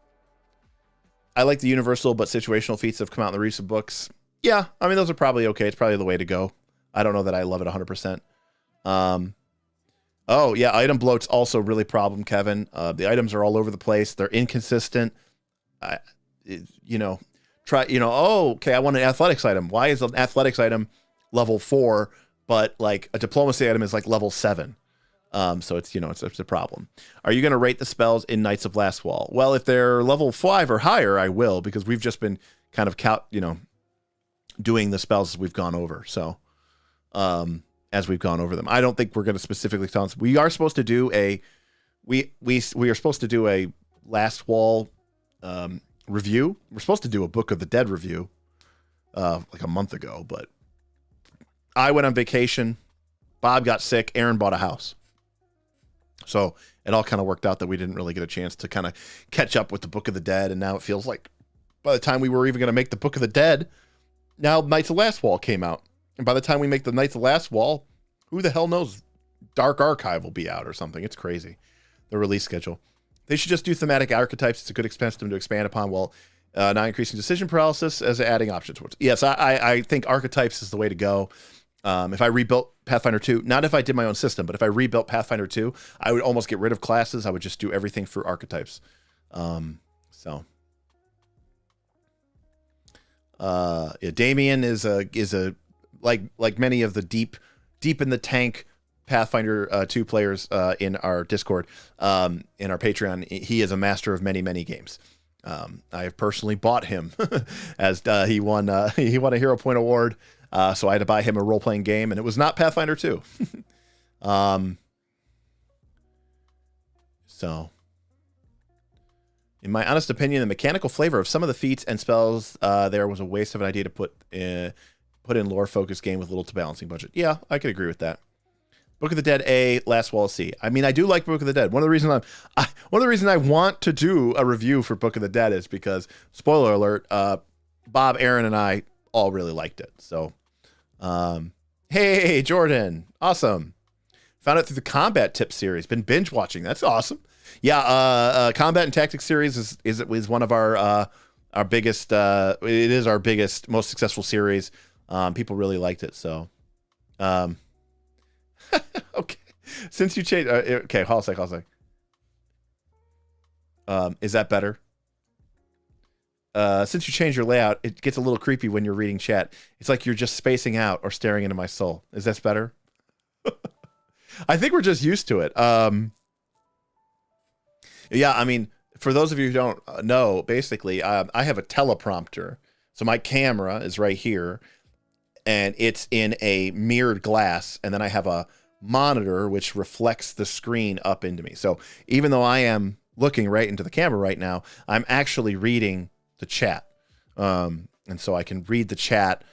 I like the universal but situational feats that have come out in the recent books. Yeah, I mean, those are probably okay. It's probably the way to go. I don't know that I love it 100%. Oh, yeah, item bloat's also really problem, Kevin. The items are all over the place. They're inconsistent. Okay, I want an athletics item. Why is an athletics item level 4, but like a diplomacy item is like level 7? So it's a problem. Are you going to rate the spells in Knights of Last Wall? Well, if they're level 5 or higher, I will, because we've just been kind of doing the spells as we've gone over. So, as we've gone over them, I don't think we're going to specifically tell us. We are supposed to do we are supposed to do a Last Wall review. We're supposed to do a Book of the Dead review like a month ago, but I went on vacation. Bob got sick. Aaron bought a house. So it all kind of worked out that we didn't really get a chance to kind of catch up with the Book of the Dead. And now it feels like by the time we were even going to make the Book of the Dead, now Knights of Last Wall came out. And by the time we make the Knights of Last Wall, who the hell knows? Dark Archive will be out or something. It's crazy. The release schedule. They should just do thematic archetypes. It's a good expense to expand upon while not increasing decision paralysis as adding options. Yes, I think archetypes is the way to go. If I rebuilt Pathfinder 2, not if I did my own system, but if I rebuilt Pathfinder 2, I would almost get rid of classes. I would just do everything through archetypes. Damien is a like many of the deep in the tank Pathfinder 2 players in our Discord, in our Patreon. He is a master of many games. I have personally bought him as he won a Hero Point award. So I had to buy him a role-playing game, and it was not Pathfinder 2. So, in my honest opinion, the mechanical flavor of some of the feats and spells there was a waste of an idea to put in lore-focused game with little to balancing budget. Yeah, I could agree with that. Book of the Dead A, Last Wall C. I mean, I do like Book of the Dead. One of the reasons I want to do a review for Book of the Dead is because, spoiler alert, Bob, Aaron, and I all really liked it. So, hey, Jordan, awesome. Found it through the Combat Tips series. Been binge watching. That's awesome. Yeah, Combat and Tactics series is one of our biggest. It is our biggest, most successful series. People really liked it. So, okay. Since you changed, okay, hold on a sec. Is that better? Since you changed your layout, it gets a little creepy when you're reading chat. It's like you're just spacing out or staring into my soul. Is that better? I think we're just used to it. Yeah, I mean, for those of you who don't know, basically, I have a teleprompter. So my camera is right here, and it's in a mirrored glass, and then I have a monitor which reflects the screen up into me. So even though I am looking right into the camera right now, I'm actually reading the chat. And so I can read the chat,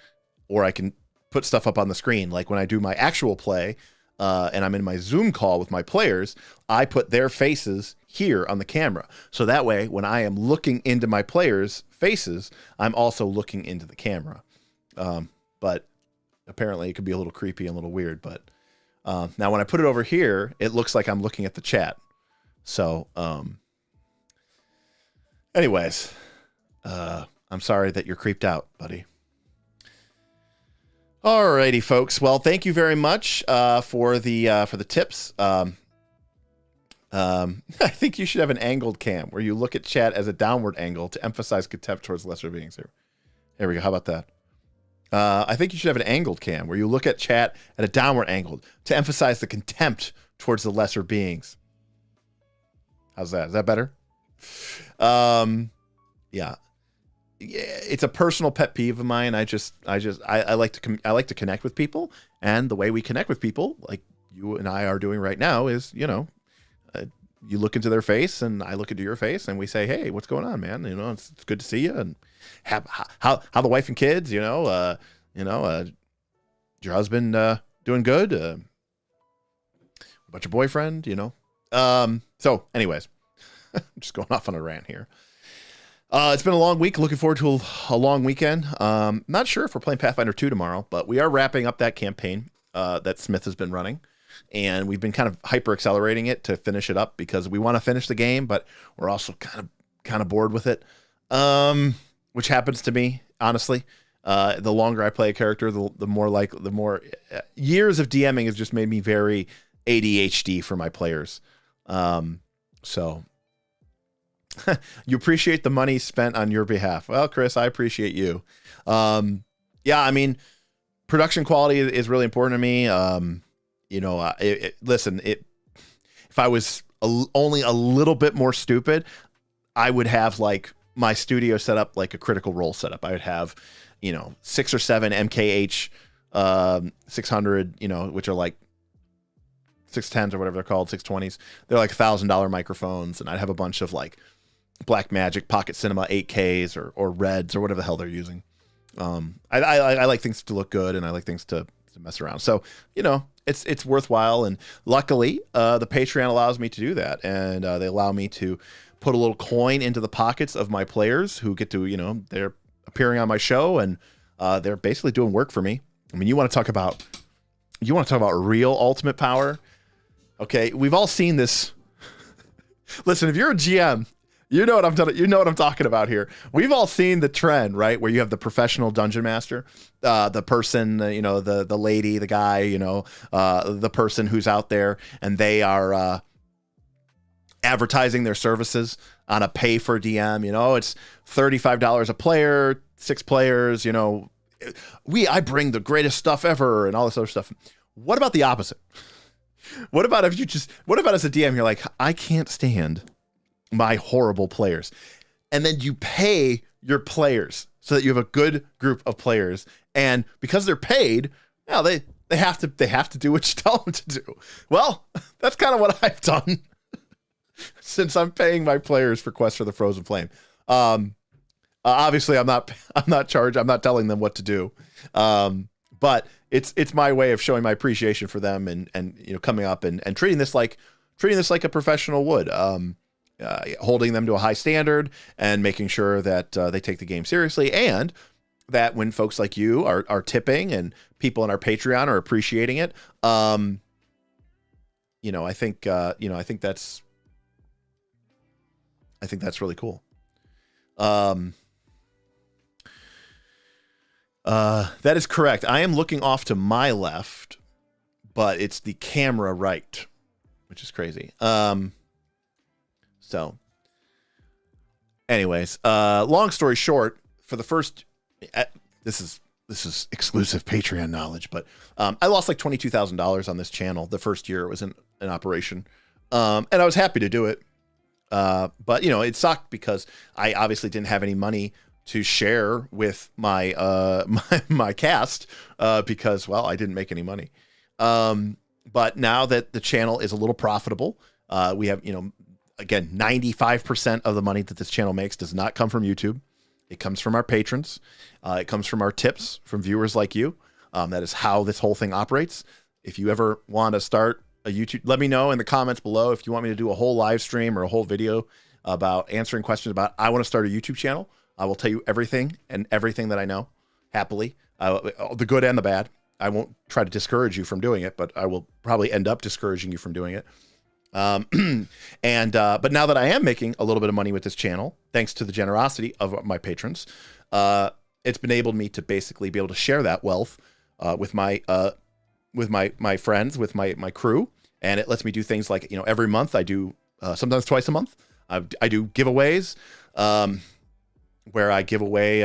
or I can put stuff up on the screen. Like when I do my actual play, and I'm in my Zoom call with my players, I put their faces here on the camera. So that way, when I am looking into my players' faces, I'm also looking into the camera. But apparently it could be a little creepy and a little weird. But now when I put it over here, it looks like I'm looking at the chat. So anyways, I'm sorry that you're creeped out, buddy. Alrighty, folks. Well, thank you very much for the tips. I think you should have an angled cam where you look at chat as a downward angle to emphasize contempt towards lesser beings. Here we go. How about that? I think you should have an angled cam where you look at chat at a downward angle to emphasize the contempt towards the lesser beings. How's that? Is that better? Yeah. It's a personal pet peeve of mine. I like to connect with people, and the way we connect with people, like you and I are doing right now is, you look into their face and I look into your face and we say, hey, what's going on, man? It's good to see you. And how the wife and kids, your husband doing good? About your boyfriend, So anyways, I'm just going off on a rant here. It's been a long week. Looking forward to a long weekend. Not sure if we're playing Pathfinder 2 tomorrow, but we are wrapping up that campaign that Smith has been running. And we've been kind of hyper accelerating it to finish it up because we want to finish the game, but we're also kind of bored with it. Which happens to me, honestly. The longer I play a character, the more years of DMing has just made me very ADHD for my players. So you appreciate the money spent on your behalf. Well, Chris, I appreciate you. Yeah, I mean, production quality is really important to me. Listen, if I was only a little bit more stupid, I would have like my studio set up like a Critical Role setup. I would have, 6 or 7 MKH 600, which are like 610s or whatever they're called, 620s. They're like $1,000 microphones, and I'd have a bunch of like Blackmagic Pocket Cinema 8Ks or Reds or whatever the hell they're using. I like things to look good, and I like things to mess around. So, it's worthwhile. And luckily, the Patreon allows me to do that. And they allow me to put a little coin into the pockets of my players who get to, they're appearing on my show, and they're basically doing work for me. I mean, you want to talk about real ultimate power. Okay. We've all seen this. Listen, if you're a GM, you know what I'm talking about here. We've all seen the trend, right? Where you have the professional dungeon master, the person, the lady, the guy, the person who's out there, and they are advertising their services on a pay for DM. It's $35 a player, 6 players. I bring the greatest stuff ever, and all this other stuff. What about the opposite? What about as a DM, you're like, I can't stand my horrible players, and then you pay your players so that you have a good group of players, and because they're paid, they have to do what you tell them to do. Well, that's kind of what I've done since I'm paying my players for Quest for the Frozen Flame. Obviously, I'm not charged. I'm not telling them what to do, but it's my way of showing my appreciation for them and coming up and treating this like a professional would. Holding them to a high standard and making sure that they take the game seriously, and that when folks like you are tipping and people in our Patreon are appreciating it, I think that's really cool. That is correct. I am looking off to my left, but it's the camera right, which is crazy. So anyways, long story short, for the first, this is exclusive Patreon knowledge, but I lost like $22,000 on this channel the first year it was in operation. And I was happy to do it. But it sucked because I obviously didn't have any money to share with my my cast because, well, I didn't make any money. But now that the channel is a little profitable, we have, again, 95% of the money that this channel makes does not come from YouTube. It comes from our patrons. It comes from our tips from viewers like you. That is how this whole thing operates. If you ever want to start a YouTube, let me know in the comments below if you want me to do a whole live stream or a whole video about answering questions about, I want to start a YouTube channel. I will tell you everything that I know, happily, the good and the bad. I won't try to discourage you from doing it, but I will probably end up discouraging you from doing it. But now that I am making a little bit of money with this channel, thanks to the generosity of my patrons, it's enabled me to basically be able to share that wealth with my friends, with my crew, and it lets me do things like, every month I do, sometimes twice a month, I do giveaways, where I give away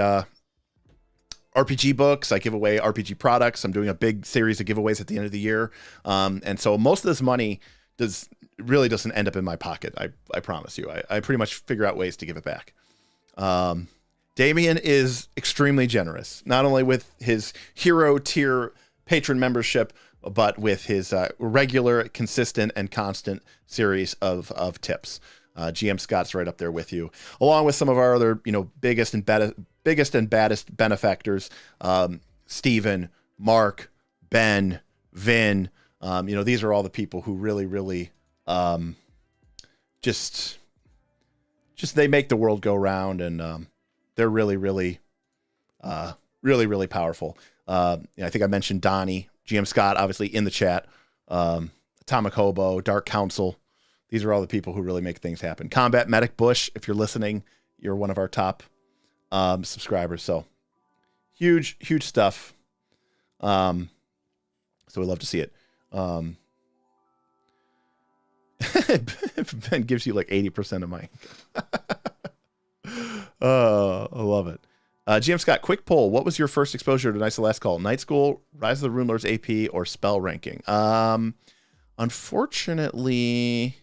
RPG books, I give away RPG products. I'm doing a big series of giveaways at the end of the year, and so most of this money really doesn't end up in my pocket. I promise you. I pretty much figure out ways to give it back. Damien is extremely generous, not only with his hero tier patron membership, but with his regular, consistent, and constant series of tips. GM Scott's right up there with you, along with some of our other, biggest and baddest benefactors, Steven, Mark, Ben, Vin. These are all the people who really, just they make the world go round, and they're really powerful. I think I mentioned Donnie, GM Scott, obviously in the chat, Atomic Hobo, Dark Council. These are all the people who really make things happen. Combat Medic Bush, if you're listening, you're one of our top subscribers. So huge stuff. So we love to see it. Ben gives you like 80% of my I love it. GM Scott, quick poll. What was your first exposure to Knights of the Last Call? Night School, Rise of the Runelords AP, or spell ranking? Unfortunately,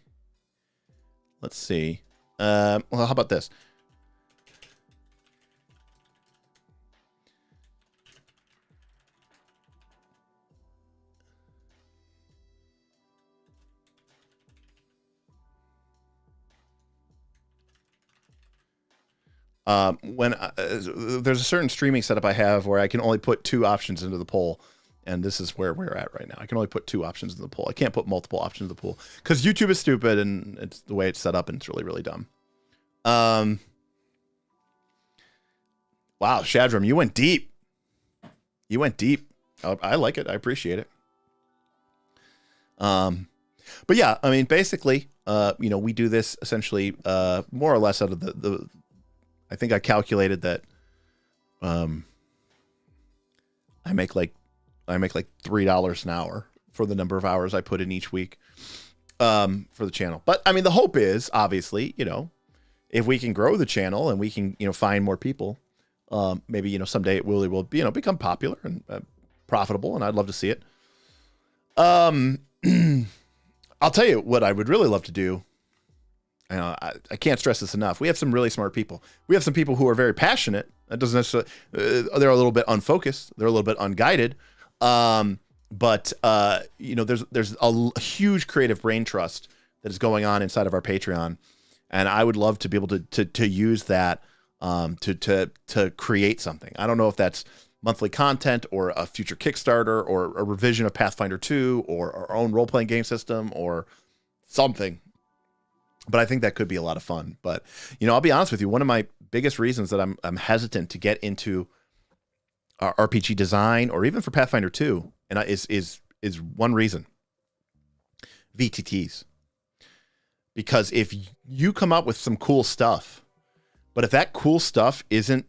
let's see. Well, how about this? When there's a certain streaming setup I have where I can only put 2 options into the poll, and this is where we're at right now. I can only put 2 options in the poll. I can't put multiple options in the poll because YouTube is stupid, and it's the way it's set up, and it's really dumb. Wow, Shadram, you went deep. I like it. I appreciate it. But yeah, I mean, basically, we do this essentially more or less out of the I think I calculated that I make like $3 an hour for the number of hours I put in each week for the channel. But I mean, the hope is obviously, if we can grow the channel and we can, find more people, maybe, someday it will, become popular and profitable, and I'd love to see it. I'll tell you what I would really love to do. I can't stress this enough. We have some really smart people. We have some people who are very passionate. That doesn't necessarily, they're a little bit unfocused. They're a little bit unguided. But there's a huge creative brain trust that is going on inside of our Patreon. And I would love to be able to use that to create something. I don't know if that's monthly content or a future Kickstarter or a revision of Pathfinder 2 or our own role-playing game system or something. But I think that could be a lot of fun. But, I'll be honest with you. One of my biggest reasons that I'm hesitant to get into RPG design or even for Pathfinder 2 and is one reason. VTTs. Because if you come up with some cool stuff, but if that cool stuff isn't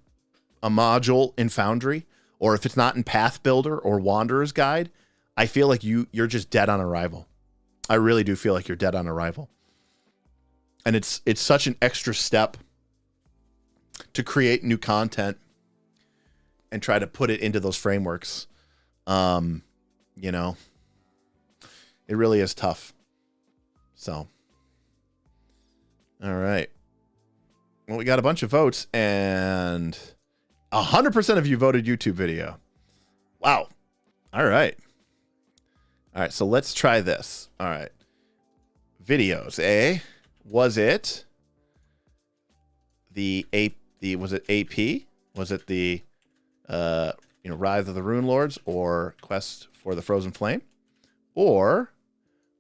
a module in Foundry, or if it's not in Path Builder or Wanderer's Guide, I feel like you're just dead on arrival. I really do feel like you're dead on arrival. And it's such an extra step to create new content and try to put it into those frameworks. It really is tough. So, all right. Well, we got a bunch of votes, and 100% of you voted YouTube video. Wow. All right. All right, so let's try this. All right. Videos, eh? Was it the was it AP? Was it the Rise of the Runelords or Quest for the Frozen Flame? Or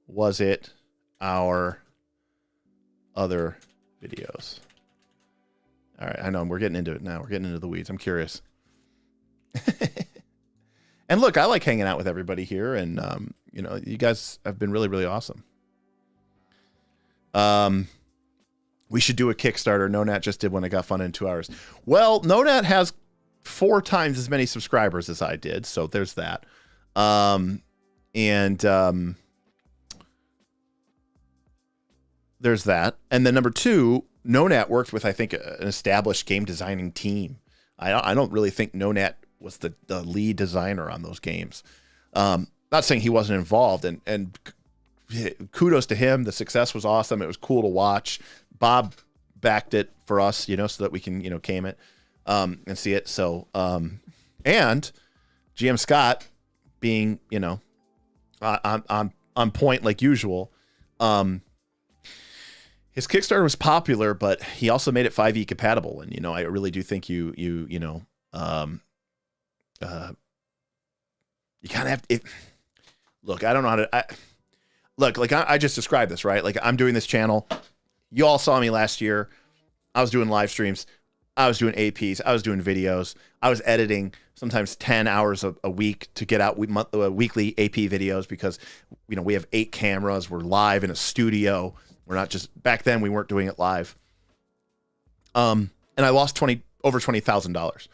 was it our other videos? All right, I know we're getting into it now. We're getting into the weeds. I'm curious. And look, I like hanging out with everybody here, and you guys have been really awesome. We should do a Kickstarter. NoNat just did one that got funded in 2 hours. Well, NoNat has 4 times as many subscribers as I did, so there's that. There's that. And then number 2, NoNat worked with, I think, an established game designing team. I don't really think NoNat was the lead designer on those games. Not saying he wasn't involved, and kudos to him. The success was awesome. It was cool to watch. Bob backed it for us, so that we can, came it and see it. So, and GM Scott being, on point like usual. His Kickstarter was popular, but he also made it 5e compatible, and I really do think you kind of have to. Look, I don't know how to. Look, like I just described this, right? Like I'm doing this channel. You all saw me last year. I was doing live streams. I was doing APs. I was doing videos. I was editing sometimes 10 hours a week to get out weekly AP videos because, we have 8 cameras. We're live in a studio. We're not just, back then we weren't doing it live. And I lost over $20,000.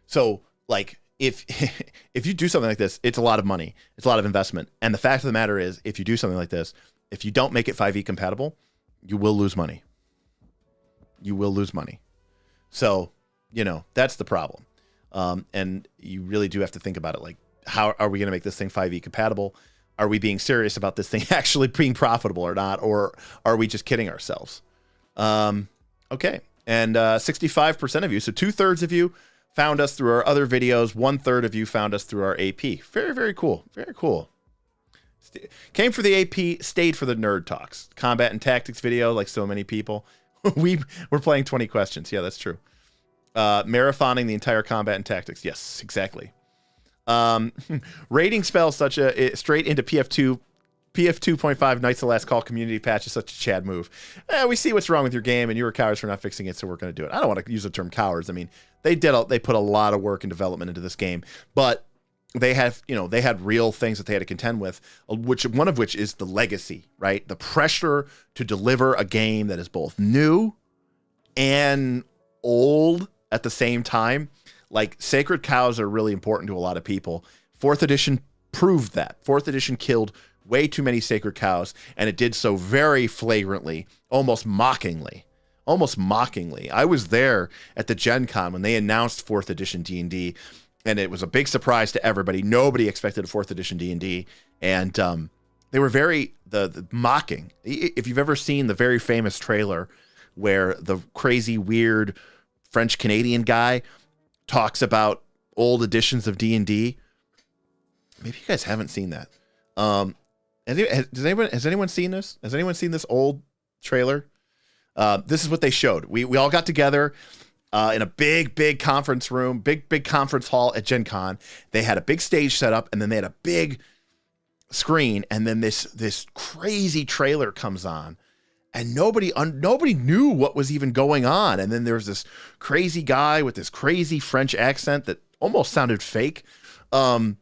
So like, if you do something like this, it's a lot of money. It's a lot of investment. And the fact of the matter is, if you do something like this, if you don't make it 5e compatible, you will lose money. You will lose money. So, that's the problem. And you really do have to think about it. Like, how are we going to make this thing 5e compatible? Are we being serious about this thing actually being profitable or not? Or are we just kidding ourselves? Okay. And 65% of you, so 2/3 of you found us through our other videos. 1/3 of you found us through our AP. Very, very cool. Very cool. Came for the AP, stayed for the nerd talks. Combat and tactics video, like so many people. We're playing 20 questions. Yeah, that's true. Marathoning the entire combat and tactics. Yes, exactly. Raiding spells such straight into PF2. PF 2.5 Knights of the Last Call community patch is such a Chad move. We see what's wrong with your game, and you were cowards for not fixing it, so we're going to do it. I don't want to use the term cowards. I mean, they put a lot of work and development into this game, but they had real things that they had to contend with, one of which is the legacy, right? The pressure to deliver a game that is both new and old at the same time. Like, sacred cows are really important to a lot of people. 4th edition proved that. 4th edition killed way too many sacred cows, and it did so very flagrantly, almost mockingly. I was there at the Gen Con when they announced 4th edition D&D, and it was a big surprise to everybody. Nobody expected a 4th edition D&D, and they were very the mocking. If you've ever seen the very famous trailer where the crazy, weird French Canadian guy talks about old editions of D&D, maybe you guys haven't seen that. Has anyone seen this? Has anyone seen this old trailer? This is what they showed. We all got together in a big conference room, big conference hall at Gen Con. They had a big stage set up, and then they had a big screen, and then this crazy trailer comes on, and nobody knew what was even going on. And then there was this crazy guy with this crazy French accent that almost sounded fake. We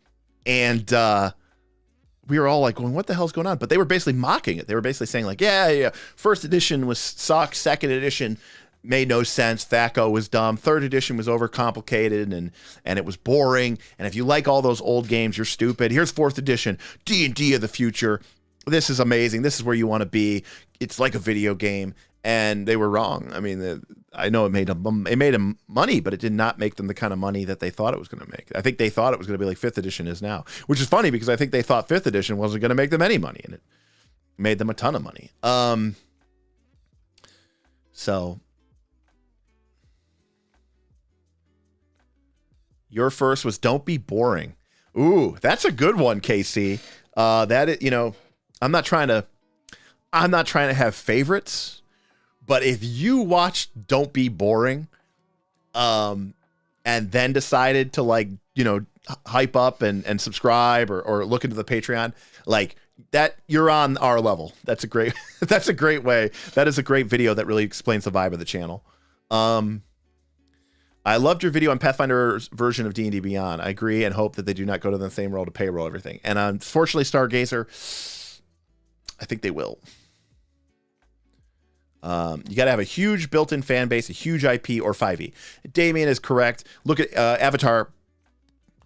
were all like going, what the hell's going on? But they were basically mocking it. They were basically saying like, yeah, 1st edition was suck. 2nd edition made no sense. THAC0 was dumb. 3rd edition was overcomplicated and it was boring. And if you like all those old games, you're stupid. Here's 4th edition, D&D of the future. This is amazing. This is where you want to be. It's like a video game. And they were wrong. I mean, I know it made them money, but it did not make them the kind of money that they thought it was going to make. I think they thought it was going to be like 5th edition is now, which is funny because I think they thought 5th edition wasn't going to make them any money, and it made them a ton of money. So your first was don't be boring. Ooh, that's a good one, KC. I'm not trying to have favorites. But if you watched Don't Be Boring, and then decided to hype up and subscribe or look into the Patreon, like that, you're on our level. That's a great way. That is a great video that really explains the vibe of the channel. I loved your video on Pathfinder's version of D&D Beyond. I agree and hope that they do not go to the same role to payroll everything. And unfortunately, Stargazer, I think they will. You got to have a huge built-in fan base, a huge IP, or 5e. Damien is correct. Look at Avatar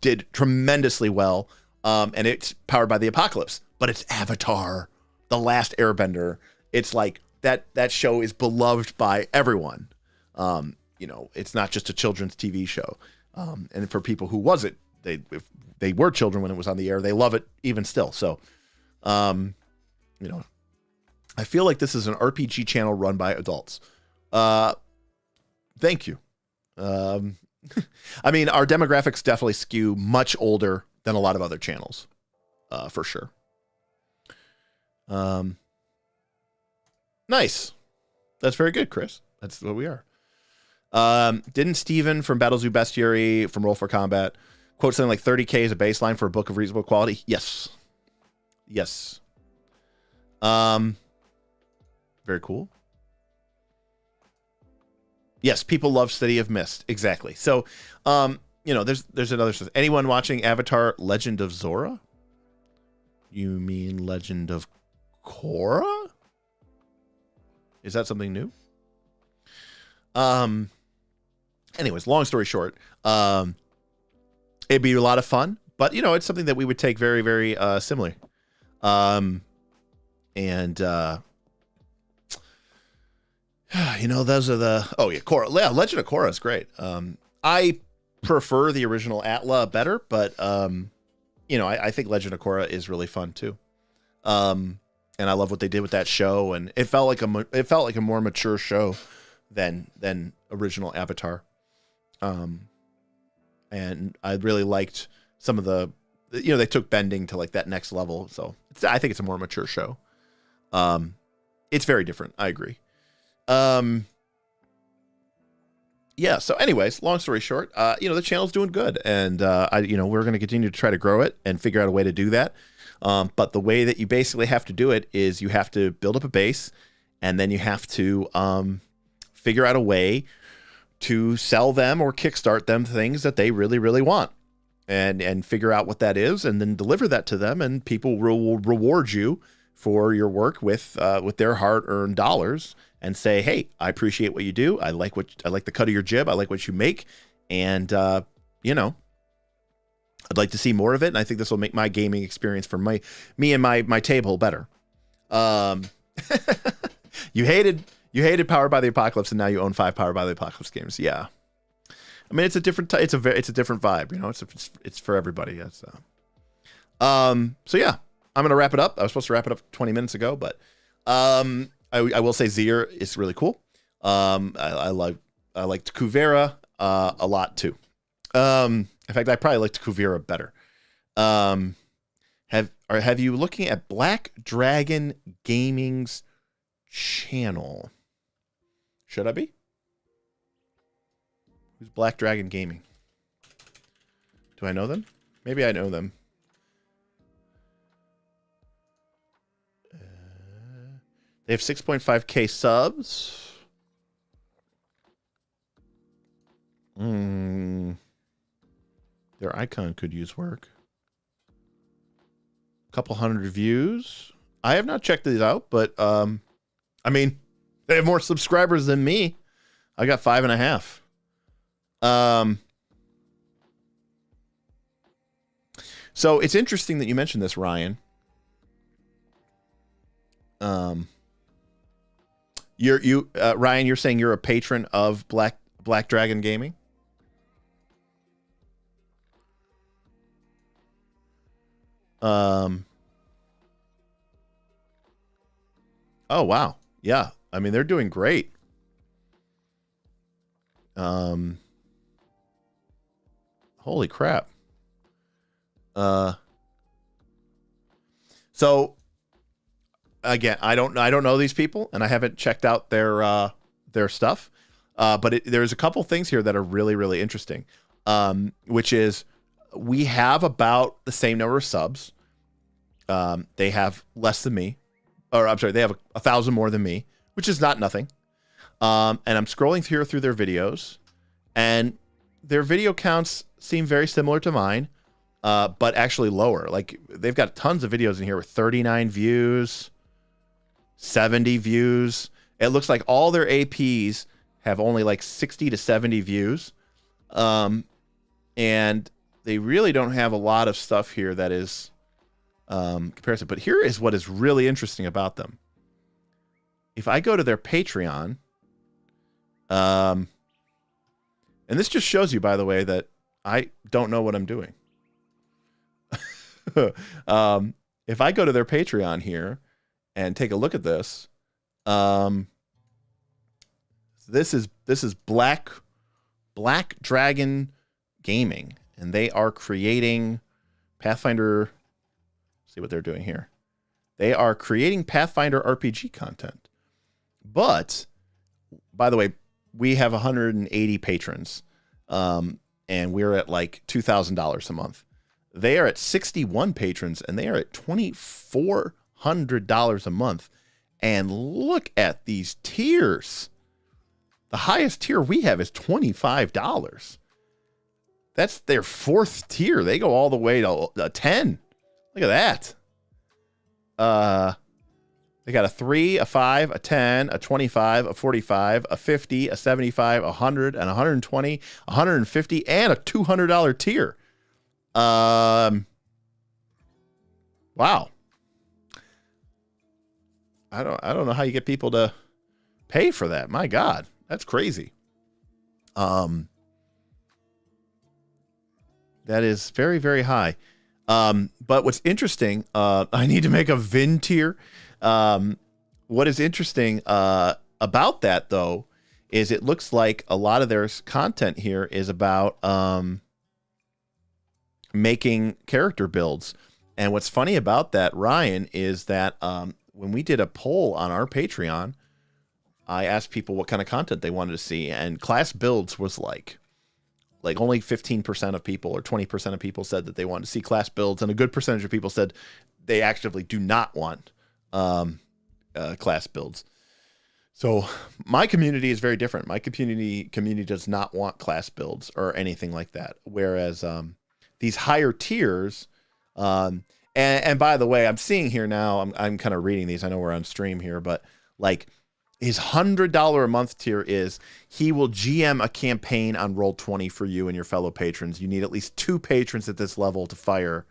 did tremendously well, and it's powered by the apocalypse. But it's Avatar, The Last Airbender. It's like that show is beloved by everyone. It's not just a children's TV show. And for people who if they were children when it was on the air, they love it even still. So, I feel like this is an RPG channel run by adults. Thank you. I mean, our demographics definitely skew much older than a lot of other channels, for sure. Nice. That's very good, Chris. That's what we are. Didn't Steven from Battle Zoo Bestiary from Roll for Combat quote something like 30K as a baseline for a book of reasonable quality? Yes. Yes. Very cool. Yes, people love City of Mist. Exactly. So, you know, there's another stuff. Anyone watching Avatar Legend of Zorra? You mean Legend of Korra? Is that something new? Anyways, long story short, it'd be a lot of fun, but you know, it's something that we would take very, very similarly. You know, those are the Korra. Yeah, Legend of Korra is great. I prefer the original Atla better, but you know, I think Legend of Korra is really fun too. And I love what they did with that show, and it felt like a more mature show than original Avatar. And I really liked some of the, you know, they took bending to like that next level. So I think it's a more mature show. It's very different. I agree. Yeah. So anyways, long story short, you know, the channel's doing good, and you know, we're going to continue to try to grow it and figure out a way to do that. But the way that you basically have to do it is you have to build up a base, and then you have to figure out a way to sell them or kickstart them things that they really, really want, and figure out what that is, and then deliver that to them, and people will reward you for your work with their hard-earned dollars, and say, hey, I appreciate what you do. I like the cut of your jib. I like what you make, and you know, I'd like to see more of it, and I think this will make my gaming experience for me and my table better. You hated Powered by the Apocalypse, and now you own 5 Powered by the Apocalypse games. Yeah, I mean, it's a different it's a different vibe. You know, it's for everybody. Yes. So yeah, I'm gonna wrap it up. I was supposed to wrap it up 20 minutes ago, but I will say Zier is really cool. I liked Kuvera a lot too. In fact, I probably liked Kuvera better. Have you looking at Black Dragon Gaming's channel? Should I be? Who's Black Dragon Gaming? Do I know them? Maybe I know them. They have 6.5K subs. Their icon could use work. A couple hundred views. I have not checked these out, but I mean, they have more subscribers than me. I got 5.5. So it's interesting that you mentioned this, Ryan. Ryan, you're saying you're a patron of Black Dragon Gaming? Oh wow. Yeah. I mean, they're doing great. Holy crap. So again, I don't know these people, and I haven't checked out their stuff. But there's a couple things here that are really, really interesting. Which is, we have about the same number of subs. They have less than me, or I'm sorry, they have 1,000 more than me, which is not nothing. And I'm scrolling through their videos, and their video counts seem very similar to mine, but actually lower. Like, they've got tons of videos in here with 39 views, 70 views. It looks like all their APs have only like 60 to 70 views. And they really don't have a lot of stuff here that is comparison. But here is what is really interesting about them. If I go to their Patreon, and this just shows you, by the way, that I don't know what I'm doing. If I go to their Patreon here and take a look at this, this is Black Dragon Gaming, and they are creating Pathfinder. See what they're doing here. They are creating Pathfinder RPG content. But, by the way, we have 180 patrons, and we're at like $2,000 a month. They are at 61 patrons, and they are at $2,400 a month. And look at these tiers. The highest tier we have is $25. That's their 4th tier. They go all the way to 10. Look at that. They got a 3, a 5, a 10, a 25, a 45, a 50, a 75, a 100, and 120, 150, and a $200 tier. Wow. I don't know how you get people to pay for that. My God, that's crazy. That is very, very high. But what's interesting, I need to make a VIN tier. What is interesting about that, though, is it looks like a lot of their content here is about making character builds. And what's funny about that, Ryan, is that when we did a poll on our Patreon, I asked people what kind of content they wanted to see, and class builds was like only 15% of people or 20% of people said that they wanted to see class builds, and a good percentage of people said they actively do not want class builds. So my community is very different. My community does not want class builds or anything like that. Whereas these higher tiers, and by the way, I'm seeing here now, I'm kind of reading these. I know we're on stream here, but like his $100 a month tier is he will GM a campaign on Roll20 for you and your fellow patrons. You need at least 2 patrons at this level to fire.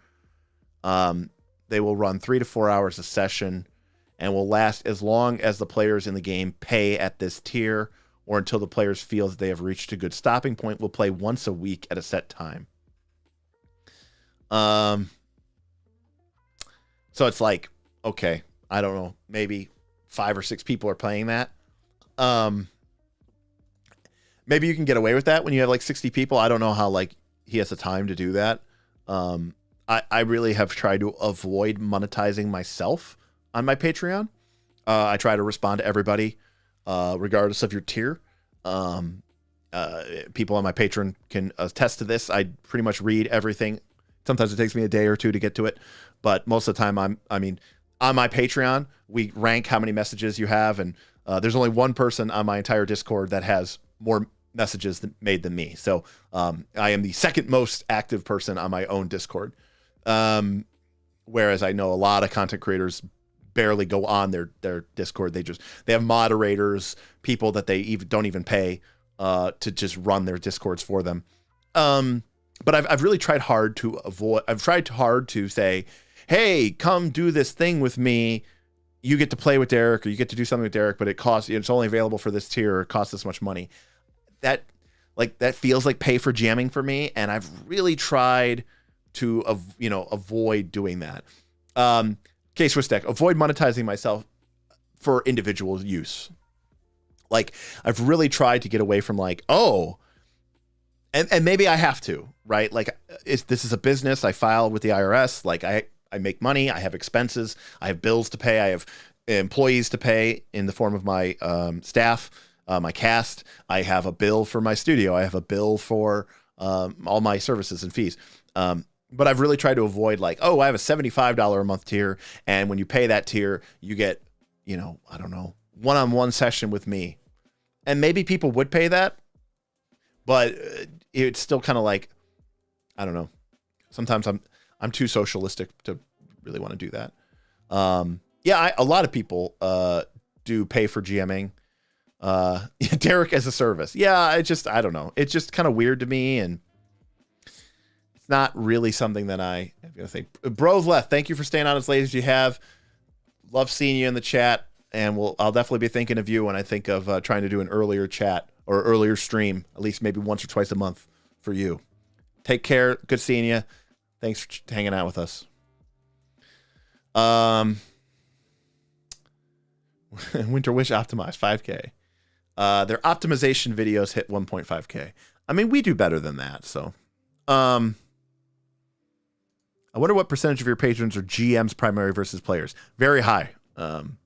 They will run 3 to 4 hours a session and will last as long as the players in the game pay at this tier, or until the players feel that they have reached a good stopping point. Will play once a week at a set time. So it's like, okay, I don't know, maybe 5 or 6 people are playing that. Maybe you can get away with that when you have like 60 people. I don't know how like he has the time to do that. I really have tried to avoid monetizing myself on my Patreon. I try to respond to everybody, regardless of your tier. People on my Patreon can attest to this. I pretty much read everything. Sometimes it takes me a day or 2 to get to it, but most of the time on my Patreon, we rank how many messages you have, and there's only one person on my entire Discord that has more messages made than me. So I am the second most active person on my own Discord. Whereas I know a lot of content creators barely go on their Discord. They have moderators, people that they don't even pay to just run their Discords for them. But I've really tried hard to avoid. I've tried hard to say, hey, come do this thing with me. You get to play with Derek, or you get to do something with Derek, but it costs. It's only available for this tier. Or it costs this much money. That feels like pay for jamming for me, and I've really tried to avoid doing that. Case deck, avoid monetizing myself for individual use. Like I've really tried to get away from like, oh. And maybe I have to, right? Like, this is a business. I file with the IRS. Like, I make money. I have expenses. I have bills to pay. I have employees to pay in the form of my staff, my cast. I have a bill for my studio. I have a bill for all my services and fees. But I've really tried to avoid like, oh, I have a $75 a month tier. And when you pay that tier, you get, I don't know, one-on-one session with me. And maybe people would pay that. But it's still kind of like, I don't know. Sometimes I'm too socialistic to really want to do that. A lot of people do pay for GMing. Derek as a service. Yeah, I don't know. It's just kind of weird to me, and it's not really something that I'm gonna think. Bros left. Thank you for staying on as late as you have. Love seeing you in the chat, and I'll definitely be thinking of you when I think of trying to do an earlier chat or earlier stream, at least maybe once or twice a month for you. Take care. Good seeing you. Thanks for hanging out with us. Winter Wish optimized 5K. Their optimization videos hit 1.5K. I mean, we do better than that. So, I wonder what percentage of your patrons are GMs primary versus players. Very high. I'm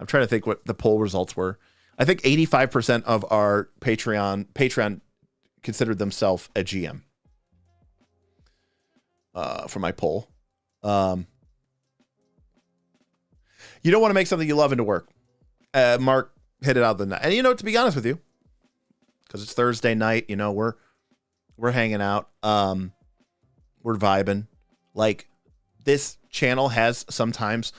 trying to think what the poll results were. I think 85% of our Patreon considered themselves a GM for my poll. You don't want to make something you love into work. Mark hit it out the night. And to be honest with you, because it's Thursday night, we're hanging out. We're vibing. Like, this channel has sometimes,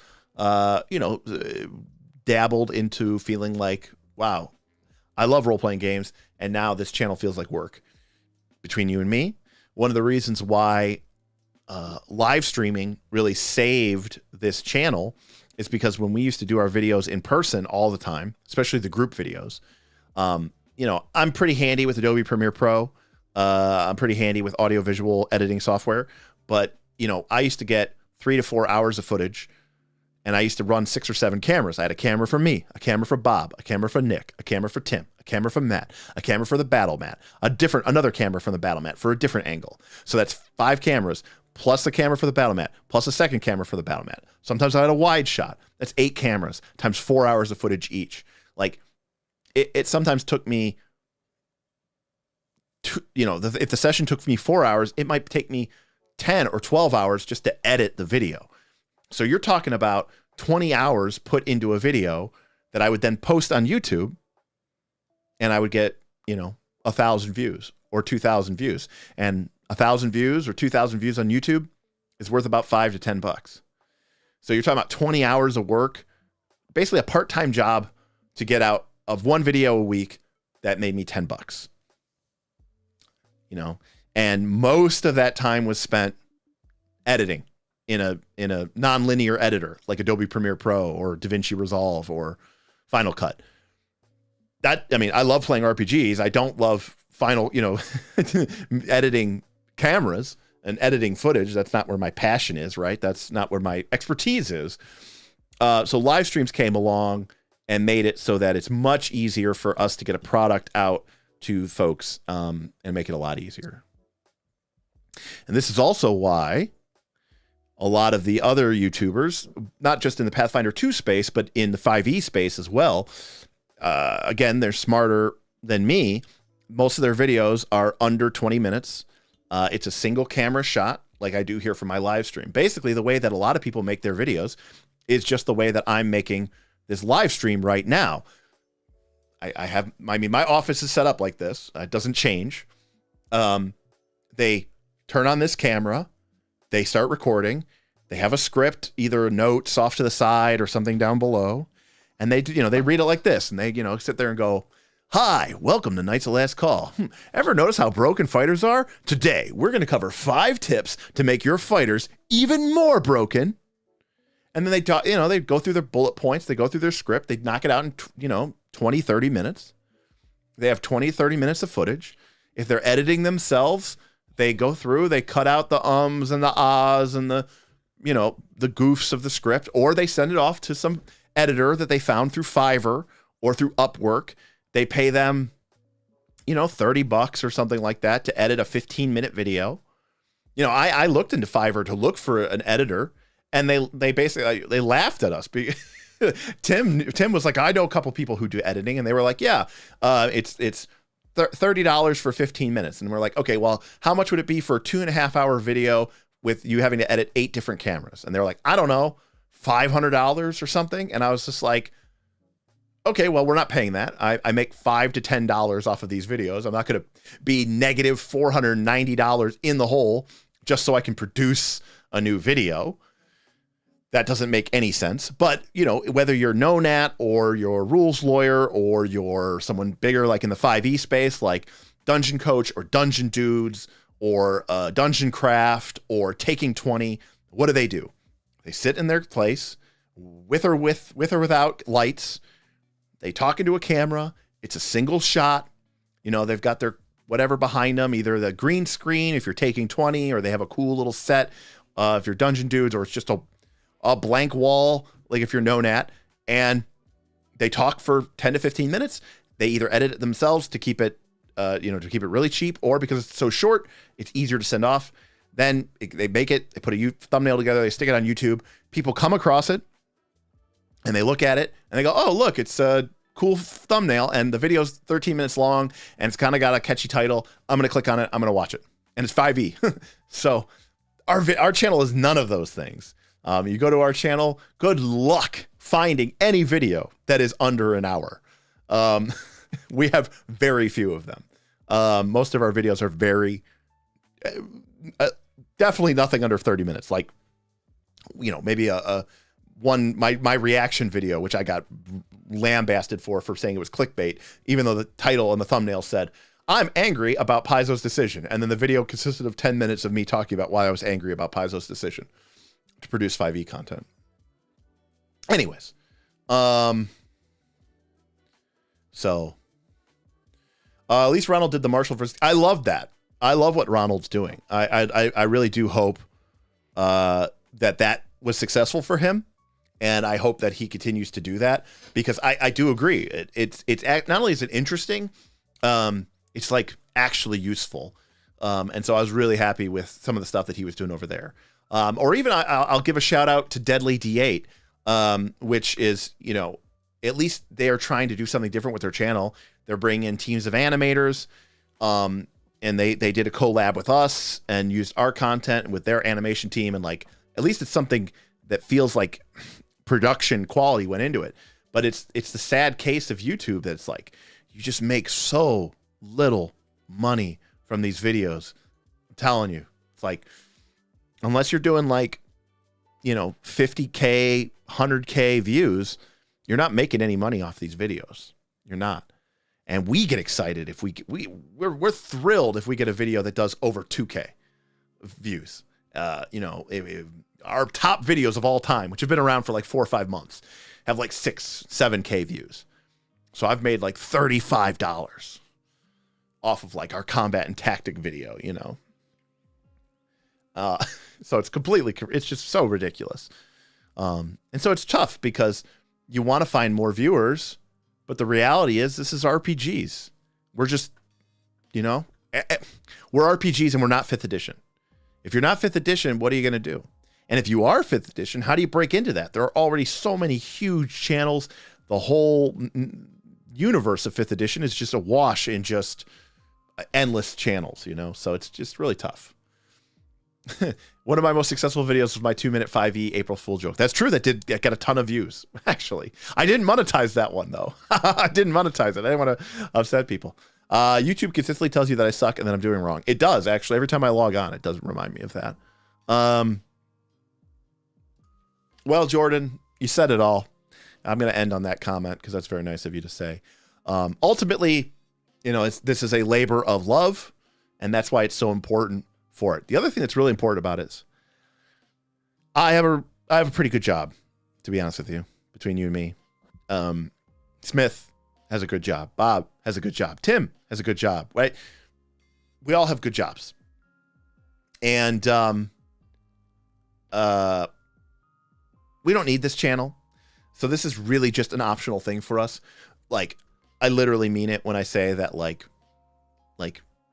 dabbled into feeling like, wow, I love role-playing games, and now this channel feels like work. Between you and me, one of the reasons why live streaming really saved this channel is because when we used to do our videos in person all the time, especially the group videos, I'm pretty handy with Adobe Premiere Pro. I'm pretty handy with audiovisual editing software, but I used to get 3 to 4 hours of footage, and I used to run 6 or 7 cameras. I had a camera for me, a camera for Bob, a camera for Nick, a camera for Tim, a camera for Matt, a camera for the battle mat, another camera from the battle mat for a different angle. So that's 5 cameras, plus the camera for the battle mat, plus a second camera for the battle mat. Sometimes I had a wide shot. That's 8 cameras times 4 hours of footage each. Like, it sometimes took me, if the session took me 4 hours, it might take me 10 or 12 hours just to edit the video. So you're talking about 20 hours put into a video that I would then post on YouTube, and I would get, 1,000 views or 2,000 views. And 1,000 views or 2,000 views on YouTube is worth about $5 to $10. So you're talking about 20 hours of work, basically a part-time job to get out of one video a week that made me $10. And most of that time was spent editing in a non-linear editor like Adobe Premiere Pro or DaVinci Resolve or Final Cut. I love playing RPGs. I don't love editing cameras and editing footage. That's not where my passion is, right? That's not where my expertise is. So live streams came along and made it so that it's much easier for us to get a product out to folks and make it a lot easier. And this is also why a lot of the other YouTubers, not just in the Pathfinder 2 space, but in the 5e space as well, again, they're smarter than me. Most of their videos are under 20 minutes. It's a single camera shot like I do here for my live stream. Basically, the way that a lot of people make their videos is just the way that I'm making this live stream right now. My office is set up like this. It doesn't change. They turn on this camera. They start recording. They have a script, either notes off to the side or something down below. And they read it like this. And they, sit there and go, "Hi, welcome to Knights of Last Call. Ever notice how broken fighters are? Today, we're going to cover 5 tips to make your fighters even more broken." And then they talk, they go through their bullet points. They go through their script. They knock it out in, 20, 30 minutes. They have 20, 30 minutes of footage. If they're editing themselves, they go through, they cut out the ums and the ahs and the goofs of the script, or they send it off to some editor that they found through Fiverr or through Upwork. They pay them, $30 or something like that to edit a 15-minute video. I looked into Fiverr to look for an editor, and they basically they laughed at us. Tim was like, "I know a couple people who do editing," and they were like, "Yeah, it's $30 for 15 minutes." And we're like, "Okay, well, how much would it be for a 2.5-hour video with you having to edit 8 different cameras?" And they're like, "I don't know, $500 or something." And I was just like, "Okay, well, we're not paying that. I make $5 to $10 off of these videos. I'm not going to be negative $490 in the hole just so I can produce a new video. That doesn't make any sense." But, whether you're Nonat or you're a rules lawyer or you're someone bigger like in the 5e space, like Dungeon Coach or Dungeon Dudes or Dungeon Craft or Taking 20, what do? They sit in their place with or without lights. They talk into a camera. It's a single shot. They've got their whatever behind them, either the green screen if you're Taking 20, or they have a cool little set if you're Dungeon Dudes, or it's just a blank wall, like if you're Nonat, and they talk for 10 to 15 minutes. They either edit it themselves to keep it, to keep it really cheap, or because it's so short, it's easier to send off. Then they make it, they put a thumbnail together, they stick it on YouTube. People come across it and they look at it and they go, oh, look, it's a cool thumbnail and the video's 13 minutes long and it's kind of got a catchy title. I'm going to click on it. I'm going to watch it. And it's 5e. So our channel is none of those things. You go to our channel, good luck finding any video that is under an hour. We have very few of them. Most of our videos are very, definitely nothing under 30 minutes. Like, you know, maybe my reaction video, which I got lambasted for saying it was clickbait, even though the title and the thumbnail said, I'm angry about Paizo's decision. And then the video consisted of 10 minutes of me talking about why I was angry about Paizo's decision to produce 5e content. Anyways, so at least Ronald did the Marshall versus. I love that. I love what Ronald's doing. I really do hope that was successful for him, and I hope that he continues to do that, because I do agree. It's not only is it interesting, it's like actually useful, and so I was really happy with some of the stuff that he was doing over there. Or even I'll give a shout out to Deadly D8, which is, you know, at least they are trying to do something different with their channel. They're bringing in teams of animators, and they did a collab with us and used our content with their animation team, and like at least it's something that feels like production quality went into it. But it's the sad case of YouTube that it's like you just make so little money from these videos. I'm telling you, it's like, unless you're doing like, you know, 50K, 100K views, you're not making any money off these videos. You're not. And we get excited if we're thrilled if we get a video that does over 2K views. You know, our top videos of all time, which have been around for like 4 or 5 months, have like 6, 7K views. So I've made like $35 off of like our combat and tactic video, you know. So it's just so ridiculous. And so it's tough because you want to find more viewers, but the reality is this is RPGs. We're just, you know, we're RPGs and we're not 5th edition. If you're not 5th edition, what are you going to do? And if you are 5th edition, how do you break into that? There are already so many huge channels. The whole universe of 5th edition is just awash in just endless channels, you know? So it's just really tough. One of my most successful videos was my 2-minute 5e April Fool joke. That's true. That did get a ton of views, actually. I didn't monetize that one, though. I didn't monetize it. I didn't want to upset people. YouTube consistently tells you that I suck and that I'm doing wrong. It does, actually. Every time I log on, it does remind me of that. Well, Jordan, you said it all. I'm going to end on that comment because that's very nice of you to say. Ultimately, you know, this is a labor of love, and that's why it's so important for it. The other thing that's really important about it is I have a pretty good job, to be honest with you, between you and me. Smith has a good job. Bob has a good job. Tim has a good job, right? We all have good jobs. And we don't need this channel. So this is really just an optional thing for us. Like, I literally mean it when I say that, like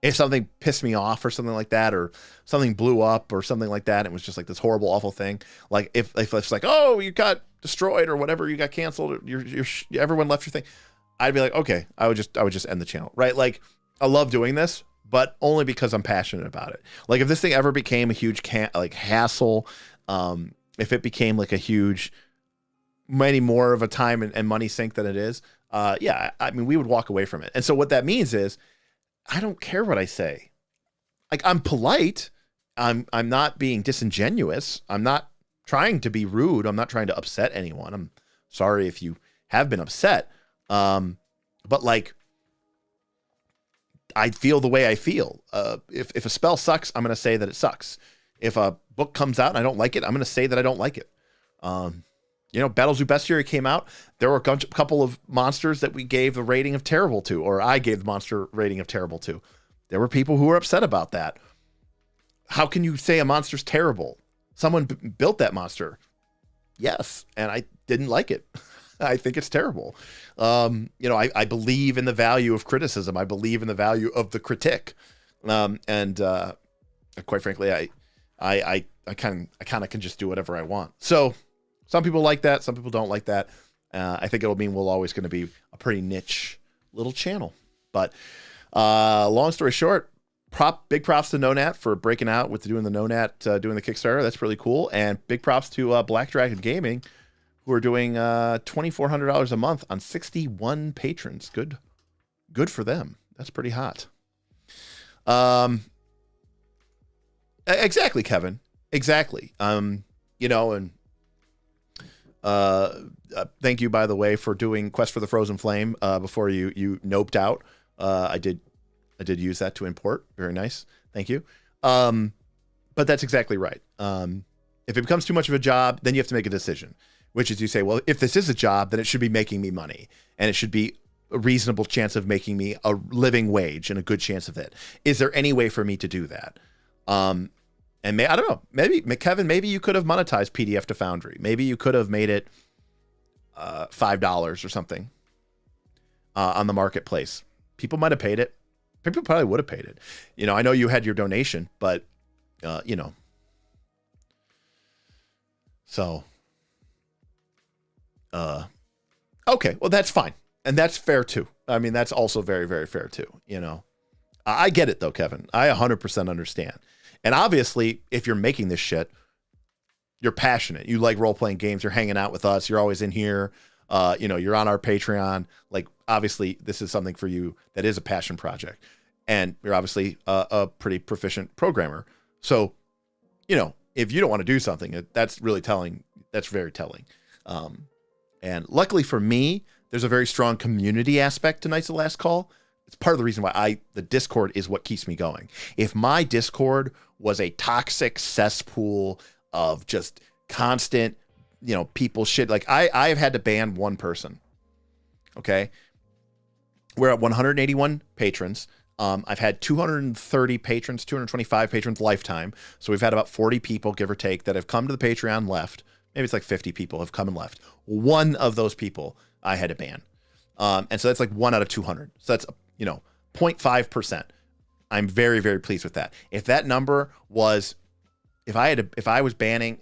if something pissed me off or something like that, or something blew up or something like that, it was just like this horrible, awful thing. Like if it's like, oh, you got destroyed or whatever, you got canceled, or everyone left your thing, I'd be like, okay, I would just end the channel, right? Like, I love doing this, but only because I'm passionate about it. Like, if this thing ever became a huge hassle, if it became like a huge, many more of a time and money sink than it is, yeah, I mean, we would walk away from it. And so what that means is, I don't care what I say. Like, I'm polite. I'm not being disingenuous. I'm not trying to be rude. I'm not trying to upset anyone. I'm sorry if you have been upset. But like, I feel the way I feel. If a spell sucks, I'm going to say that it sucks. If a book comes out and I don't like it, I'm going to say that I don't like it. You know, Battle Zoo Bestiary came out. There were a couple of monsters that we gave the rating of terrible to, or I gave the monster rating of terrible to. There were people who were upset about that. How can you say a monster's terrible? Someone built that monster. Yes, and I didn't like it. I think it's terrible. You know, I believe in the value of criticism. I believe in the value of the critic. And quite frankly, I kind of can just do whatever I want. So some people like that. Some people don't like that. I think it'll mean we're always going to be a pretty niche little channel. But long story short, big props to NoNat for breaking out with doing the NoNat, doing the Kickstarter. That's really cool. And big props to Black Dragon Gaming, who are doing $2,400 a month on 61 patrons. Good for them. That's pretty hot. Exactly, Kevin. Exactly. You know, and thank you, by the way, for doing Quest for the Frozen Flame before you noped out. I did use that to import. Very nice. Thank you. But that's exactly right. If it becomes too much of a job, then you have to make a decision, which is you say, well, if this is a job, then it should be making me money, and it should be a reasonable chance of making me a living wage and a good chance of it. Is there any way for me to do that? And I don't know, maybe Kevin, maybe you could have monetized PDF to Foundry. Maybe you could have made it $5 or something on the marketplace. People might have paid it. People probably would have paid it. You know, I know you had your donation, but you know, so okay, well, that's fine. And that's fair too. I mean, that's also very, very fair too. You know, I get it though, Kevin. I 100% understand. And obviously, if you're making this shit, you're passionate. You like role-playing games. You're hanging out with us. You're always in here. You know, you're on our Patreon. Like, obviously, this is something for you that is a passion project. And you're obviously a pretty proficient programmer. So, you know, if you don't want to do something, that's really telling. That's very telling. And luckily for me, there's a very strong community aspect to Knights of the Last Call. It's part of the reason why the Discord is what keeps me going. If my Discord was a toxic cesspool of just constant, you know, people shit, like I've had to ban one person. Okay. We're at 181 patrons. I've had 230 patrons, 225 patrons lifetime. So we've had about 40 people, give or take, that have come to the Patreon, left. Maybe it's like 50 people have come and left. One of those people I had to ban. And so that's like 1 out of 200. So that's, you know, 0.5%. I'm very, very pleased with that. If that number was, if I was banning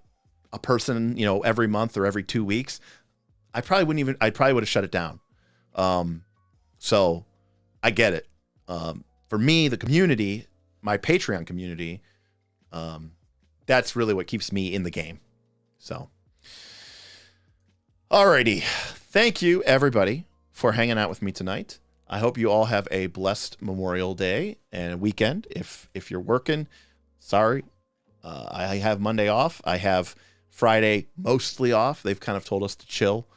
a person, you know, every month or every 2 weeks, I probably would have shut it down. So I get it. For me, the community, my Patreon community, that's really what keeps me in the game. So, alrighty. Thank you, everybody, for hanging out with me tonight. I hope you all have a blessed Memorial Day and weekend. If you're working, sorry. I have Monday off. I have Friday mostly off. They've kind of told us to chill,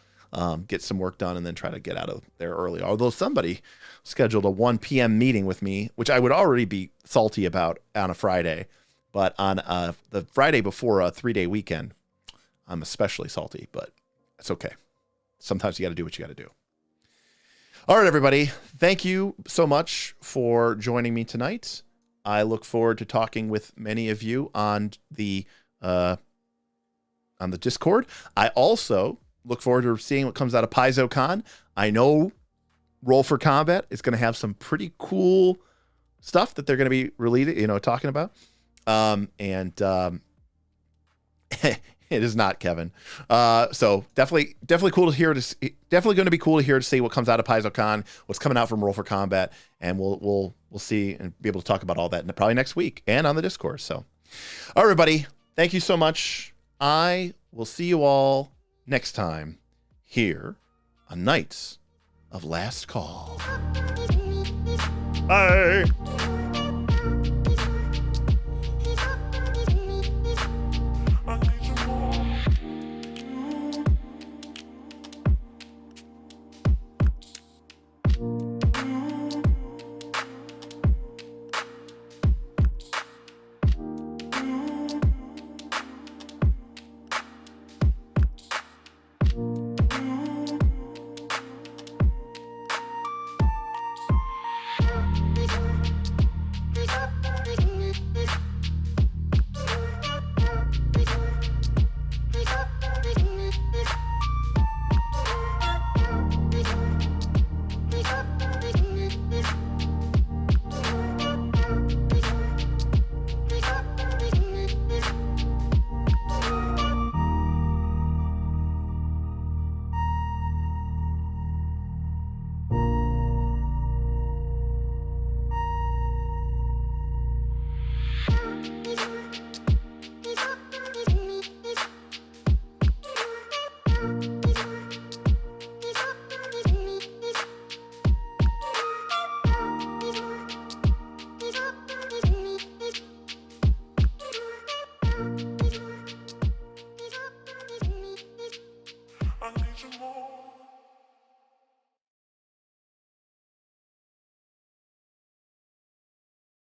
get some work done, and then try to get out of there early. Although somebody scheduled a 1 p.m. meeting with me, which I would already be salty about on a Friday. But on the Friday before a 3-day weekend, I'm especially salty, but it's okay. Sometimes you got to do what you got to do. All right, everybody. Thank you so much for joining me tonight. I look forward to talking with many of you on the Discord. I also look forward to seeing what comes out of PaizoCon. I know Roll for Combat is going to have some pretty cool stuff that they're going to be releasing, you know, talking about. It is not, Kevin. So definitely cool to hear. Definitely going to be cool to hear to see what comes out of PaizoCon, what's coming out from Roll for Combat, and we'll see and be able to talk about all that probably next week and on the Discord. So, all right, everybody, thank you so much. I will see you all next time here on Knights of Last Call. Bye.